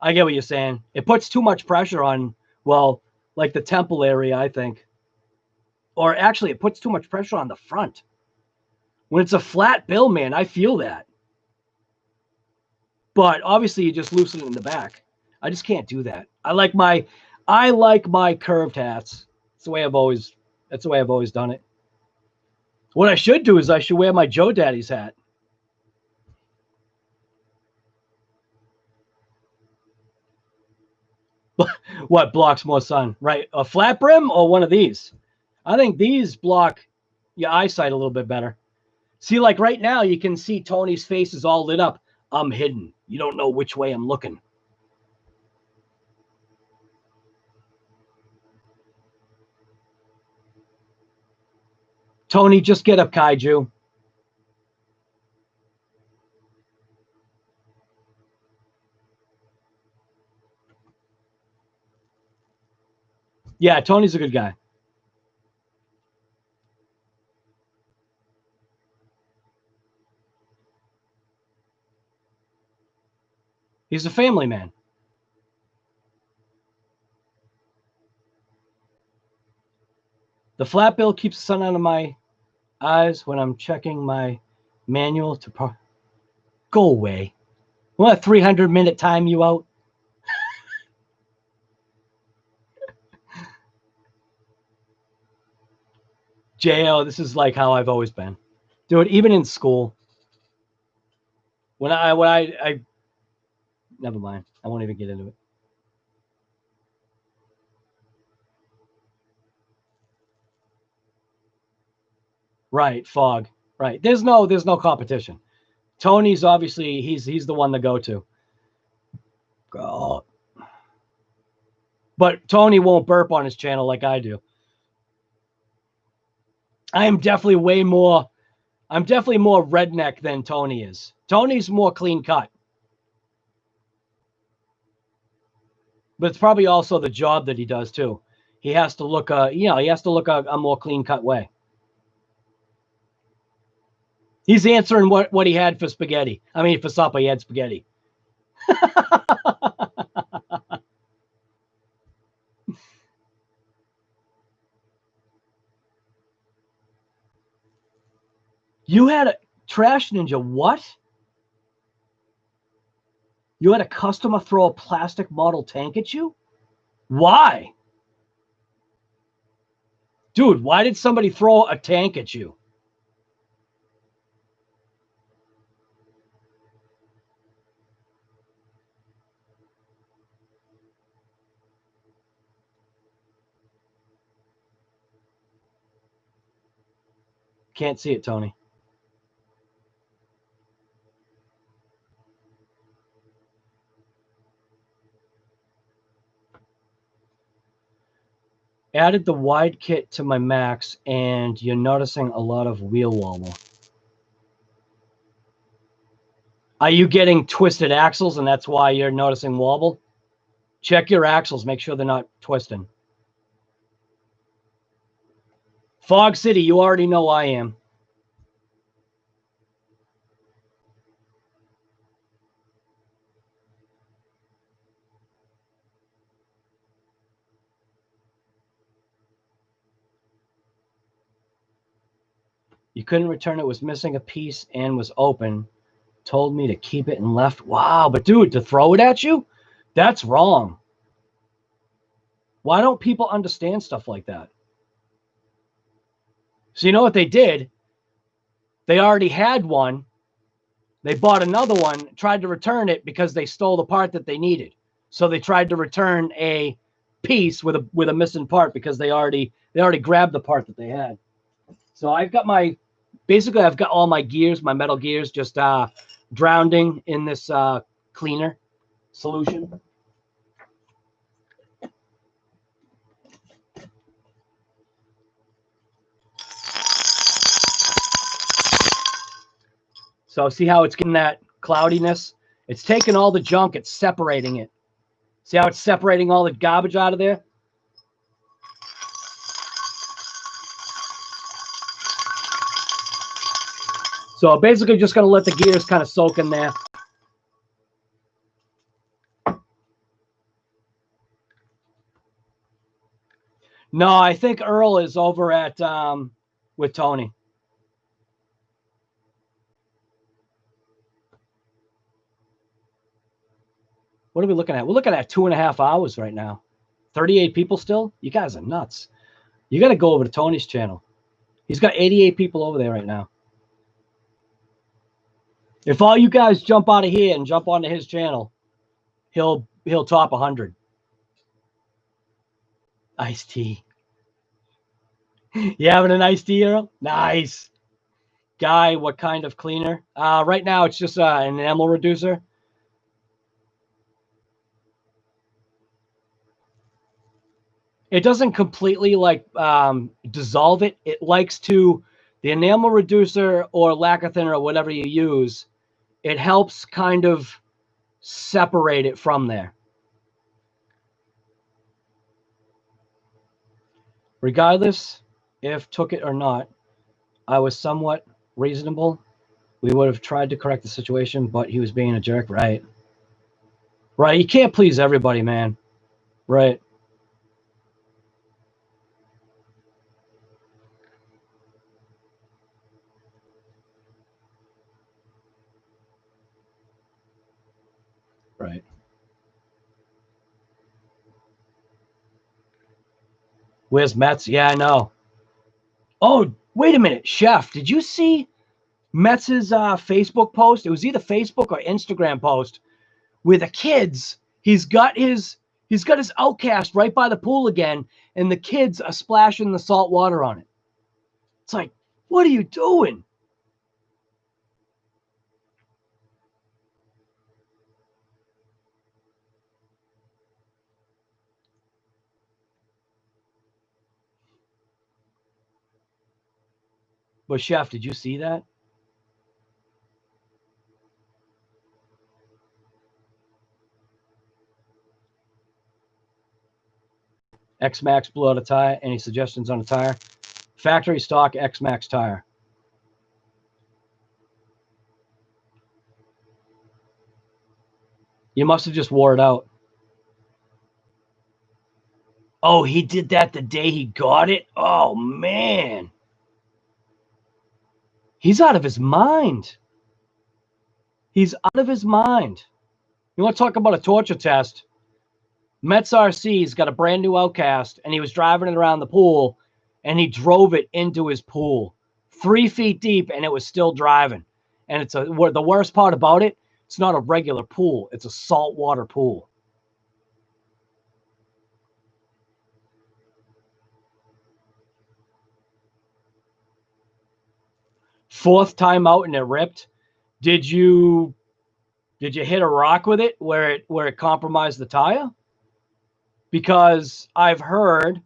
I get what you're saying. It puts too much pressure on, well, like the temple area, I think. Or actually, it puts too much pressure on the front. When it's a flat bill, man, I feel that. But obviously, you just loosen it in the back. I just can't do that. I like my curved hats. That's the way I've always done it. What I should do is I should wear my Joe Daddy's hat. What blocks more sun? Right, a flat brim or one of these? I think these block your eyesight a little bit better. See, like right now, you can see Tony's face is all lit up. I'm hidden. You don't know which way I'm looking. Tony, just get up, Kaiju. Yeah, Tony's a good guy. He's a family man. The flat bill keeps the sun out of my eyes when I'm checking my manual to go away. Want a 300-minute time you out? JL, this is like how I've always been. Dude, even in school. When I never mind. I won't even get into it. Right, fog. Right. There's no competition. Tony's obviously he's the one to go to. God. But Tony won't burp on his channel like I do. I'm definitely more redneck than Tony is. Tony's more clean cut. But it's probably also the job that he does too. He has to look a more clean cut way. He's answering what he had for spaghetti. I mean, for supper, he had spaghetti. You had a Trash Ninja, what? You had a customer throw a plastic model tank at you? Why? Dude, why did somebody throw a tank at you? Can't see it, Tony. Added the wide kit to my Max, and you're noticing a lot of wheel wobble. Are you getting twisted axles, and that's why you're noticing wobble? Check your axles. Make sure they're not twisting. Fog City, you already know I am. You couldn't return it, was missing a piece and was open. Told me to keep it and left. Wow, but dude, to throw it at you? That's wrong. Why don't people understand stuff like that? So you know what they did? They already had one. They bought another one, tried to return it because they stole the part that they needed. So they tried to return a piece with a missing part because they already grabbed the part that they had. So I've got basically I've got all my gears, my metal gears, just drowning in this cleaner solution. So see how it's getting that cloudiness? It's taking all the junk, it's separating it. See how it's separating all the garbage out of there? So basically just going to let the gears kind of soak in there. No, I think Earl is over at with Tony. What are we looking at? We're looking at 2.5 hours right now. 38 people still? You guys are nuts. You got to go over to Tony's channel. He's got 88 people over there right now. If all you guys jump out of here and jump onto his channel, he'll top 100. Iced tea. You having an iced tea, Earl? Nice. Guy, what kind of cleaner? Right now it's just an enamel reducer. It doesn't completely dissolve it. It likes to, the enamel reducer or lacquer thinner or whatever you use, it helps kind of separate it from there. Regardless if took it or not, I was somewhat reasonable. We would have tried to correct the situation, but he was being a jerk, right? Right, you can't please everybody, man. Right. Right. Where's Metz? Yeah, I know. Oh, wait a minute, Chef. Did you see Metz's Facebook post? It was either Facebook or Instagram post where the kids, he's got his outcast right by the pool again, and the kids are splashing the salt water on it. It's like, what are you doing? But Chef, did you see that? XMAXX blew out a tire. Any suggestions on a tire? Factory stock XMAXX tire. You must have just wore it out. Oh, he did that the day he got it? Oh, man. He's out of his mind. He's out of his mind. You want to talk about a torture test? Mets RC's got a brand new Outcast, and he was driving it around the pool, and he drove it into his pool 3 feet deep, and it was still driving. And it's the worst part about it, it's not a regular pool. It's a saltwater pool. Fourth time out and it ripped. Did you hit a rock with it where it compromised the tire? Because I've heard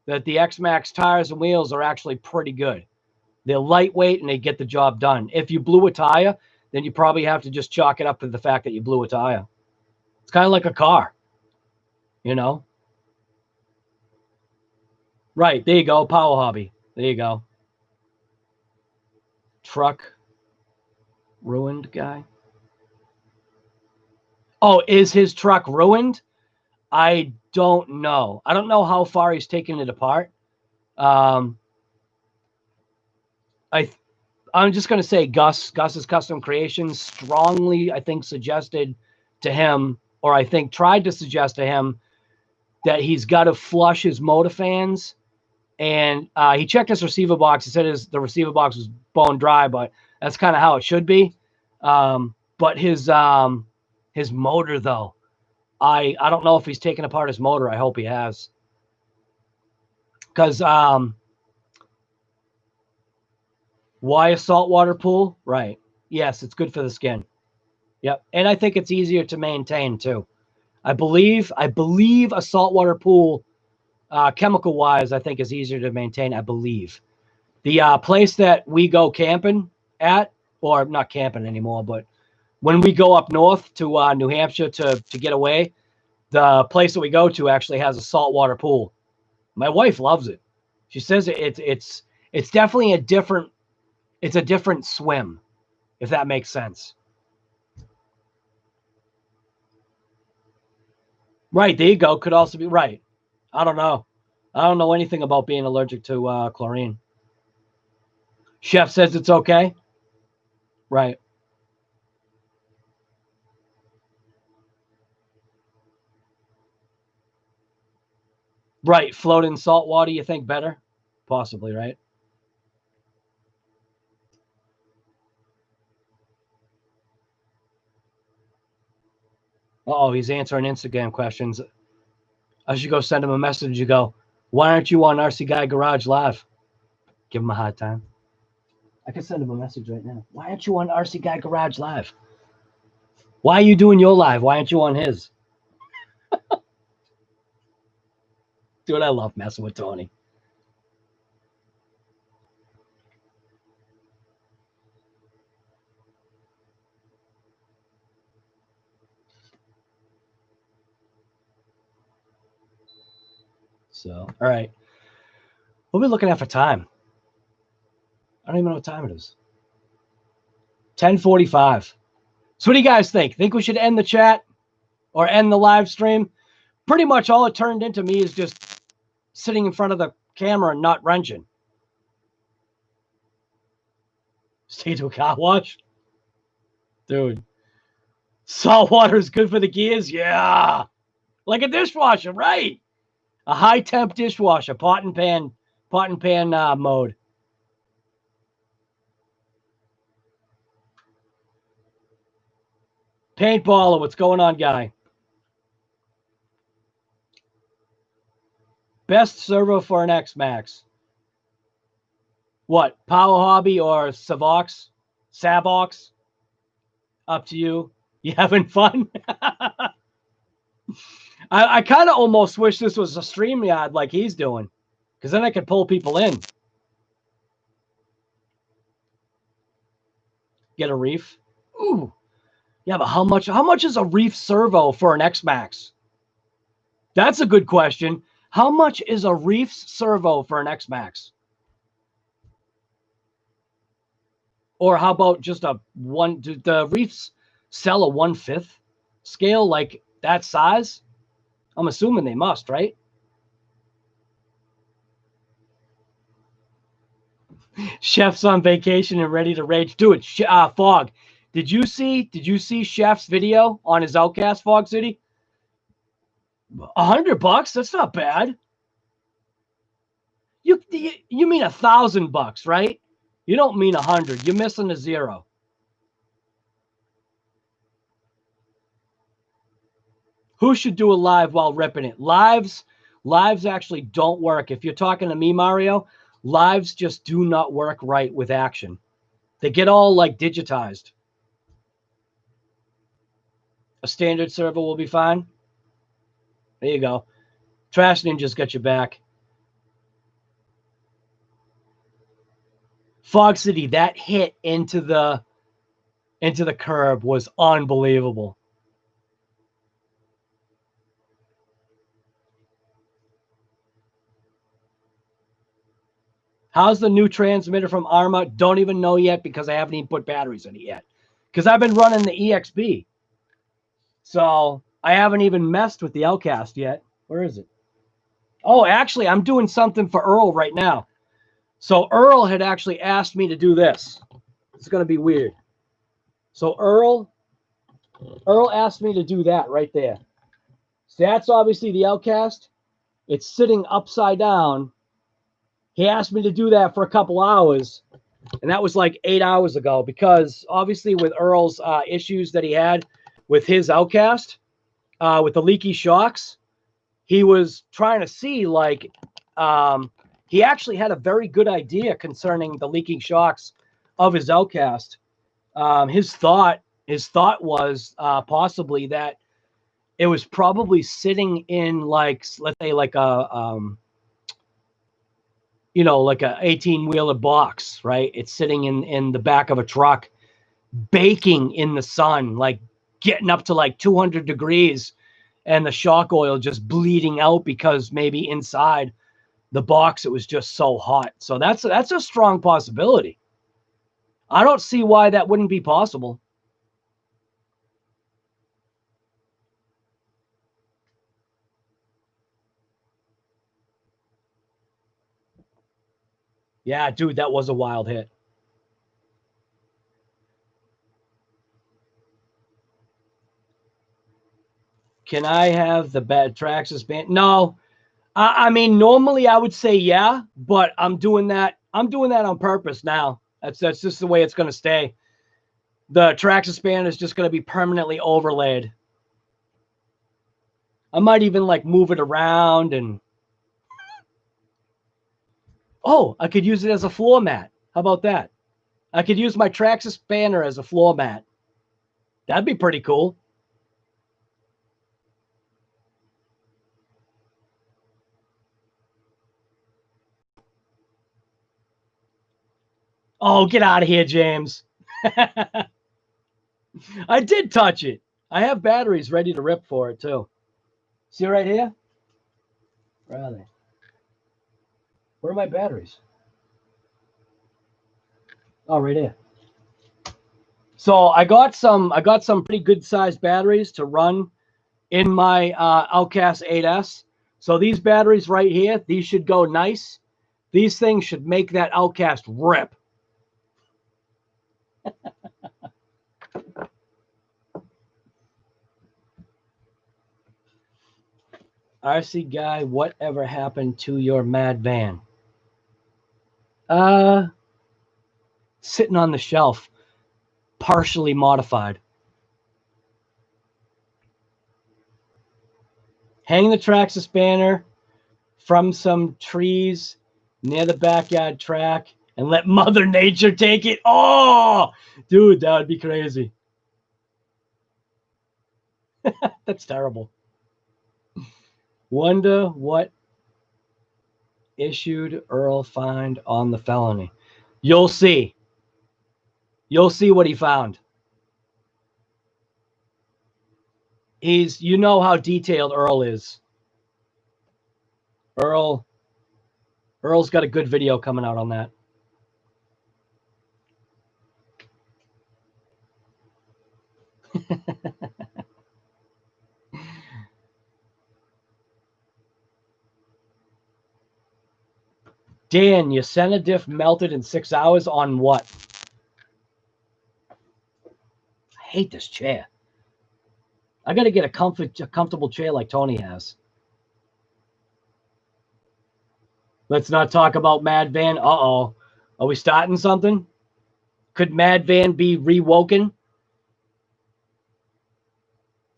that the XMAXX tires and wheels are actually pretty good. They're lightweight and they get the job done. If you blew a tire, then you probably have to just chalk it up to the fact that you blew a tire. It's kind of like a car, you know? Right, there you go, Power Hobby. There you go. Truck ruined guy. Oh, is his truck ruined? I don't know. I don't know how far he's taken it apart. I'm just going to say Gus's Custom Creations strongly, I think, suggested to him, or I think tried to suggest to him, that he's got to flush his motor fans. And he checked his receiver box. He said the receiver box was bone dry, but that's kind of how it should be. But his motor, though, I don't know if he's taken apart his motor. I hope he has. Because why a saltwater pool? Right. Yes, it's good for the skin. Yep. And I think it's easier to maintain, too. I believe a saltwater pool, chemical-wise, I think is easier to maintain, I believe. The place that we go camping at, or not camping anymore, but when we go up north to New Hampshire to get away, the place that we go to actually has a saltwater pool. My wife loves it. She says it's definitely a different swim, if that makes sense. Right, there you go. Could also be right. I don't know. I don't know anything about being allergic to chlorine. Chef says it's okay. Right. Right. Float in salt water, you think better? Possibly, right? Uh-oh, he's answering Instagram questions. I should go send him a message. You go, why aren't you on RC Guy Garage Live? Give him a hard time. I can send him a message right now. Why aren't you on RC Guy Garage Live? Why are you doing your live? Why aren't you on his? Dude, I love messing with Tony. So, all right. What are we looking at for time? I don't even know what time it is. 10:45. So what do you guys think? Think we should end the chat or end the live stream? Pretty much all it turned into me is just sitting in front of the camera and not wrenching. Stay to a car wash? Dude. Salt water is good for the gears? Yeah. Like a dishwasher, right? A high temp dishwasher, pot and pan mode. Paintballer, what's going on, guy? Best servo for an XMAXX. What? Power Hobby or Savox? Savox? Up to you. You having fun? I kind of almost wish this was a StreamYard like he's doing, because then I could pull people in. Get a reef. Ooh. Yeah, but how much is a reef servo for an XMAXX? That's a good question. How much is a reef servo for an XMAXX? Or how about just a one? Do the reefs sell a 1/5 scale like that size? I'm assuming they must, right? Chef's on vacation and ready to rage. Do it, Fog. Did you see Chef's video on his Outcast, Fog City? $100? That's not bad. You mean $1,000, right? You don't mean 100. You're missing a zero. Who should do a live while ripping it? Lives actually don't work. If you're talking to me, Mario, lives just do not work right with action. They get all like digitized. A standard server will be fine. There you go. Trash Ninja's got your back. Fog City, that hit into the curb was unbelievable. How's the new transmitter from ARRMA? Don't even know yet because I haven't even put batteries in it yet. Because I've been running the EXB. So I haven't even messed with the Outcast yet. Where is it? Oh, actually, I'm doing something for Earl right now. So Earl had actually asked me to do this. It's going to be weird. So Earl asked me to do that right there. So that's obviously the Outcast. It's sitting upside down. He asked me to do that for a couple hours, and that was like 8 hours ago because obviously with Earl's issues that he had with his Outcast, with the leaky shocks, he was trying to see like he actually had a very good idea concerning the leaking shocks of his Outcast. His thought was possibly that it was probably sitting in like, let's say like a like a 18-wheeler box, right? It's sitting in the back of a truck, baking in the sun, like getting up to like 200 degrees, and the shock oil just bleeding out because maybe inside the box it was just so hot. So that's a strong possibility. I don't see why that wouldn't be possible. Yeah, dude, that was a wild hit. Can I have the bad Traxxas band? No. I mean, normally I would say yeah, but I'm doing that on purpose now. That's just the way it's going to stay. The Traxxas band is just going to be permanently overlaid. I might even like move it around and oh, I could use it as a floor mat. How about that? I could use my Traxxas banner as a floor mat. That'd be pretty cool. Oh, get out of here, James. I did touch it. I have batteries ready to rip for it, too. See right here? Where are they? Where are my batteries? Oh, right here. So I got some pretty good sized batteries to run in my Outcast 8S. So these batteries right here, these should go nice. These things should make that Outcast rip. RC guy, whatever happened to your mad van? Sitting on the shelf, partially modified. Hang the Traxxas banner from some trees near the backyard track and let Mother Nature take it. Oh, dude, that would be crazy. That's terrible. Wonder what issued Earl find on the felony. You'll see. You'll see what he found. You know how detailed Earl is. Earl's got a good video coming out on that. Dan, your center diff melted in 6 hours on what? I hate this chair. I got to get a comfortable chair like Tony has. Let's not talk about Mad Van. Uh-oh. Are we starting something? Could Mad Van be rewoken?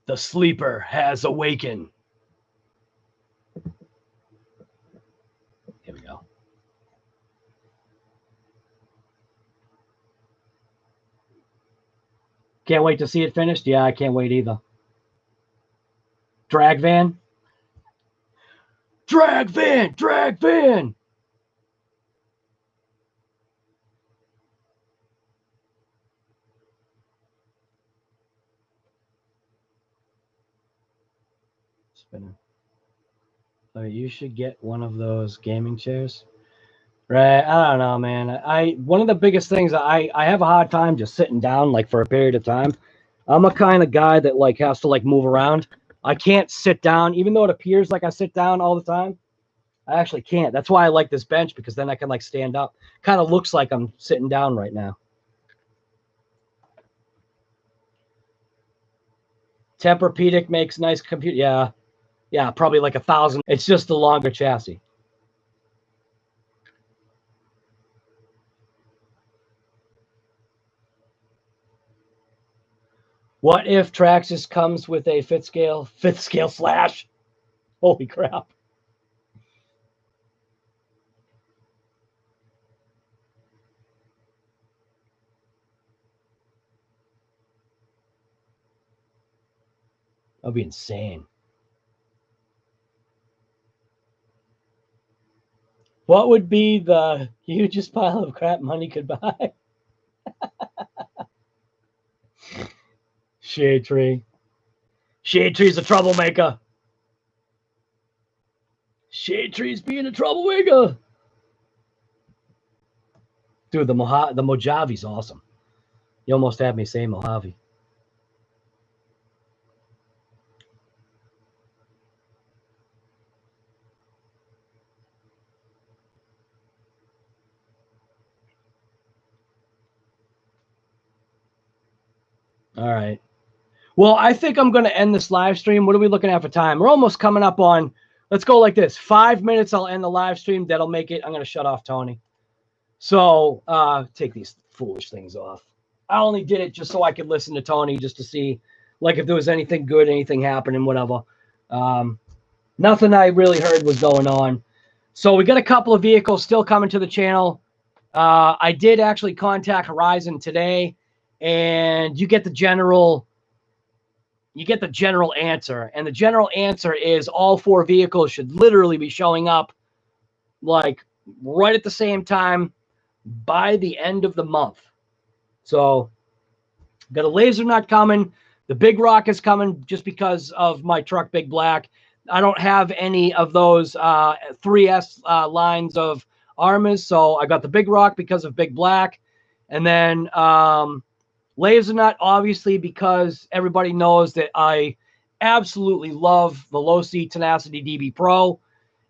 The sleeper has awakened. Here we go. Can't wait to see it finished. Yeah, I can't wait either. Drag van. Drag van. Drag van. Spinning. Oh, you should get one of those gaming chairs. Right. I don't know, man. One of the biggest things I have a hard time just sitting down like for a period of time. I'm a kind of guy that like has to like move around. I can't sit down, even though it appears like I sit down all the time. I actually can't. That's why I like this bench, because then I can like stand up. Kind of looks like I'm sitting down right now. Tempur-Pedic makes nice computer. Yeah. Yeah, probably like 1,000. It's just a longer chassis. What if Traxxas comes with a fifth scale slash? Holy crap. That would be insane. What would be the hugest pile of crap money could buy? Shade Tree. Shade Tree's a troublemaker. Shade Tree's being a troublemaker. Dude, the Mojave's awesome. You almost had me say Mojave. All right. Well, I think I'm going to end this live stream. What are we looking at for time? We're almost coming up on, let's go like this. 5 minutes, I'll end the live stream. That'll make it. I'm going to shut off Tony. So take these foolish things off. I only did it just so I could listen to Tony, just to see like if there was anything good, anything happening, whatever. Nothing I really heard was going on. So we got a couple of vehicles still coming to the channel. I did actually contact Horizon today, and you get the general answer. And the general answer is all 4 vehicles should literally be showing up like right at the same time by the end of the month. So got a laser nut coming. The Big Rock is coming just because of my truck, Big Black. I don't have any of those 3S lines of ARRMAs. So I got the Big Rock because of Big Black. And then laser nut, obviously, because everybody knows that I absolutely love the LOSI Tenacity DB Pro.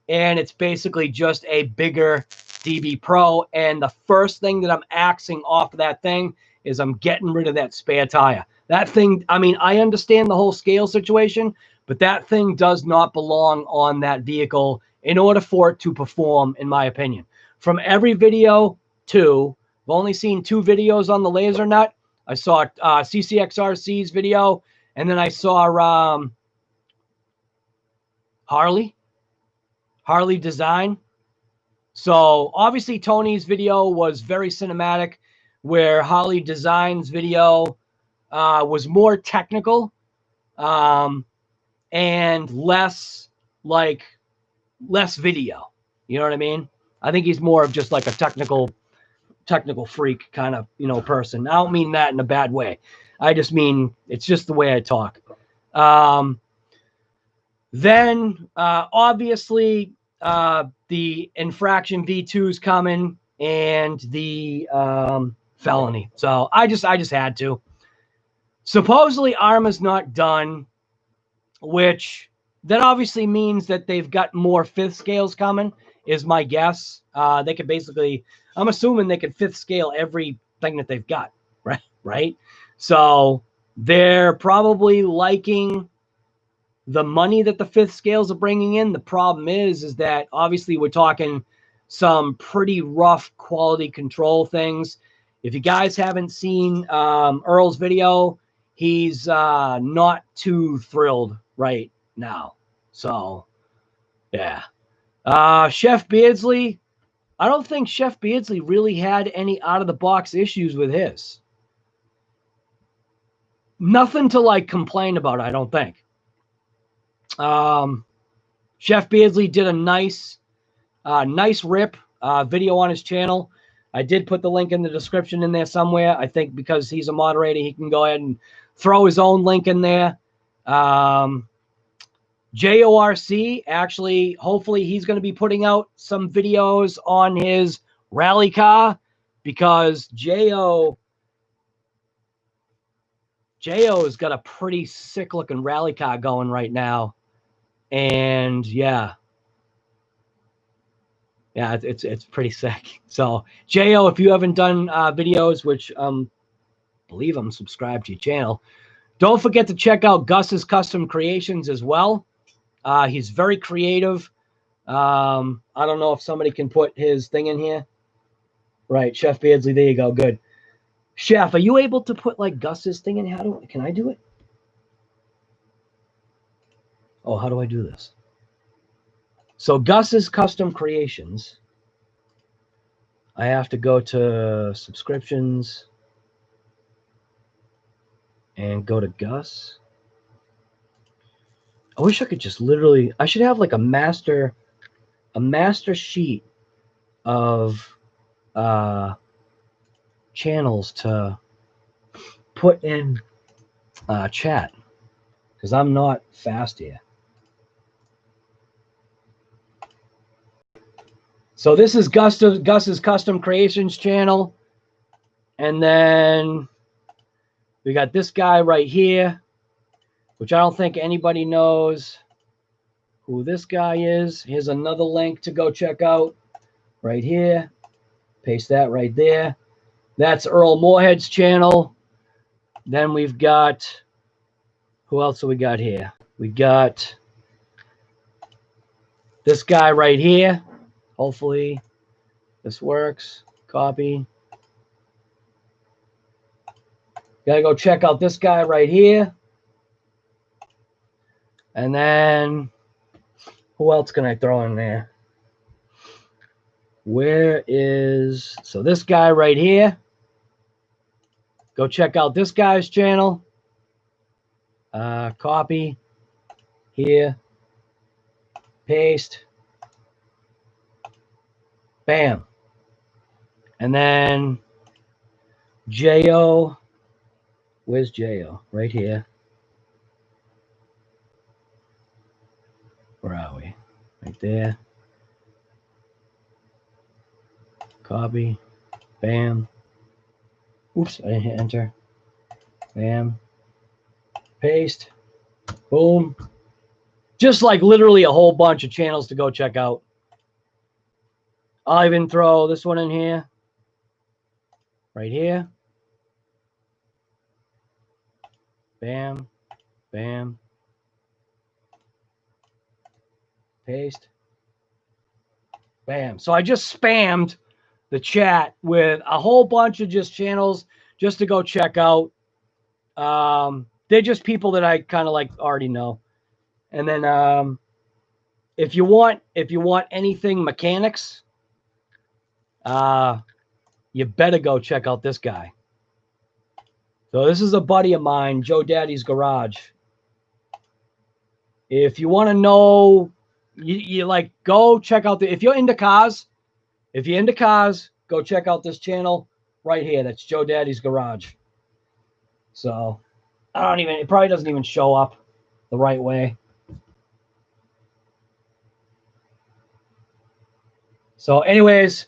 And it's basically just a bigger DB Pro. And the first thing that I'm axing off of that thing is I'm getting rid of that spare tire. That thing, I mean, I understand the whole scale situation, but that thing does not belong on that vehicle in order for it to perform, in my opinion. From every video, I've only seen 2 videos on the laser nut. I saw CCXRC's video, and then I saw Harley Design. So obviously Tony's video was very cinematic, where Harley Design's video was more technical and less video. You know what I mean? I think he's more of just like a technical technical freak kind of, you know, person. I don't mean that in a bad way. I just mean it's just the way I talk. Then obviously the infraction V2 is coming and the felony. So I just had to. Supposedly ARRMA's not done, which that obviously means that they've got more fifth scales coming, is my guess. They could basically, I'm assuming they could fifth scale everything that they've got, right? Right. So they're probably liking the money that the fifth scales are bringing in. The problem is that obviously we're talking some pretty rough quality control things. If you guys haven't seen Earl's video, he's not too thrilled right now. So, yeah. Chef Beardsley, I don't think Chef Beardsley really had any out-of-the-box issues with his. Nothing to, like, complain about, I don't think. Chef Beardsley did a nice rip video on his channel. I did put the link in the description in there somewhere. I think because he's a moderator, he can go ahead and throw his own link in there. JORC, actually, hopefully he's going to be putting out some videos on his rally car, because JO's got a pretty sick looking rally car going right now. And yeah, it's pretty sick. So Jo, if you haven't done videos, which believe I'm subscribed to your channel, don't forget to check out Gus's Custom Creations as well. He's very creative. I don't know if somebody can put his thing in here. Right, Chef Beardsley, there you go. Good. Chef, are you able to put like Gus's thing in? Can I do it? Oh, how do I do this? So Gus's Custom Creations. I have to go to subscriptions and go to Gus. I wish I could just literally, I should have like a master sheet of channels to put in chat, because I'm not fast here. So this is Gus's Custom Creations channel. And then we got this guy right here, which I don't think anybody knows who this guy is. Here's another link to go check out right here. Paste that right there. That's Earl Moorhead's channel. Then we've got, who else do we got here? We got this guy right here. Hopefully this works. Copy. Gotta go check out this guy right here. And then who else can I throw in there? Where is, so this guy right here. Go check out this guy's channel. Copy. Here. Paste. Bam. And then Jo. Where's Jo? Right here. Where are we? Right there. Copy. Bam. Oops, I didn't hit enter. Bam. Paste. Boom. Just like literally a whole bunch of channels to go check out. I'll even throw this one in here. Right here. Bam. Bam. Paste. Bam. So I just spammed the chat with a whole bunch of just channels just to go check out. They're just people that I kind of like already know. And then if you want anything mechanics, you better go check out this guy. So this is a buddy of mine, Joe Daddy's Garage. If you want to know, you like, go check out if you're into cars, go check out this channel right here. That's Joe Daddy's Garage. So it probably doesn't even show up the right way. So anyways,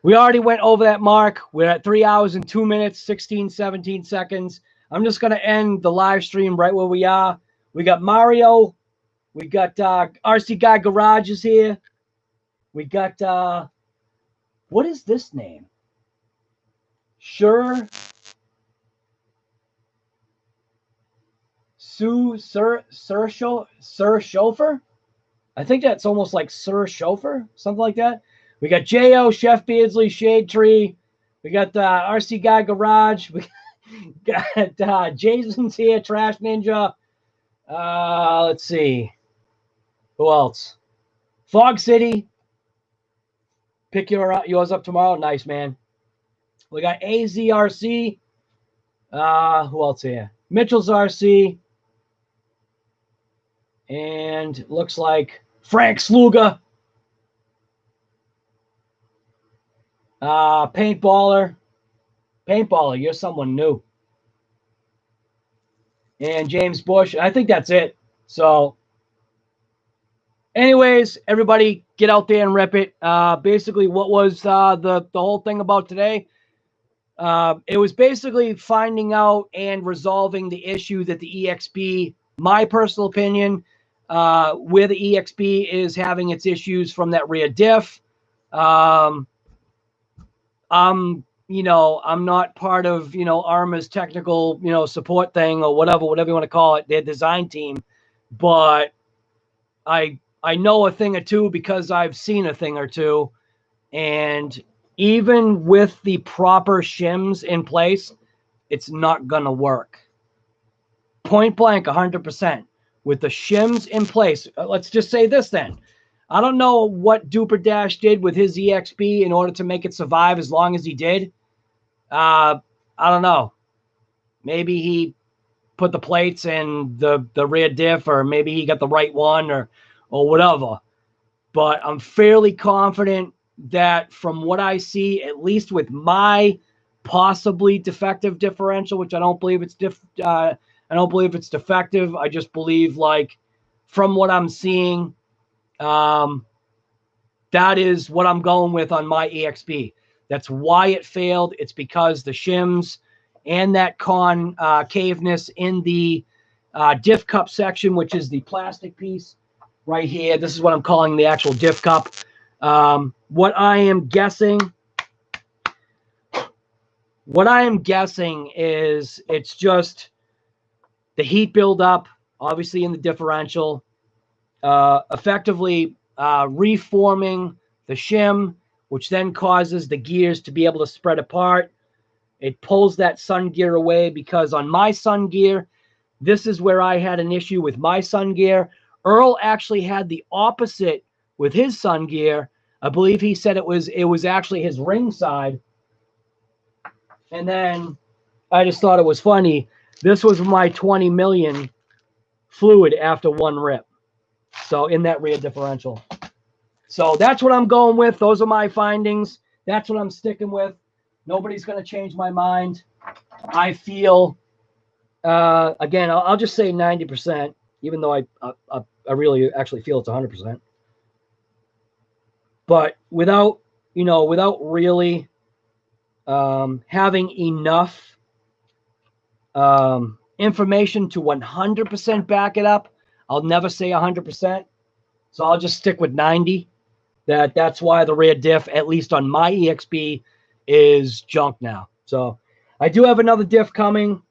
we already went over that mark. We're at 3 hours and 2 minutes, 16, 17 seconds. I'm just going to end the live stream right where we are. We got Mario. We got RC Guy Garage is here. We got, what is this name? Sir Chauffeur? I think that's almost like Sir Chauffeur, something like that. We got J.O., Chef Beardsley, Shade Tree. We got RC Guy Garage. We got Jason's here, Trash Ninja. Let's see. Who else? Fog City. Pick yours up tomorrow. Nice, man. We got AZRC. Who else here? Mitchell's RC. And looks like Frank Sluga. Paintballer. Paintballer, you're someone new. And James Bush. I think that's it. So, anyways, everybody get out there and rip it. Basically, what was the whole thing about today? It was basically finding out and resolving the issue that the EXB, my personal opinion, where the EXB is having its issues from that rear diff. I'm not part of, ARRMA's technical, support thing or whatever you want to call it, their design team. But I know a thing or two because I've seen a thing or two. And even with the proper shims in place, it's not going to work. Point blank, 100%. With the shims in place, let's just say this then. I don't know what Duper Dash did with his EXB in order to make it survive as long as he did. I don't know. Maybe he put the plates in the rear diff, or maybe he got the right one or whatever. But I'm fairly confident that from what I see, at least with my possibly defective differential, which I don't believe it's defective. I just believe, like, from what I'm seeing, that is what I'm going with on my EXB. That's why it failed. It's because the shims and that concaveness in the diff cup section, which is the plastic piece right here. This is what I'm calling the actual diff cup. What I am guessing is it's just the heat buildup, obviously in the differential, effectively reforming the shim, which then causes the gears to be able to spread apart. It pulls that sun gear away, because on my sun gear, this is where I had an issue with my sun gear. Earl actually had the opposite with his sun gear. I believe he said it was actually his ring side. And then I just thought it was funny. This was my 20 million fluid after one rip. So in that rear differential. So that's what I'm going with. Those are my findings. That's what I'm sticking with. Nobody's going to change my mind. I feel, again, I'll just say 90%, even though I really actually feel it's 100%. But without really having enough information to 100% back it up, I'll never say 100%. So I'll just stick with 90. That's why the rear diff, at least on my EXB, is junk now. So I do have another diff coming.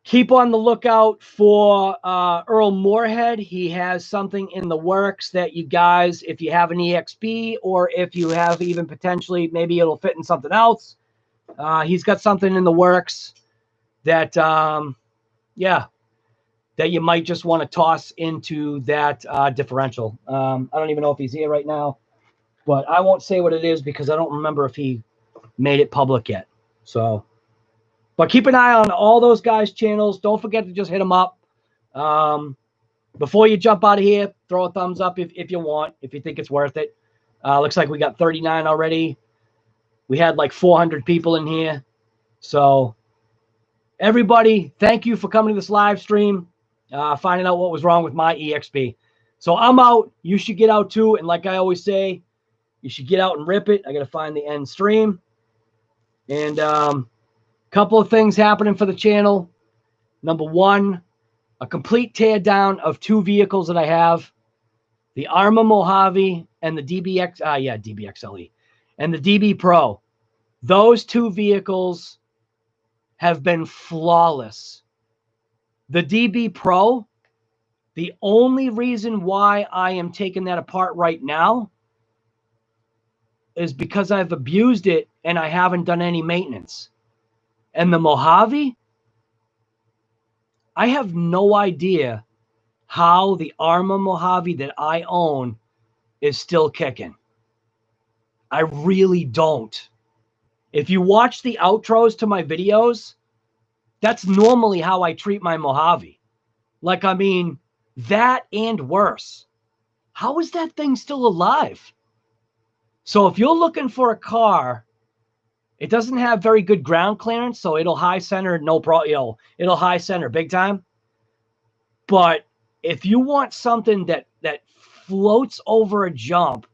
Keep on the lookout for Earl Moorhead. He has something in the works that you guys, if you have an EXB, or if you have even potentially, maybe it'll fit in something else. He's got something in the works that, that you might just want to toss into that differential. I don't even know if he's here right now, but I won't say what it is because I don't remember if he made it public yet. So, but keep an eye on all those guys' channels. Don't forget to just hit them up. Before you jump out of here, throw a thumbs up if you want, if you think it's worth it. Looks like we got 39 already. We had like 400 people in here. So everybody, thank you for coming to this live stream, finding out what was wrong with my EXB. So I'm out. You should get out too. And like I always say, you should get out and rip it. I got to find the end stream. And couple of things happening for the channel. Number one, a complete teardown of 2 vehicles that I have. The ARRMA Mojave and the DBXL-E and the DB Pro. Those 2 vehicles have been flawless. The DB Pro, the only reason why I am taking that apart right now is because I've abused it and I haven't done any maintenance. And the Mojave, I have no idea how the ARRMA Mojave that I own is still kicking. I really don't. If you watch the outros to my videos, that's normally how I treat my Mojave. Like, I mean, that and worse. How is that thing still alive? So if you're looking for a car, it doesn't have very good ground clearance, so it'll high center, no problem. It'll high center big time. But if you want something that floats over a jump,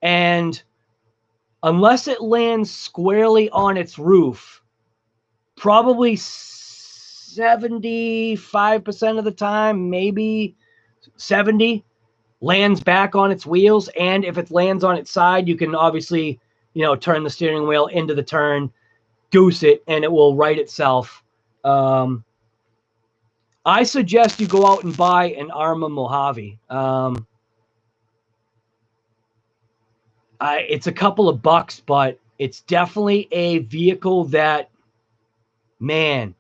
and unless it lands squarely on its roof, probably 75% of the time, maybe 70, lands back on its wheels. And if it lands on its side, you can obviously, turn the steering wheel into the turn, goose it, and it will right itself. I suggest you go out and buy an ARRMA Mojave. It's a couple of bucks, but it's definitely a vehicle that, man,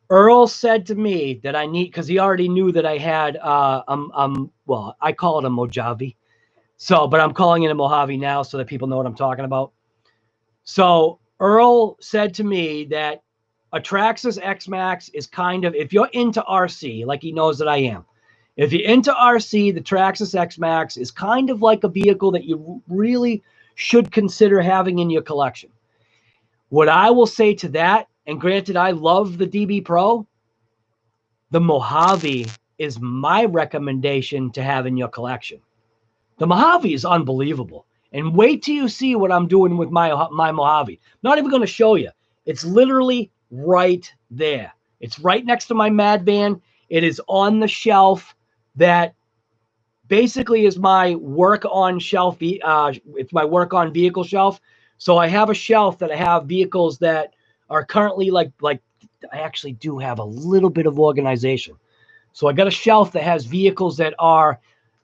Earl said to me that I need, because he already knew that I had, well, I call it a Mojave. So, but I'm calling it a Mojave now so that people know what I'm talking about. So Earl said to me that a Traxxas XMAXX is kind of, if you're into RC, like he knows that I am, if you're into RC, the Traxxas XMAXX is kind of like a vehicle that you really should consider having in your collection. What I will say to that, and granted, I love the DB Pro, the Mojave is my recommendation to have in your collection. The Mojave is unbelievable. And wait till you see what I'm doing with my Mojave. I'm not even going to show you. It's literally right there. It's right next to my Mad Van. It is on the shelf that basically is my work on shelf. It's my work on vehicle shelf. So I have a shelf that I have vehicles that are currently like I actually do have a little bit of organization. So I got a shelf that has vehicles that are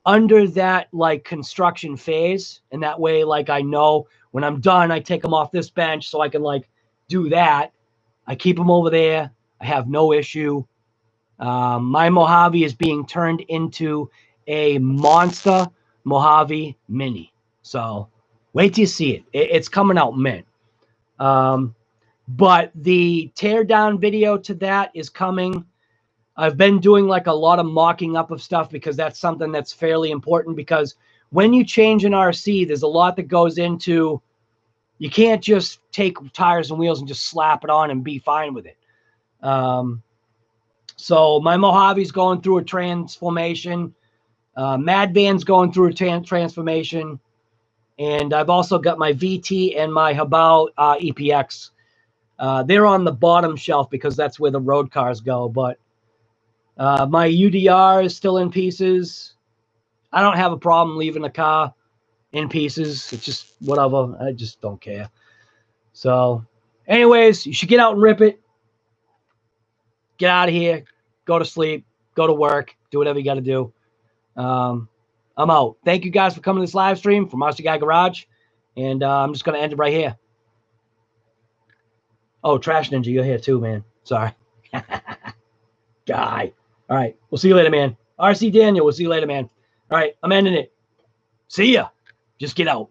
under that like construction phase. And that way, like, I know when I'm done, I take them off this bench so I can like do that. I keep them over there. I have no issue. My Mojave is being turned into a monster Mojave Mini. So wait till you see it. It's coming out mint. But the teardown video to that is coming. I've been doing like a lot of mocking up of stuff because that's something that's fairly important, because when you change an RC, there's a lot that goes into, you can't just take tires and wheels and just slap it on and be fine with it. So my Mojave's going through a transformation. Mad Van's going through a transformation. And I've also got my VT and my Hobao EPX. They're on the bottom shelf because that's where the road cars go. But my UDR is still in pieces. I don't have a problem leaving the car in pieces. It's just whatever. I just don't care. So anyways, you should get out and rip it. Get out of here. Go to sleep. Go to work. Do whatever you got to do. I'm out. Thank you guys for coming to this live stream from Monster Guy Garage. And I'm just going to end it right here. Oh, Trash Ninja, you're here too, man. Sorry. Guy. All right. We'll see you later, man. RC Daniel, we'll see you later, man. All right. I'm ending it. See ya. Just get out.